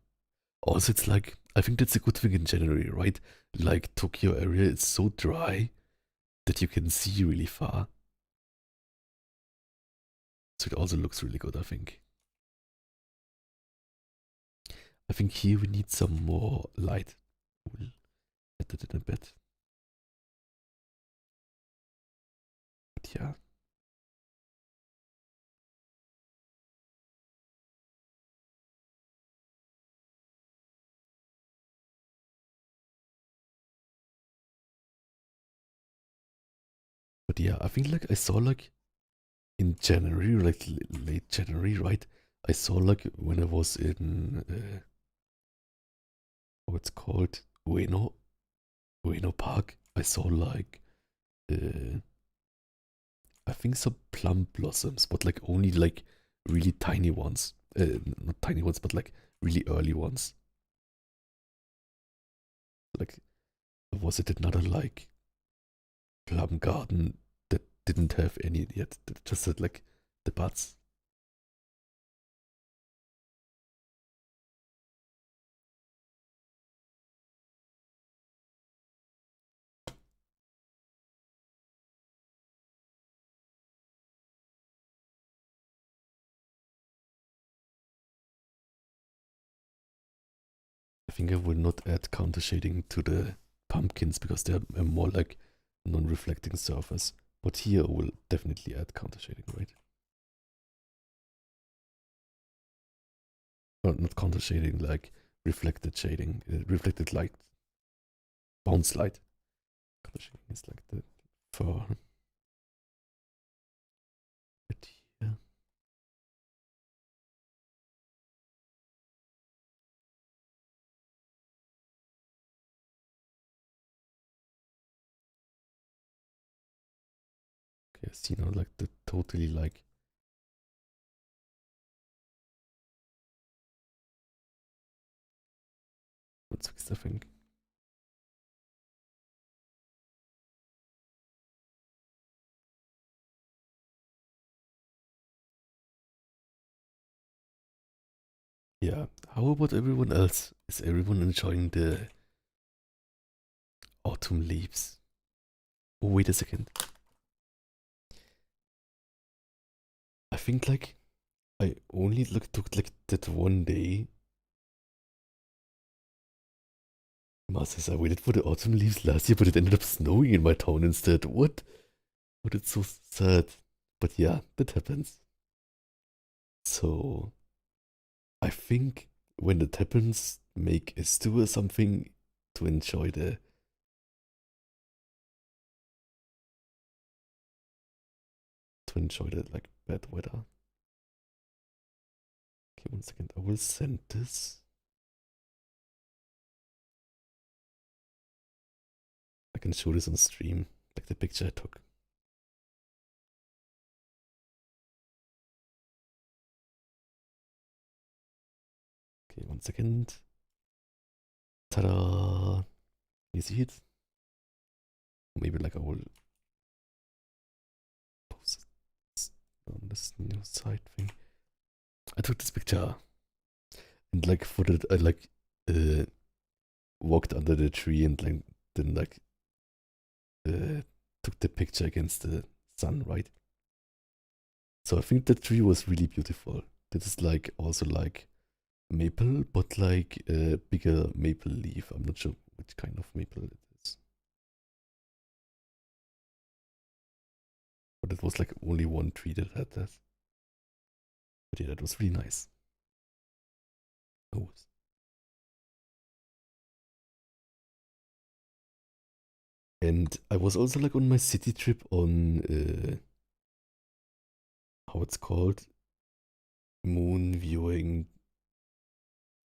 Also, it's like, I think that's a good thing in January, right? Like, Tokyo area is so dry that you can see really far. So it also looks really good, I think. I think here we need some more light. We'll add that in a bit. But yeah. But yeah, I think like I saw like in January, like late January, right? I saw like when I was in what's called Ueno Park. I saw like I think some plum blossoms, but like only like really tiny ones. Not tiny ones, but like really early ones. Like was it another like plum garden that didn't have any yet? That just had like the buds. I think I will not add counter shading to the pumpkins because they're a more like non-reflecting surface. But here I will definitely add counter shading, right? Or not counter shading, like reflected shading, reflected light, bounce light. Counter shading is like the for it here. Okay, I see now like the totally like what's the thing? Yeah. How about everyone else? Is everyone enjoying the autumn leaves? Oh, wait a second. I think like I only took like that one day. Masters, I waited for the autumn leaves last year, but it ended up snowing in my town instead. What? But it's so sad. But yeah, that happens. So I think when that happens, make a stew or something to enjoy the to enjoy the like bad weather. Okay, 1 second. I will send this. I can show this on stream, like the picture I took. Okay, 1 second. Ta-da! You see it? Maybe like I will post it on this new side thing. I took this picture and like for that I like walked under the tree and like then like took the picture against the sun, right? So I think the tree was really beautiful. This is like also like maple, but like a bigger maple leaf. I'm not sure which kind of maple it is. But it was like only one tree that had that. But yeah, that was really nice. Oh. And I was also like on my city trip on how it's called, moon viewing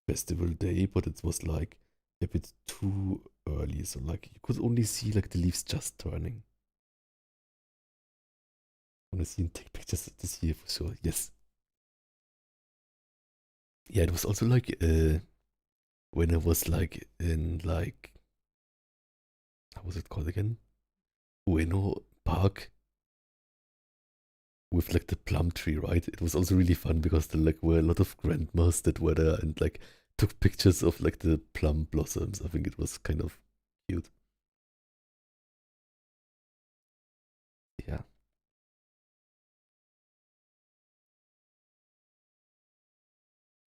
festival day, but it was like a bit too early, so like you could only see like the leaves just turning. I want to see and take pictures of this year for sure. Yes. Yeah, it was also like when I was like in like how was it called again? Ueno Park with like the plum tree, right? It was also really fun because there like were a lot of grandmas that were there and like took pictures of like the plum blossoms. I think it was kind of cute. Yeah.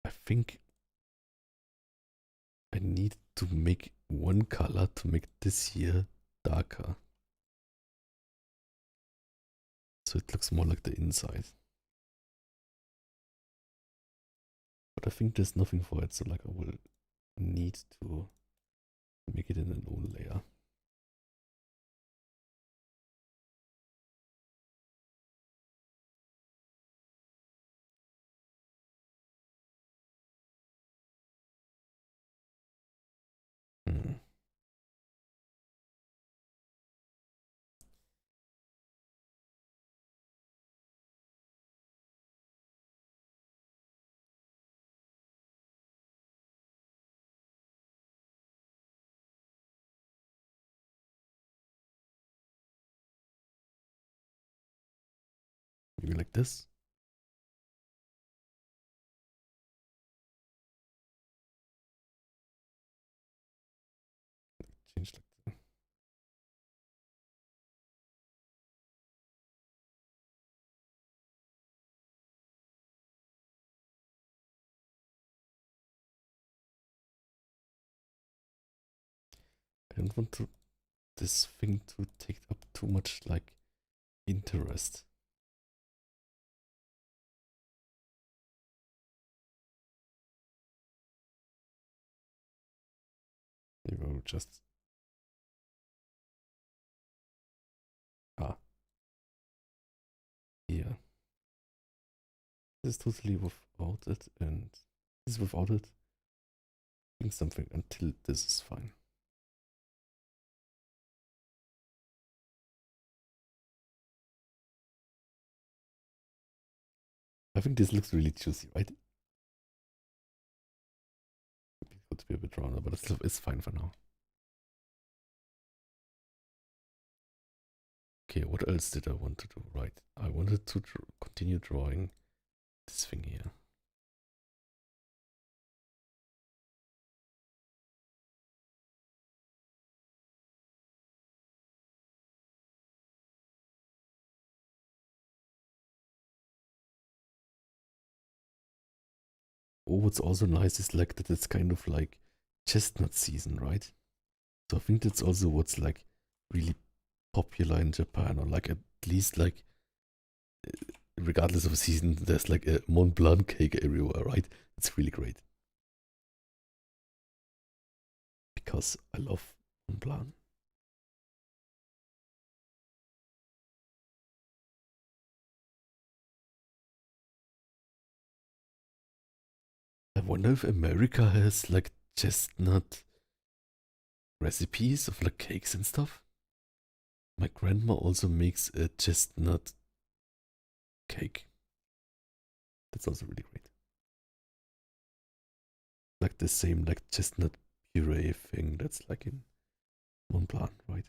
I think I need to make one color to make this year darker. So it looks more like the inside. But I think there's nothing for it, so like I will need to make it in an own layer. Hmm. Maybe like this. Change like that. I don't want to this thing to take up too much like interest. Maybe I will just here. This is totally without it and this is without it. Doing something until this is fine. I think this looks really juicy, right? It could be a bit rounder, but it's fine for now. Okay, what else did I want to do? Right, I wanted to continue drawing this thing here. Oh, what's also nice is like that it's kind of like chestnut season, right? So I think that's also what's like really popular in Japan, or like at least like regardless of season, there's like a Mont Blanc cake everywhere, right? It's really great. Because I love Mont Blanc. I wonder if America has like chestnut recipes of like cakes and stuff. My grandma also makes a chestnut cake. That's also really great. Like the same like chestnut puree thing that's like in Mont Blanc, right?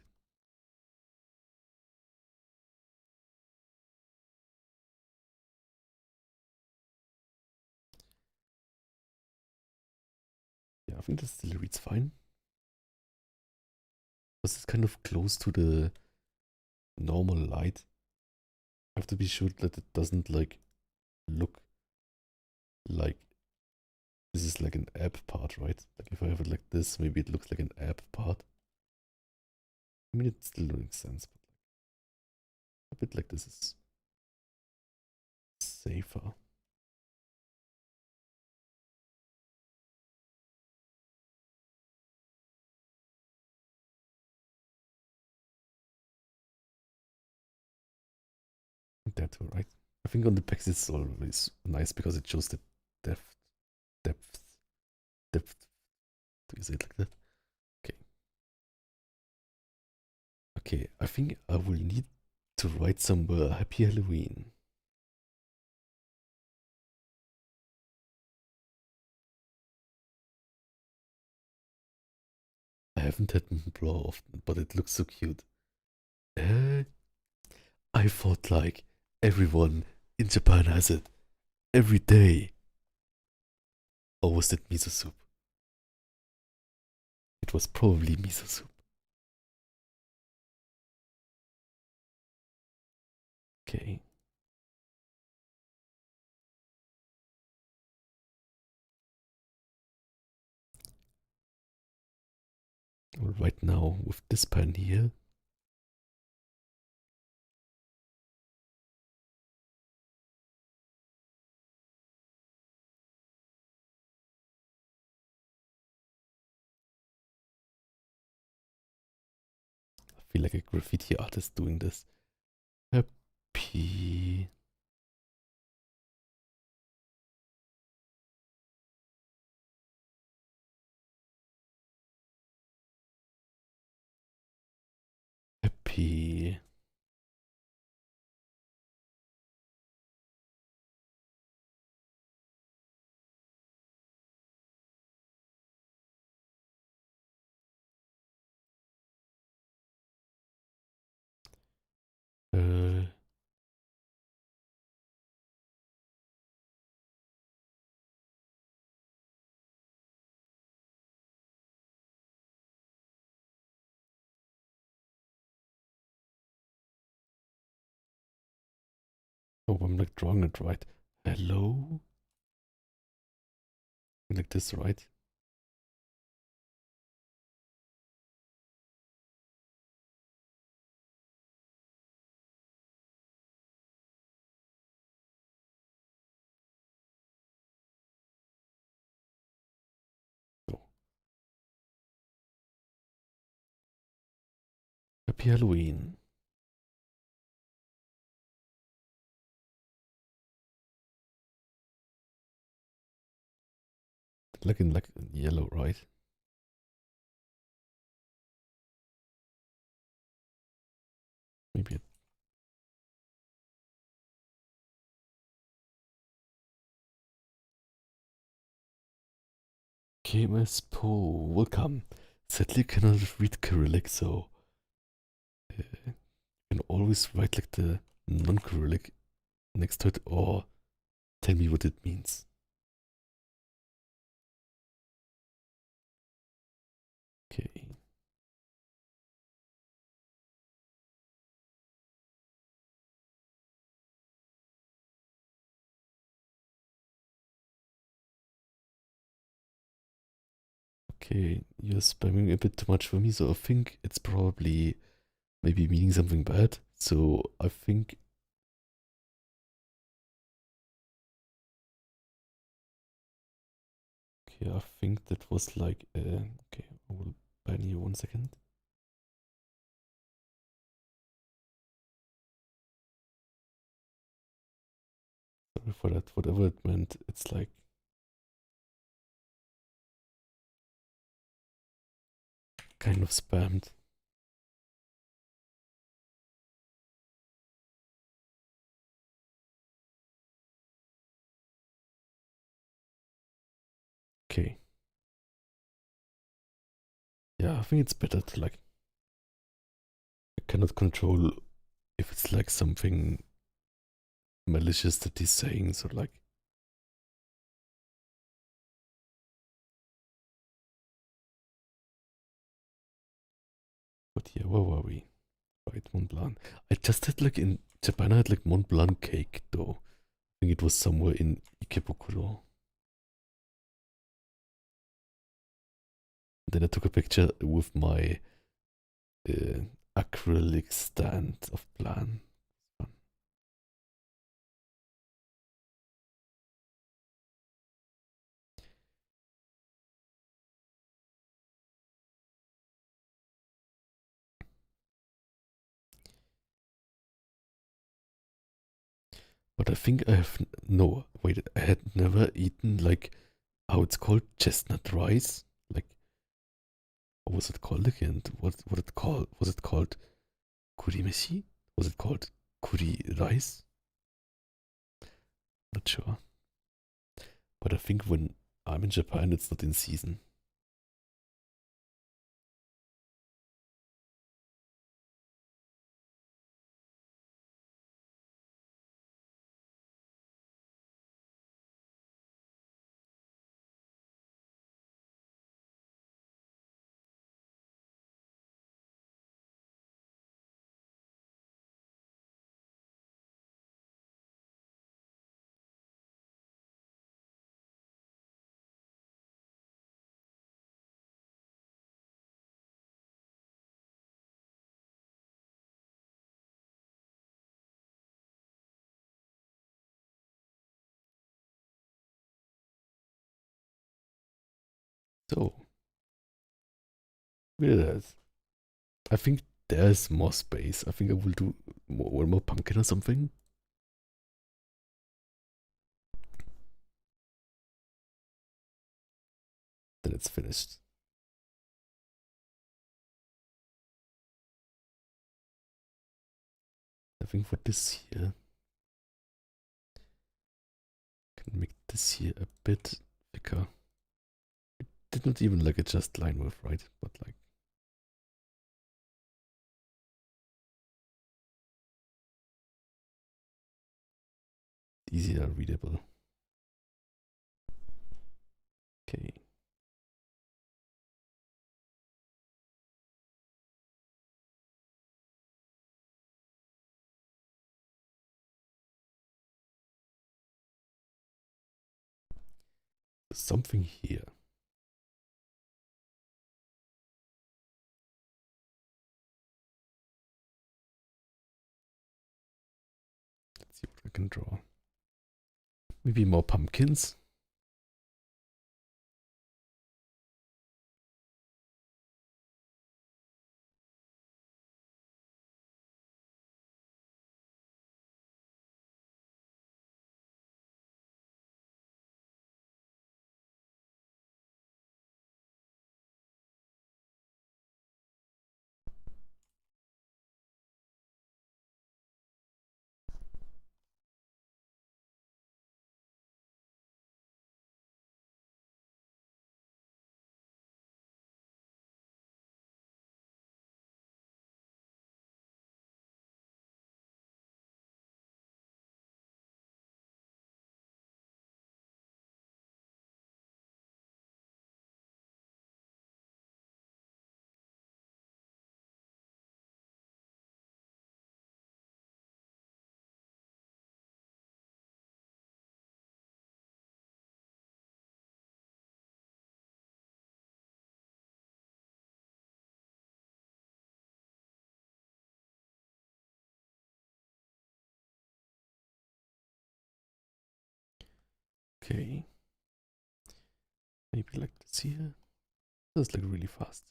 Yeah, I think that still reads fine. Because it's kind of close to the normal light. I have to be sure that it doesn't like look like this is like an app part, right? Like if I have it like this, maybe it looks like an app part. I mean, it still makes sense, but like, a bit like this is safer. That too, right? I think on the packs it's always nice because it shows the depth, depth, depth. Do you say it like that? Okay. Okay, I think I will need to write somewhere Happy Halloween. I haven't had Montblanc often, but it looks so cute. Uh, I thought like everyone in Japan has it every day. Or was it miso soup? It was probably miso soup. Okay. Right now with this pen here. I feel like a graffiti artist doing this. Happy. Happy. Uh, oh, I'm like drawing it right. Hello? Like this, right? Oh. Happy Halloween. Looking like yellow, right? Maybe. KMS Poe, welcome. Sadly, cannot read Cyrillic, so you can always write like the non-Cyrillic next to it, or tell me what it means. Okay. Okay, you're spamming a bit too much for me, so I think it's probably maybe meaning something bad. So I think okay, I think that was like okay, I will ban you 1 second. Sorry for that. Whatever it meant, it's like kind of spammed. Okay. Yeah, I think it's better to like. I cannot control if it's like something malicious that he's saying, so like. But yeah, where were we? Right, Mont Blanc. I just had like in Japan, I had like Mont Blanc cake though. I think it was somewhere in Ikebukuro. Then I took a picture with my acrylic stand of Plan. But I think I have no. Wait, I had never eaten like how it's called chestnut rice. Like what was it called again? What it called? Was it called kurimeshi? Was it called kuri rice? Not sure. But I think when I'm in Japan, it's not in season. So, with that, I think there's more space. I think I will do one more pumpkin or something. Then it's finished. I think for this here, I can make this here a bit thicker. It didn't even like a just line with, right? But like, easier readable. Okay. Something here. Let's see what I can draw. Maybe more pumpkins. Okay. Maybe like this here. That's like really fast.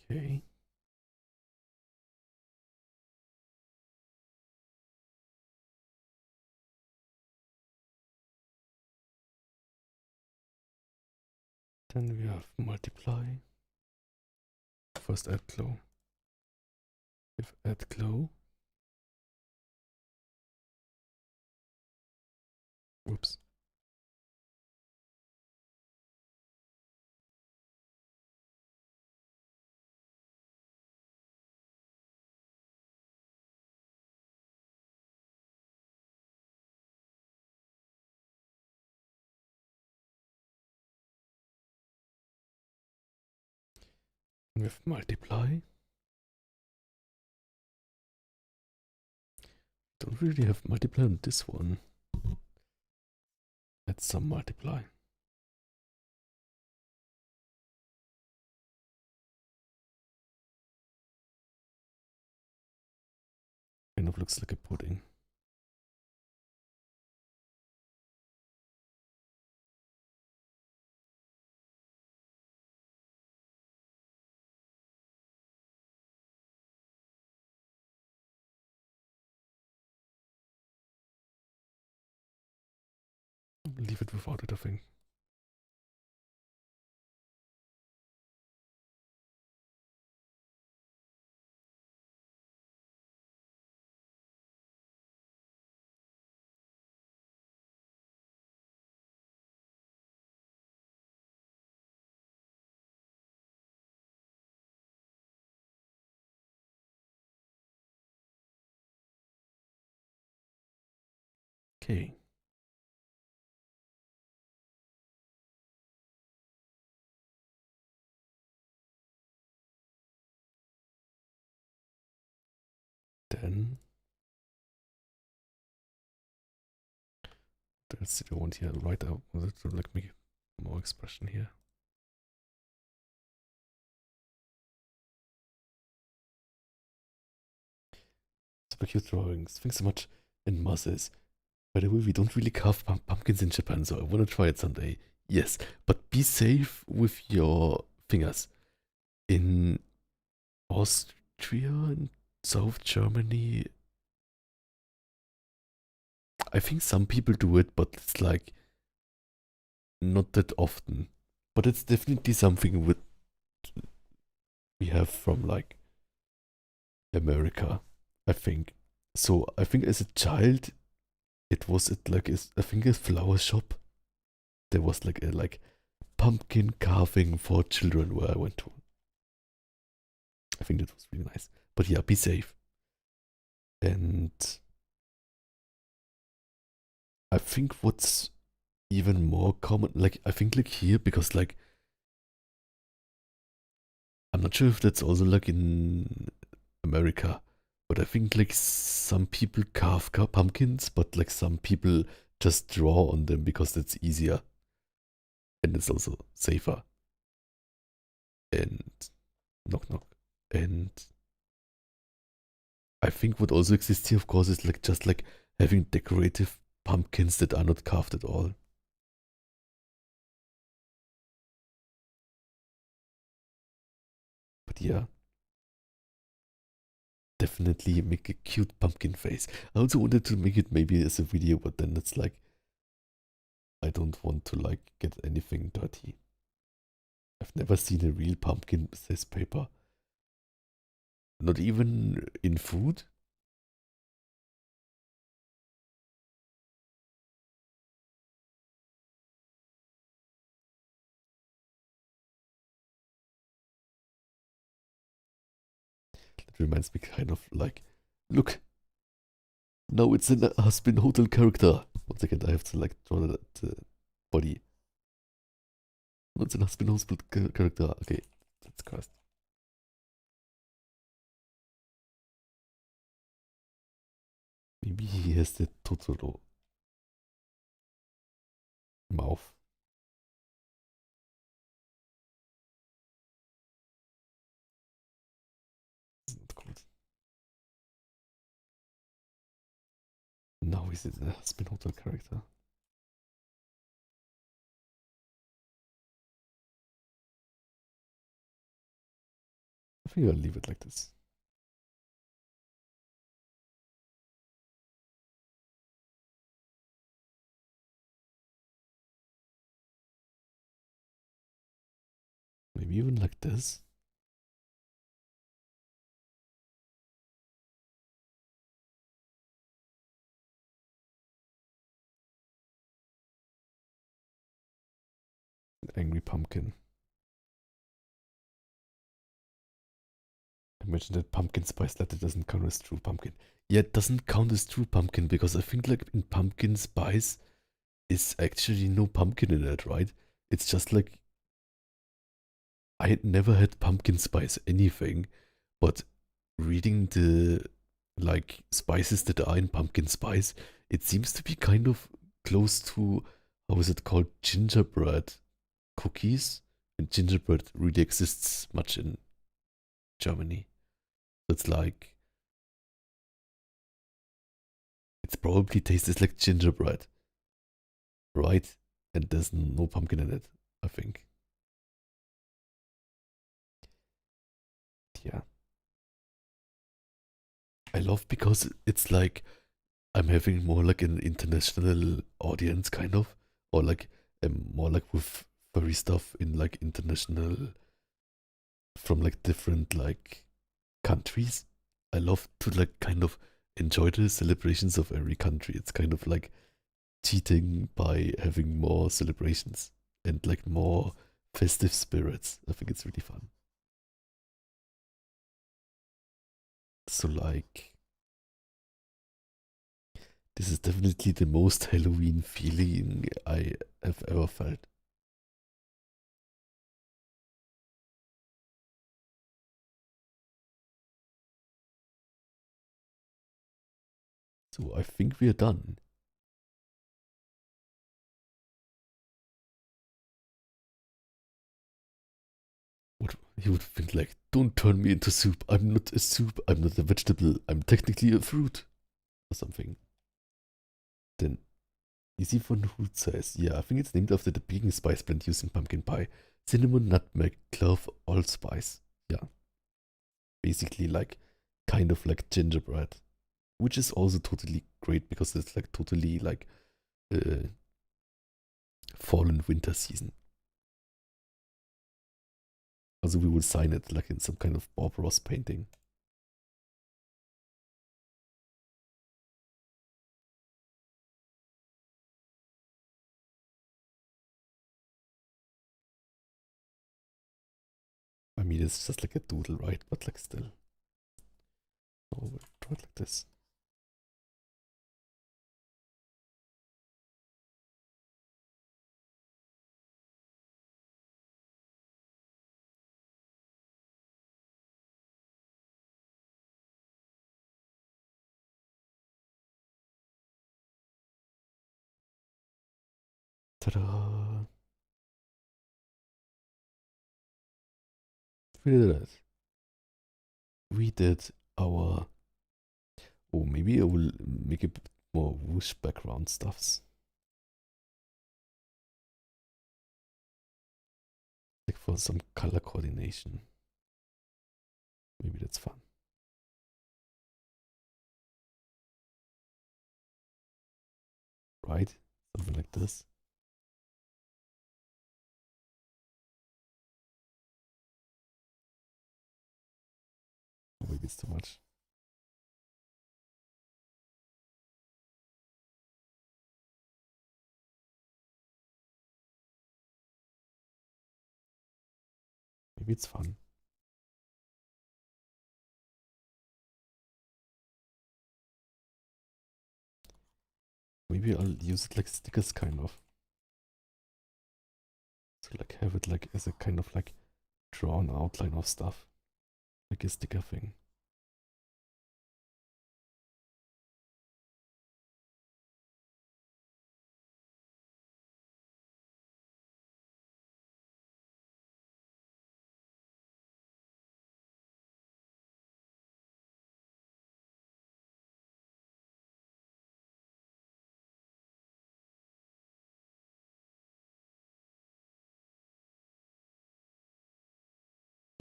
Okay. Then we have multiply. First add glow. If add glow. Whoops. We have multiply. Don't really have multiply on this one. Add some multiply. Kind of looks like a pudding. Leave it without it, I think. Okay. Then that's the one here, right out. To like make more expression here. Super cute drawings. Thanks so much. And Moses. By the way, we don't really carve pumpkins in Japan, so I want to try it someday. Yes, but be safe with your fingers. In Austria and South Germany, I think some people do it, but it's like not that often. But it's definitely something we have from like America, I think. So I think as a child, it was at like I think a flower shop. There was like a pumpkin carving for children where I went to. I think that was really nice. But yeah, be safe. And I think what's even more common, like I think like here, because like I'm not sure if that's also like in America, but I think like some people carve pumpkins, but like some people just draw on them because that's easier. And it's also safer. And knock knock. And I think what also exists here, of course, is like just like having decorative pumpkins that are not carved at all. But yeah, definitely make a cute pumpkin face. I also wanted to make it maybe as a video, but then it's like I don't want to like get anything dirty. I've never seen a real pumpkin with this paper. Not even in food. It reminds me kind of like, look, now it's a Husband Hotel character. One second, I have to like draw the body. No, it's a Husband Hotel character. Okay, that's cursed. Maybe he has the Totoro mouth. Not good. Now he's a Husband Hotel character. think I'll leave it like this. Maybe even like this. Angry pumpkin. Imagine that pumpkin spice latte doesn't count as true pumpkin. Yeah, it doesn't count as true pumpkin because I think like in pumpkin spice is actually no pumpkin in it, right? It's just like I had never had pumpkin spice anything, but reading the like spices that are in pumpkin spice, it seems to be kind of close to how is it called, gingerbread cookies, and gingerbread really exists much in Germany. It's like it's probably tastes like gingerbread, right? And there's no pumpkin in it, I think. Yeah. I love because it's like I'm having more like an international audience kind of, or like more like with furry stuff in like international from like different like countries. I love to like kind of enjoy the celebrations of every country. It's kind of like cheating by having more celebrations and like more festive spirits. I think it's really fun. So like this is definitely the most Halloween feeling I have ever felt. So I think we are done. What he would think like, don't turn me into soup. I'm not a soup. I'm not a vegetable. I'm technically a fruit or something. Then Easy von Hood says, yeah, I think it's named after the baking spice blend used in pumpkin pie. Cinnamon, nutmeg, clove, allspice. Yeah, basically like kind of like gingerbread, which is also totally great because it's like totally like uh, fall and winter season. Also, we will sign it like in some kind of Bob Ross painting. I mean, it's just like a doodle, right? But like still. Oh, we'll draw it like this. Ta-da! We did it. We did our. Oh, maybe I will make a bit more whoosh background stuffs. Like for some color coordination. Maybe that's fun. Right? Something like this. Or maybe it's too much. Maybe it's fun. Maybe I'll use it like stickers kind of. So like have it like as a kind of like drawn outline of stuff. Like a sticker thing.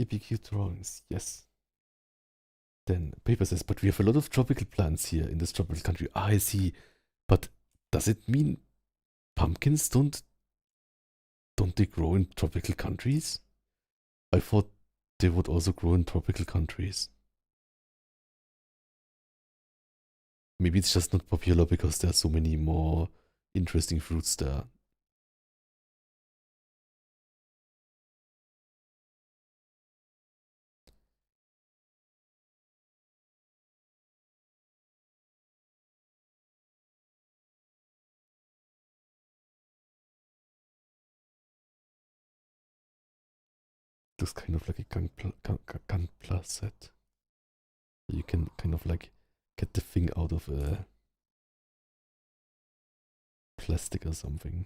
Sleepy cute drawings, yes. Then Paper says, but we have a lot of tropical plants here in this tropical country. Ah, I see. But does it mean pumpkins don't they grow in tropical countries? I thought they would also grow in tropical countries. Maybe it's just not popular because there are so many more interesting fruits there. Looks kind of like a Gunpla set. You can kind of like get the thing out of a plastic or something.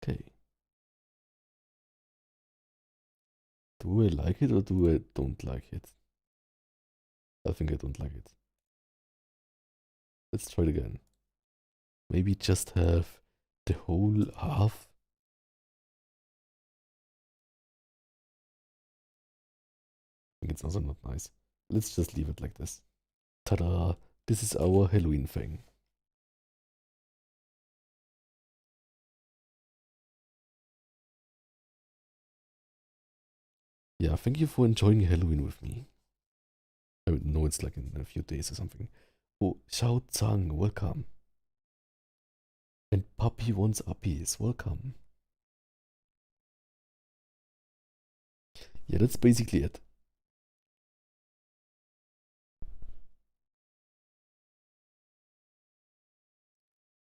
Okay. Do I like it or do I don't like it? I think I don't like it. Let's try it again. Maybe just have the whole half. I think it's also not nice. Let's just leave it like this. Ta-da! This is our Halloween thing. Yeah, thank you for enjoying Halloween with me. I know it's like in a few days or something. Oh, Xiao Zhang, welcome. And Puppy wants uppies, welcome. Yeah, that's basically it.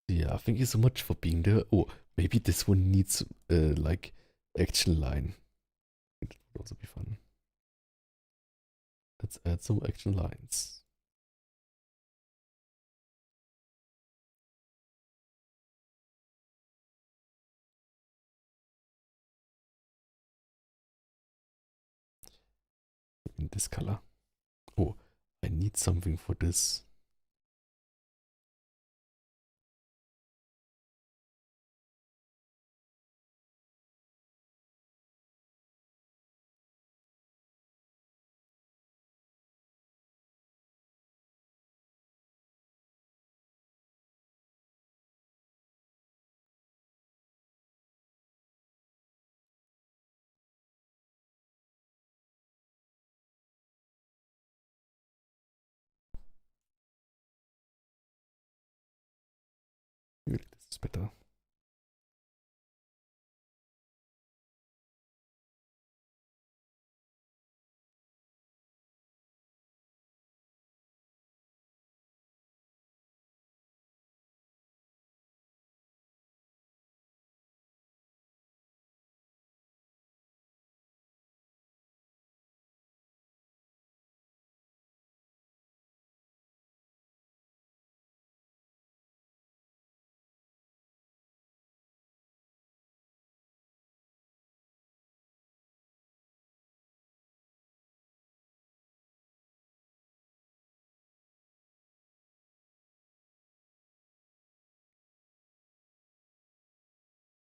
Yeah, thank you so much for being there. Oh, maybe this one needs like action line. It would also be fun. Let's add some action lines. In this color. Oh, I need something for this. Maybe this is better.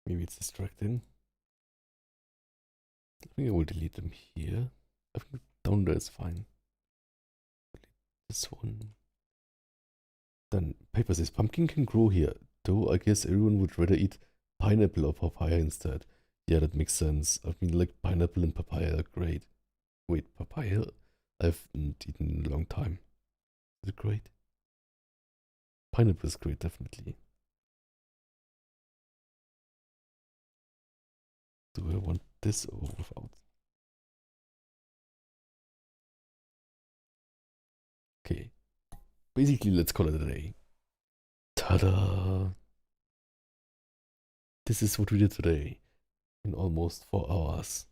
Maybe it's distracting. I think I will delete them here. I think down there is fine. Delete this one. Then Paper says pumpkin can grow here, though I guess everyone would rather eat pineapple or papaya instead. Yeah, that makes sense. I mean, like pineapple and papaya are great. Wait, papaya? I haven't eaten in a long time. Is it great? Pineapple is great, definitely. Do I want this or without? Okay. Basically, let's call it a day. Ta-da! This is what we did today. In almost 4 hours.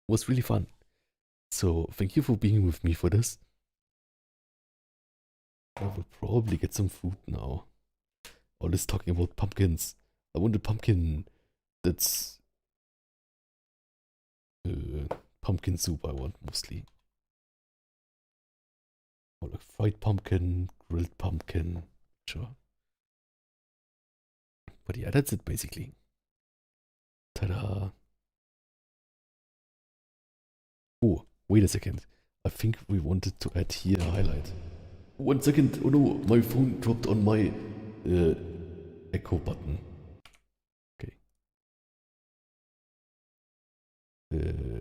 It was really fun. So, thank you for being with me for this. I will probably get some food now. All this talking about pumpkins. I want a pumpkin that's pumpkin soup I want mostly. Or like fried pumpkin, grilled pumpkin, sure. But yeah, that's it basically. Ta-da! Oh, wait a second. I think we wanted to add here a highlight. 1 second. Oh no, my phone dropped on my echo button. Okay.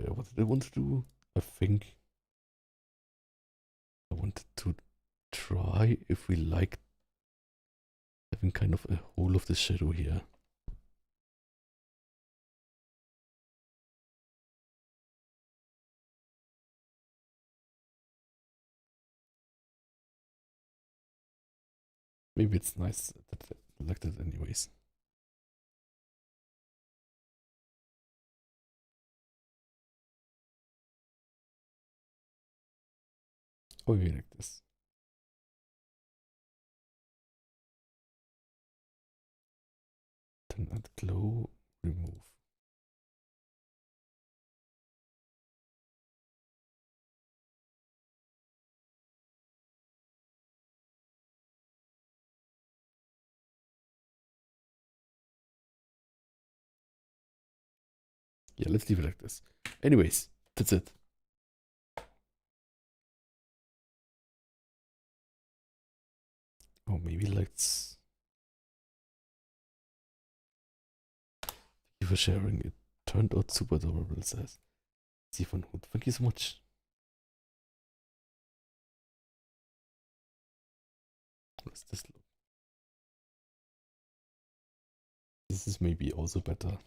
What did I want to do? I think I wanted to try if we like having kind of a whole of the shadow here. Maybe it's nice that I like that anyways. Oh, maybe like this. Then add glow, remove. Yeah, let's leave it like this. Anyways, that's it. Oh, maybe let's... Thank you for sharing. It turned out super adorable, says Stephen Hood. Thank you so much. What's this look? This is maybe also better.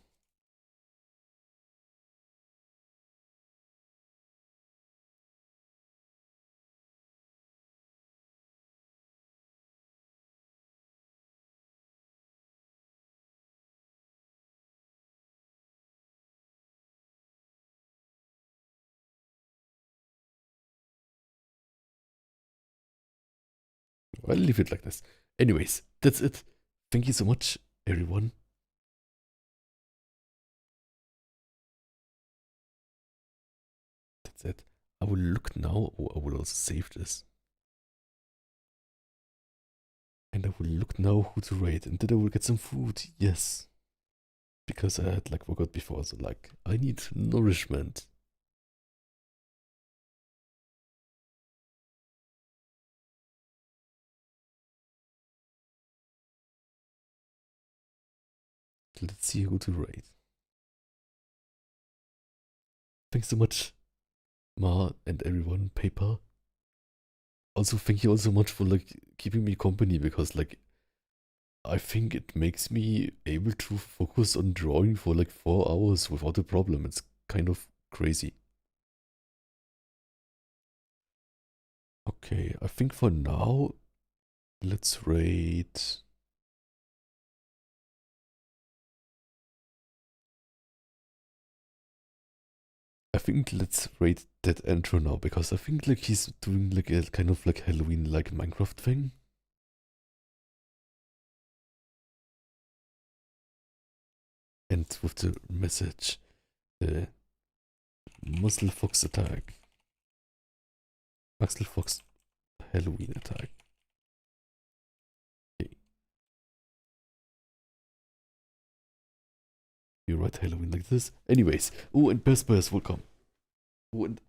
I'll leave it like this. Anyways, that's it. Thank you so much, everyone. That's it. I will look now, or I will also save this. And I will look now who to rate, and then I will get some food, yes. Because I had like forgot before, so like, I need nourishment. Let's see who to rate. Thanks so much, Ma and everyone, Paper. Also, thank you all so much for like keeping me company, because like I think it makes me able to focus on drawing for like 4 hours without a problem. It's kind of crazy. Okay, I think for now, let's rate... I think let's rate that intro now, because I think like he's doing like a kind of like Halloween like Minecraft thing. And with the message, the Muzzle Fox attack. Muzzle Fox Halloween attack. Okay. You write Halloween like this. Anyways, oh, and Best Bears will come. Oh, and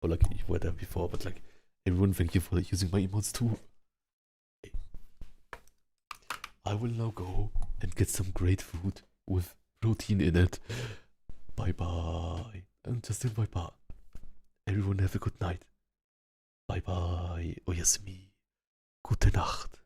oh, like you were there before, but like everyone, thank you for using my emotes too. Okay. I will now go and get some great food with protein in it. Bye bye. And just in bye bye. Everyone have a good night. Bye bye. Oyasumi. Gute Nacht.